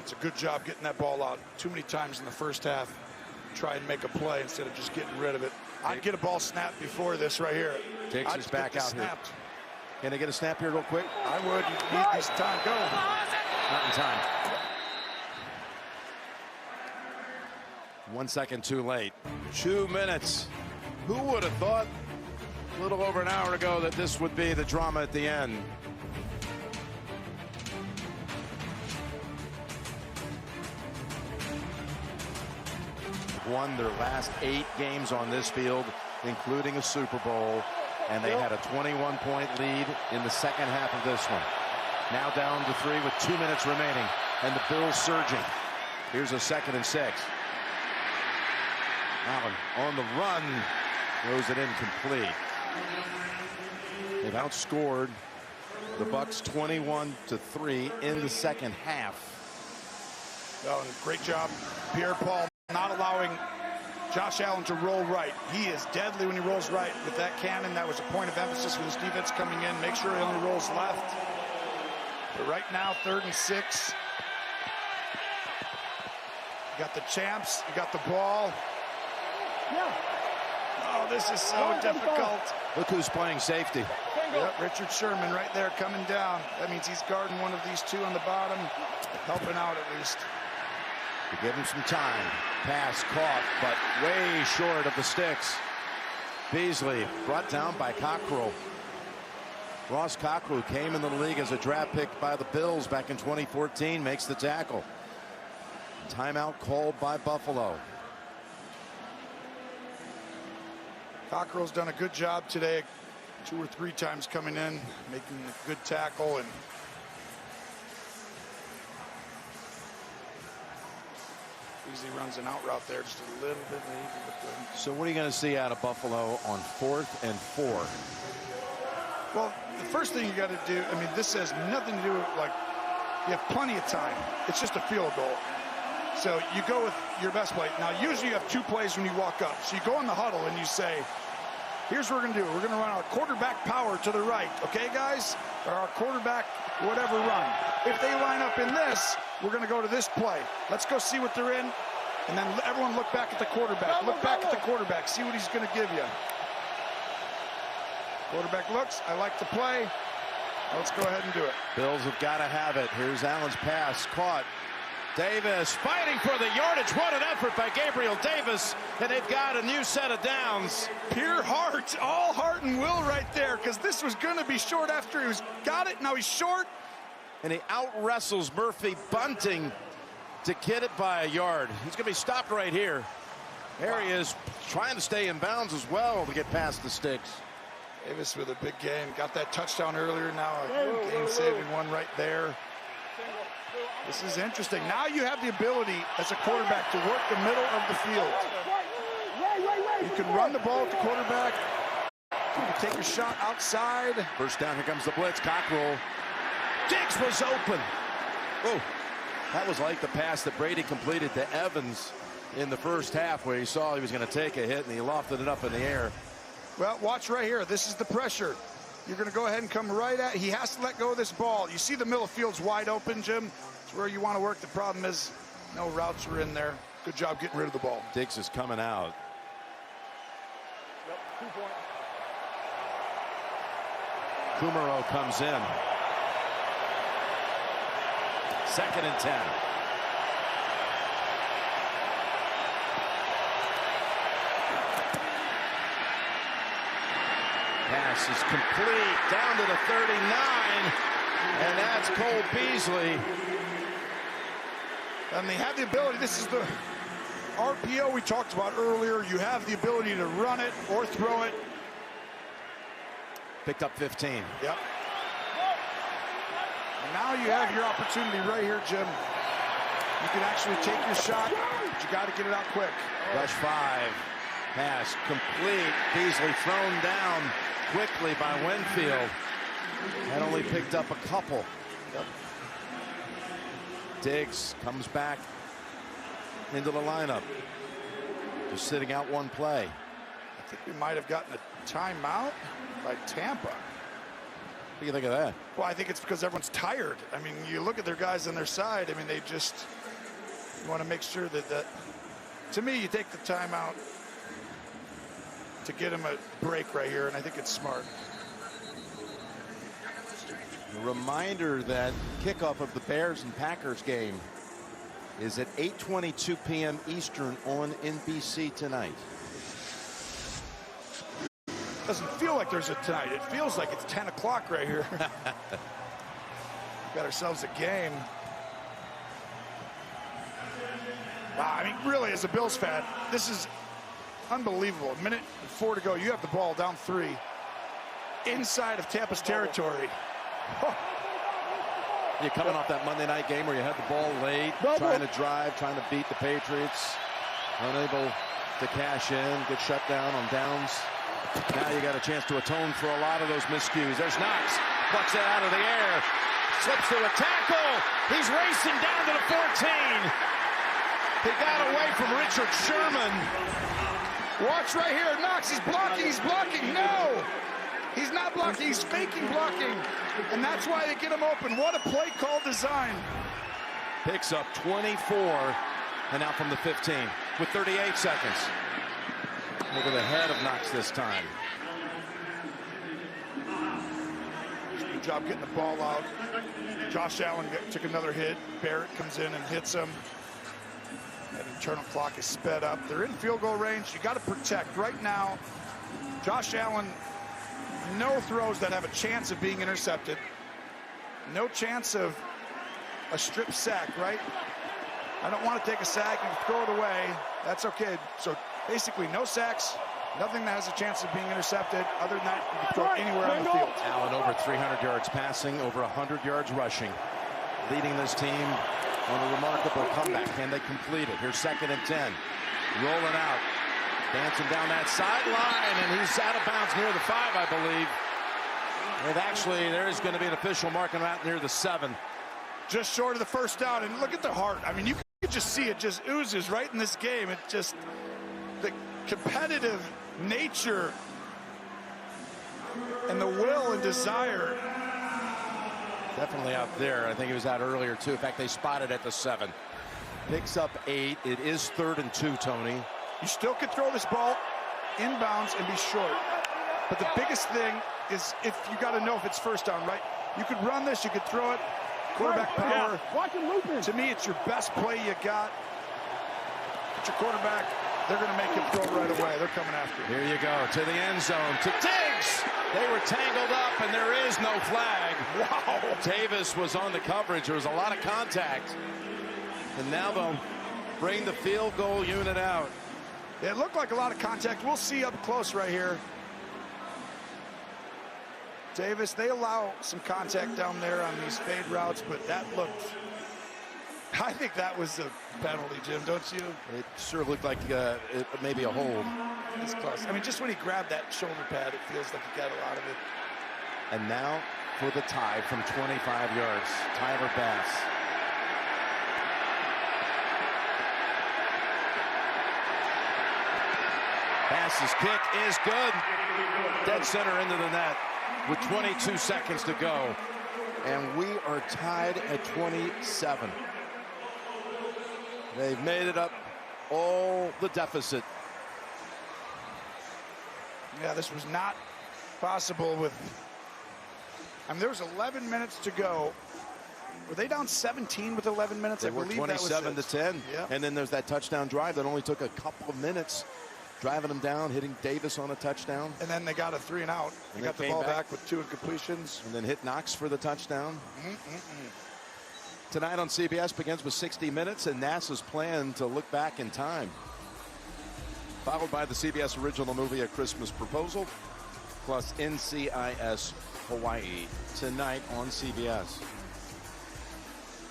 It's a good job getting that ball out. Too many times in the first half, try and make a play instead of just getting rid of it. I'd get a ball snapped before this right here. Diggs is back out here. Can I get a snap here real quick? I would. You need this time. Go. Not in time. 1 second too late. 2 minutes. Who would have thought a little over an hour ago that this would be the drama at the end? Won their last 8 games on this field, including a Super Bowl, and they had a 21-point lead in the second half of this one. Now down to 3 with 2 minutes remaining, and the Bills surging. Here's a 2nd and 6. Allen on the run, throws it incomplete. They've outscored the Bucks 21-3 in the second half. Oh, great job, Pierre-Paul, not allowing Josh Allen to roll right. He is deadly when he rolls right with that cannon. That was a point of emphasis for this defense coming in. Make sure he only rolls left. But right now, 3rd and 6. You got the champs. You got the ball. Oh, this is so difficult. Look who's playing safety. Yep, Richard Sherman right there coming down. That means he's guarding one of these 2 on the bottom, helping out at least. To give him some time. Pass caught, but way short of the sticks. Beasley brought down by Cockrell. Ross Cockrell came in the league as a draft pick by the Bills back in 2014, makes the tackle. Timeout called by Buffalo. Cockrell's done a good job today, 2 or 3 times coming in, making a good tackle, and Beasley runs an out route there just a little bit late. So what are you going to see out of Buffalo on 4th and 4? Well, the first thing you got to do, I mean, this has nothing to do with, like, you have plenty of time. It's just a field goal. So you go with your best play. Now, usually you have 2 plays when you walk up. So you go in the huddle and you say, here's what we're going to do. We're going to run our quarterback power to the right. Okay, guys? Or our quarterback whatever run. If they line up in this, we're going to go to this play. Let's go see what they're in. And then everyone look back at the quarterback. Look back at the quarterback. See what he's going to give you. Quarterback looks. I like the play. Let's go ahead and do it. Bills have got to have it. Here's Allen's pass. Caught. Davis fighting for the yardage. What an effort by Gabriel Davis. And they've got a new set of downs. Pure heart. All heart and will right there, because this was going to be short after he got it. Now he's short. And he out-wrestles Murphy Bunting to get it by a yard. He's going to be stopped right here. There he is, trying to stay in bounds as well to get past the sticks. Davis with a big game. Got that touchdown earlier. Now a game-saving one right there. This is interesting. Now you have the ability as a quarterback to work the middle of the field. You can run the ball at the quarterback. You can take a shot outside. First down, here comes the blitz. Cockrell. Diggs was open. Oh, that was like the pass that Brady completed to Evans in the first half, where he saw he was going to take a hit and he lofted it up in the air. Well, watch right here. This is the pressure. You're going to go ahead and come right at. He has to let go of this ball. You see the middle field's wide open, Jim. It's where you want to work. The problem is no routes were in there. Good job getting rid of the ball. Diggs is coming out. Kumaro comes in. 2nd and 10. Pass is complete down to the 39, and that's Cole Beasley. And they have the ability. This is the RPO we talked about earlier. You have the ability to run it or throw it. Picked up 15. Yep. And now you have your opportunity right here, Jim. You can actually take your shot, but you got to get it out quick. Rush 5. Pass complete. Beasley thrown down quickly by Winfield. Had only picked up a couple. Yep. Diggs comes back into the lineup. Just sitting out one play. I think we might have gotten a timeout by Tampa. What do you think of that? Well, I think it's because everyone's tired. I mean, you look at their guys on their side. I mean, they just want to make sure that to me, you take the timeout to get him a break right here, and I think it's smart. A reminder that kickoff of the Bears and Packers game is at 8:22 p.m. Eastern on NBC tonight. Doesn't feel like there's a tonight. It feels like it's 10 o'clock right here. Got ourselves a game. Wow, I mean, really, as a Bills fan, this is unbelievable. A minute 4 to go. You have the ball down 3 inside of Tampa's territory. Oh. You're coming off that Monday night game where you had the ball late, trying to drive, trying to beat the Patriots, unable to cash in, get shut down on downs. Now you got a chance to atone for a lot of those miscues. There's Knox, plucks it out of the air, slips through a tackle. He's racing down to the 14. He got away from Richard Sherman. Watch right here, Knox, he's blocking, no! He's not blocking, he's faking blocking. And that's why they get him open. What a play call design. Picks up 24, and out from the 15 with 38 seconds. Over the head of Knox this time. Good job getting the ball out. Josh Allen took another hit. Barrett comes in and hits him. That internal clock is sped up. They're in field goal range. You got to protect. Right now, Josh Allen no throws that have a chance of being intercepted. No chance of a strip sack, right? I don't want to take a sack and throw it away. That's okay. So basically no sacks, nothing that has a chance of being intercepted. Other than that, you can throw it anywhere on the field. Allen over 300 yards passing, over 100 yards rushing, leading this team on a remarkable comeback. Can they complete it? Here's 2nd and 10. Rolling out, dancing down that sideline, and he's out of bounds near the 5, I believe. And actually, there is going to be an official marking him out near the 7. Just short of the first down, and look at the heart. I mean, you can just see it just oozes right in this game. It just, the competitive nature and the will and desire. Definitely out there. I think he was out earlier, too. In fact, they spotted at the 7. Picks up 8. It is 3rd and 2, Tony. You still could throw this ball inbounds and be short. But the biggest thing is if you got to know if it's first down, right? You could run this, you could throw it. Quarterback power. To me, it's your best play you got. It's your quarterback. They're going to make him throw right away. They're coming after him. Here you go to the end zone to Diggs. They were tangled up, and there is no flag. Wow. Davis was on the coverage. There was a lot of contact. And now they'll bring the field goal unit out. It looked like a lot of contact. We'll see up close right here. Davis, they allow some contact down there on these fade routes, but that looked, I think that was a penalty, Jim, don't you? It sure looked like it maybe a hold. It's close. I mean, just when he grabbed that shoulder pad, it feels like he got a lot of it. And now for the tie from 25 yards, Tyler Bass. Bass's kick is good. Dead center into the net with 22 seconds to go. And we are tied at 27. They've made it up all the deficit. Yeah, this was not possible with, I mean, there was 11 minutes to go. Were they down 17 with 11 minutes? They were 27 to 10. Yeah. And then there's that touchdown drive that only took a couple of minutes, driving them down, hitting Davis on a touchdown. And then they got a 3 and out. They got the ball back with 2 incompletions. And then hit Knox for the touchdown. Tonight on CBS begins with 60 Minutes and NASA's plan to look back in time. Followed by the CBS original movie A Christmas Proposal, plus NCIS Hawaii tonight on CBS.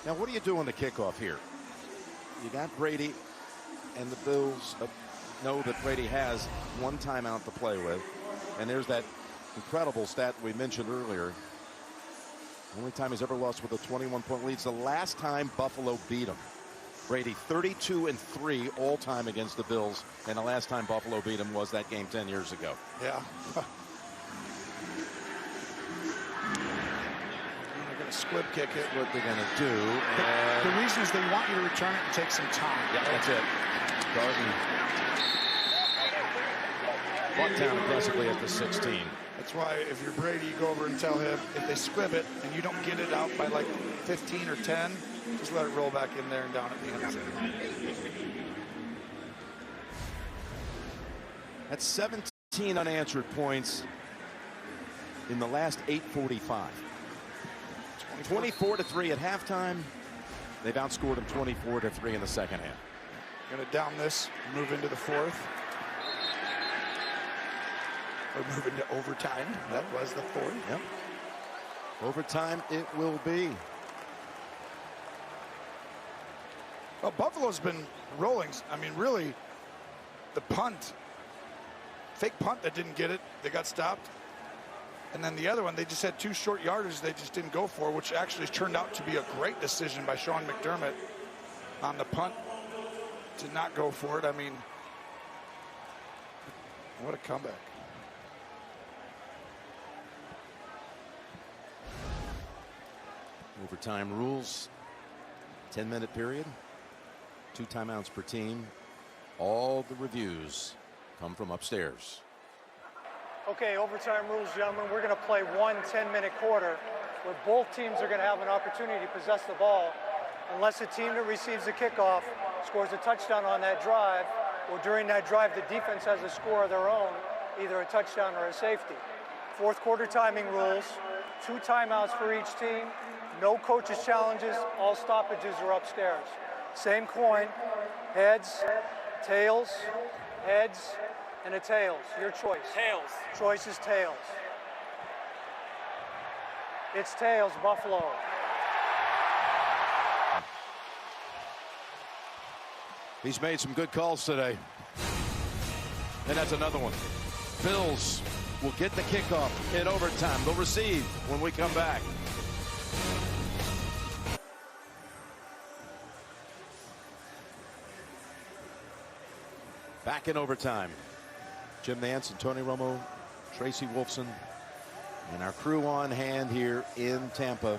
Now, what do you do on the kickoff here? You got Brady, and the Bills know that Brady has 1 timeout to play with. And there's that incredible stat we mentioned earlier. The only time he's ever lost with a 21-point lead. It's the last time Buffalo beat him. Brady 32-3 all time against the Bills, and the last time Buffalo beat him was that game 10 years ago. Yeah. They're going to squib kick it. What they're going to do. The reason is they want you to return it and take some time. Yeah, that's it. Garden. Bucktown aggressively at the 16. That's why if you're Brady, you go over and tell him if they squib it and you don't get it out by like 15 or 10, just let it roll back in there and down at the end zone. That's 17 unanswered points in the last 8:45. 24-3 at halftime. They've outscored them 24-3 in the second half. Going to down this, move into the 4th. Or move into overtime. That was the 4th. Yep. Overtime it will be. Well, Buffalo's been rolling. I mean, really, the punt, fake punt that didn't get it, they got stopped. And then the other one, they just had 2 short yarders they just didn't go for, which actually turned out to be a great decision by Sean McDermott on the punt to not go for it. I mean, what a comeback. Overtime rules, 10-minute period, 2 timeouts per team. All the reviews come from upstairs. Okay, overtime rules, gentlemen. We're going to play 1 10-minute quarter where both teams are going to have an opportunity to possess the ball unless the team that receives the kickoff scores a touchdown on that drive, or during that drive the defense has a score of their own, either a touchdown or a safety. Fourth quarter timing rules, 2 timeouts for each team, no coaches' challenges, all stoppages are upstairs. Same coin, heads, tails, heads, and a tails. Your choice. Tails. Choice is tails. It's tails, Buffalo. He's made some good calls today. And that's another one. Bills will get the kickoff in overtime. They'll receive when we come back. Back in overtime. Jim Nance and Tony Romo, Tracy Wolfson, and our crew on hand here in Tampa,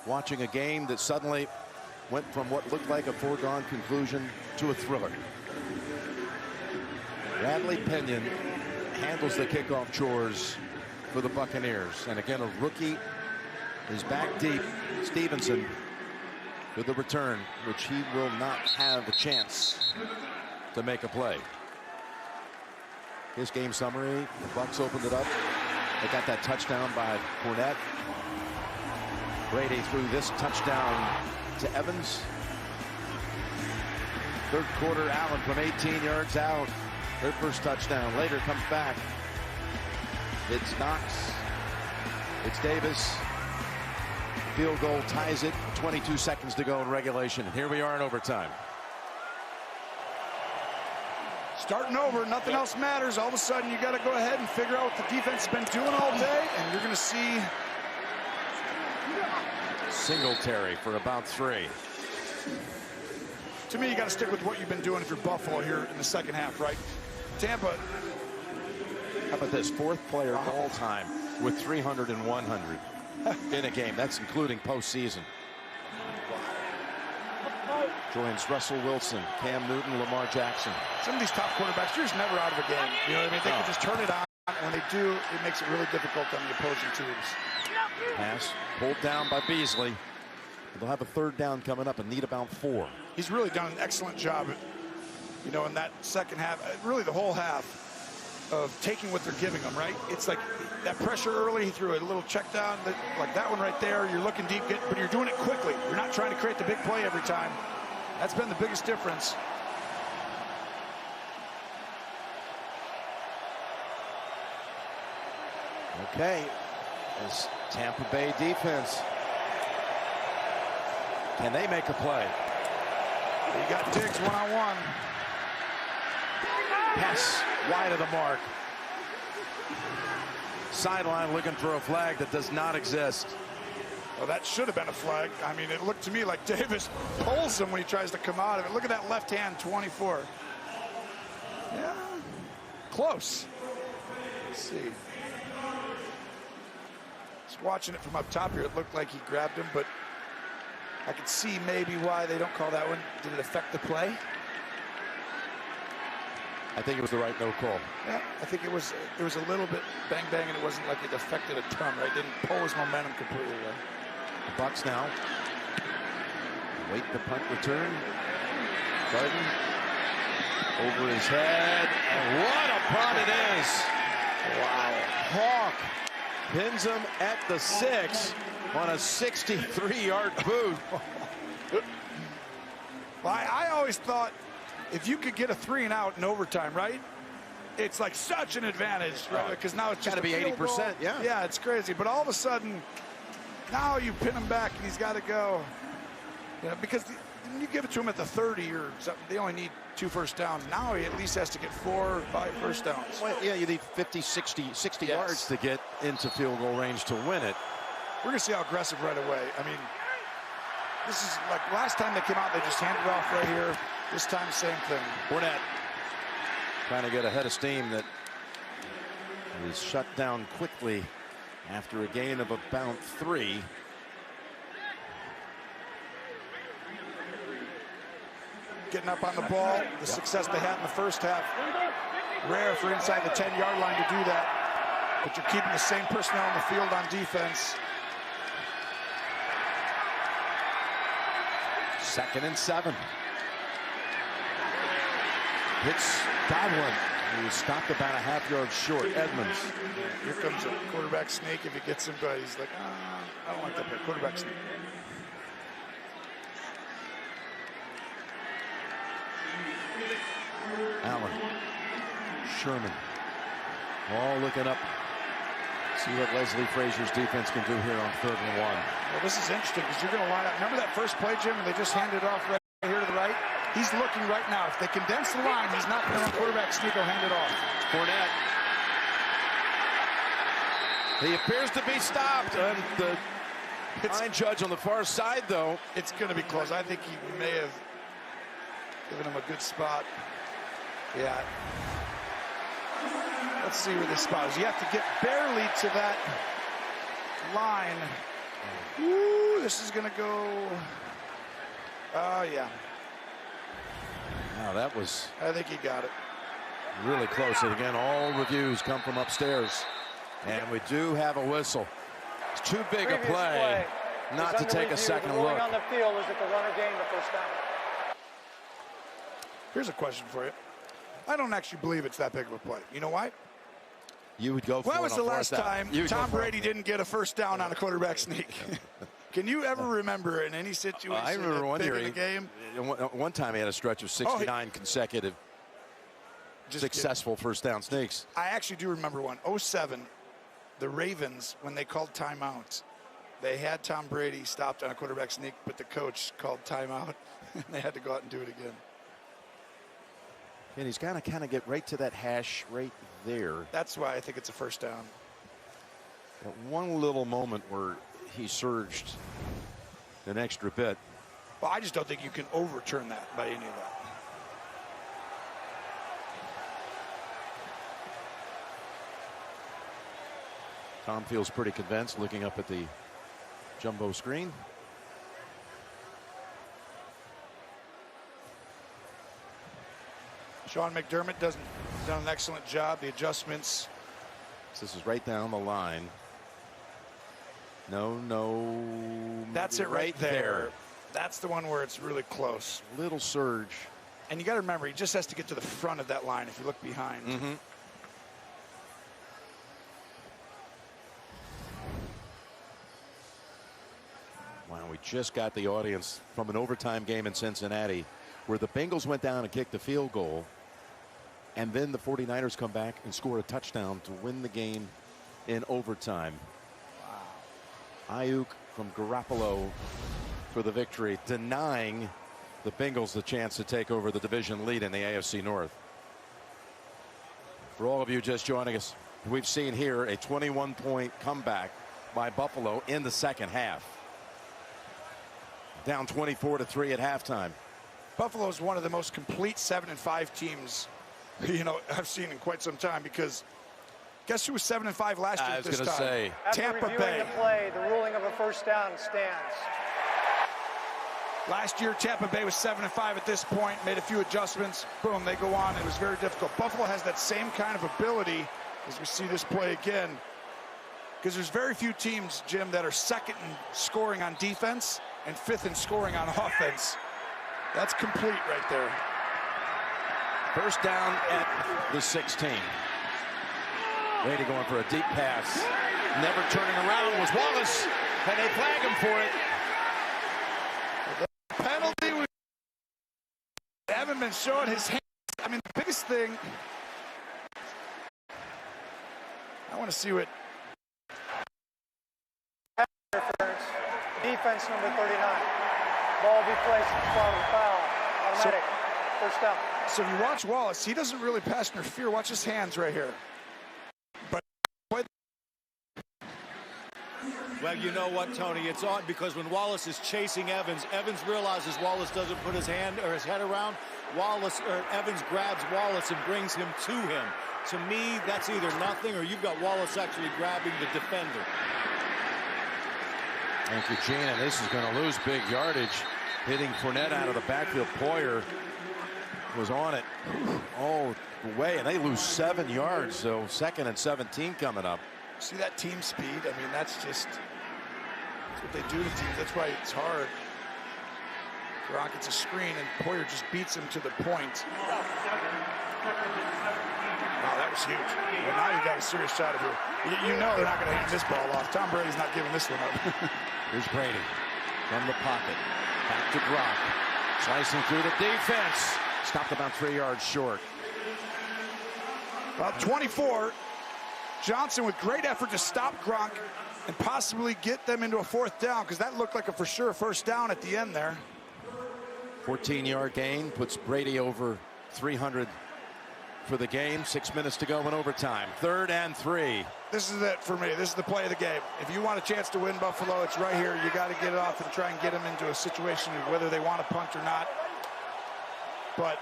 watching a game that suddenly went from what looked like a foregone conclusion to a thriller. Bradley Pinion handles the kickoff chores for the Buccaneers. And again, a rookie is back deep. Stevenson with the return, which he will not have a chance to make a play. His game summary, the Bucs opened it up. They got that touchdown by Fournette. Brady threw this touchdown to Evans. Third quarter, Allen from 18 yards out. Their first touchdown. Later comes back. It's Knox. It's Davis. Field goal ties it. 22 seconds to go in regulation. And here we are in overtime. Starting over, nothing else matters. All of a sudden, you got to go ahead and figure out what the defense has been doing all day, and you're going to see Singletary for about 3. To me, you got to stick with what you've been doing if you're Buffalo here in the second half, right? Tampa. How about this? 4th player all time with 300 and 100 in a game. That's including postseason. Joins Russell Wilson, Cam Newton, Lamar Jackson. Some of these top quarterbacks, you're just never out of a game. You know what I mean? They can just turn it on. When they do, it makes it really difficult on the opposing teams. Pass pulled down by Beasley. They'll have a 3rd down coming up and need about 4. He's really done an excellent job, you know, in that second half, really the whole half, of taking what they're giving him, right? It's like that pressure early. He threw a little check down, like that one right there. You're looking deep, but you're doing it quickly. You're not trying to create the big play every time. That's been the biggest difference. Okay, this Tampa Bay defense. Can they make a play? You got Diggs one-on-one. Pass wide of the mark. Sideline looking for a flag that does not exist. Well, that should have been a flag. I mean, it looked to me like Davis pulls him when he tries to come out of it. Look at that left hand, 24. Yeah, close. Let's see. Just watching it from up top here, it looked like he grabbed him, but I could see maybe why they don't call that one. Did it affect the play? I think it was the right no call. Yeah, I think it was a little bit bang-bang, and it wasn't like it affected a ton, right? It didn't pull his momentum completely, right? The Bucs now wait the punt return. Garden over his head, and what a punt it is! Wow. Hawk pins him at the 6 on a 63-yard boot. Well, I always thought if you could get a 3-and-out in overtime, right? It's like such an advantage, right? Because now it's just got to be 80%. Yeah. Yeah, it's crazy. But all of a sudden, now you pin him back and he's got to go. You know, because you give it to him at the 30 or something, they only need 2 first downs. Now he at least has to get 4 or 5 first downs. Well, yeah, you need 50, 60 yards to get into field goal range to win it. We're going to see how aggressive right away. I mean, this is like last time they came out, they just handed it off right here. This time, same thing. Fournette trying to get ahead of steam that is shut down quickly after a gain of about 3. Getting up on the ball, the success they had in the first half. Rare for inside the 10-yard line to do that. But you're keeping the same personnel on the field on defense. 2nd and 7. Hits Godwin. He was stopped about a half-yard short. Edmonds. Here comes a quarterback sneak. If he gets him, but he's like, I don't like that play. Quarterback sneak. Allen. Sherman. All looking up. See what Leslie Frazier's defense can do here on 3rd and 1. Well, this is interesting because you're going to line up. Remember that first play, Jim, and they just handed off right here to the right? He's looking right now. If they condense the line, he's not going to run quarterback sneak. He'll hand it off. Fournette. He appears to be stopped. And the line judge on the far side, though. It's going to be close. I think he may have given him a good spot. Yeah. Let's see where this spot is. You have to get barely to that line. Ooh, this is going to go. Oh, yeah. Wow, that was. I think he got it. Really close. And again, all reviews come from upstairs. And we do have a whistle. It's too big a play not to take a second look. On the field was that the runner gained the first down. Here's a question for you. I don't actually believe it's that big of a play. You know why? You would go for when was the last time Tom Brady didn't get a first down on a quarterback sneak? Can you ever remember in any situation I remember one year in the game? One time he had a stretch of 69 consecutive successful first down sneaks. I actually do remember one. 07, the Ravens, when they called timeout, they had Tom Brady stopped on a quarterback sneak, but the coach called timeout, and they had to go out and do it again. And he's got to kind of get right to that hash right there. That's why I think it's a first down. That one little moment where he surged an extra bit. Well, I just don't think you can overturn that by any of that. Tom feels pretty convinced looking up at the jumbo screen. Sean McDermott done an excellent job. The adjustments. This is right down the line. No. That's it right there. That's the one where it's really close. Little surge. And you got to remember, he just has to get to the front of that line if you look behind. Mm-hmm. Wow, we just got the audience from an overtime game in Cincinnati where the Bengals went down and kicked the field goal. And then the 49ers come back and score a touchdown to win the game in overtime. Wow. Ayuk from Garoppolo for the victory, denying the Bengals the chance to take over the division lead in the AFC North. For all of you just joining us, we've seen here a 21-point comeback by Buffalo in the second half. Down 24-3 at halftime. Buffalo is one of the most complete 7-5 teams I've seen in quite some time, because guess who was 7-5 last year at this time? Say. Tampa Bay. The play, the ruling of a first down stands. Last year, Tampa Bay was 7-5 at this point, made a few adjustments. Boom, they go on. It was very difficult. Buffalo has that same kind of ability as we see this play again, because there's very few teams, Jim, that are second in scoring on defense and fifth in scoring on offense. That's complete right there. First down at the 16. Brady going for a deep pass. Never turning around was Wallace, and they flag him for it. The penalty was. Haven't been showing his hands. I mean, the biggest thing. I want to see what. Defense number 39. Ball be placed in front of the foul. Automatic. First down. So if you watch Wallace, he doesn't really pass interfere. Watch his hands right here. But well, you know what, Tony? It's on because when Wallace is chasing Evans, Evans realizes Wallace doesn't put his hand or his head around. Evans grabs Wallace and brings him to him. To me, that's either nothing or you've got Wallace actually grabbing the defender. Thank you, Gene. And this is going to lose big yardage. Hitting Fournette out of the backfield. Poyer was on it all the way, and they lose 7 yards. So 2nd and 17 coming up. See that team speed? I mean, that's what they do to teams. That's why it's hard. Gronk gets a screen, and Poyer just beats him to the point. was huge. Well, now you got a serious shot of here. You know they're not going to hand this ball off. Tom Brady's not giving this one up. Here's Brady from the pocket. Back to Gronk. Slicing through the defense. Stopped about 3 yards short. About 24. Johnson with great effort to stop Gronk and possibly get them into a 4th down, because that looked like a for sure 1st down at the end there. 14-yard gain puts Brady over 300 for the game. 6 minutes to go in overtime. 3rd and 3. This is it for me. This is the play of the game. If you want a chance to win Buffalo, it's right here. You got to get it off and try and get them into a situation whether they want to punt or not. But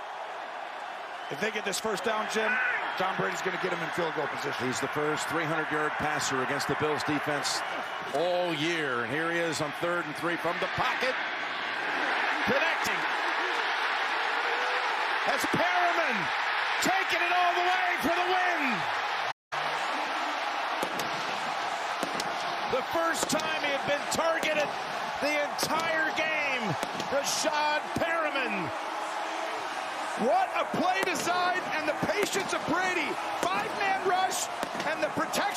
if they get this 1st down, Jim, Tom Brady's going to get him in field goal position. He's the first 300-yard passer against the Bills defense all year. And here he is on 3rd and 3 from the pocket. Connecting. That's Perriman taking it all the way for the win. The first time he had been targeted the entire game, Rashad Perriman. What a play design and the patience of Brady. 5-man rush and the protection.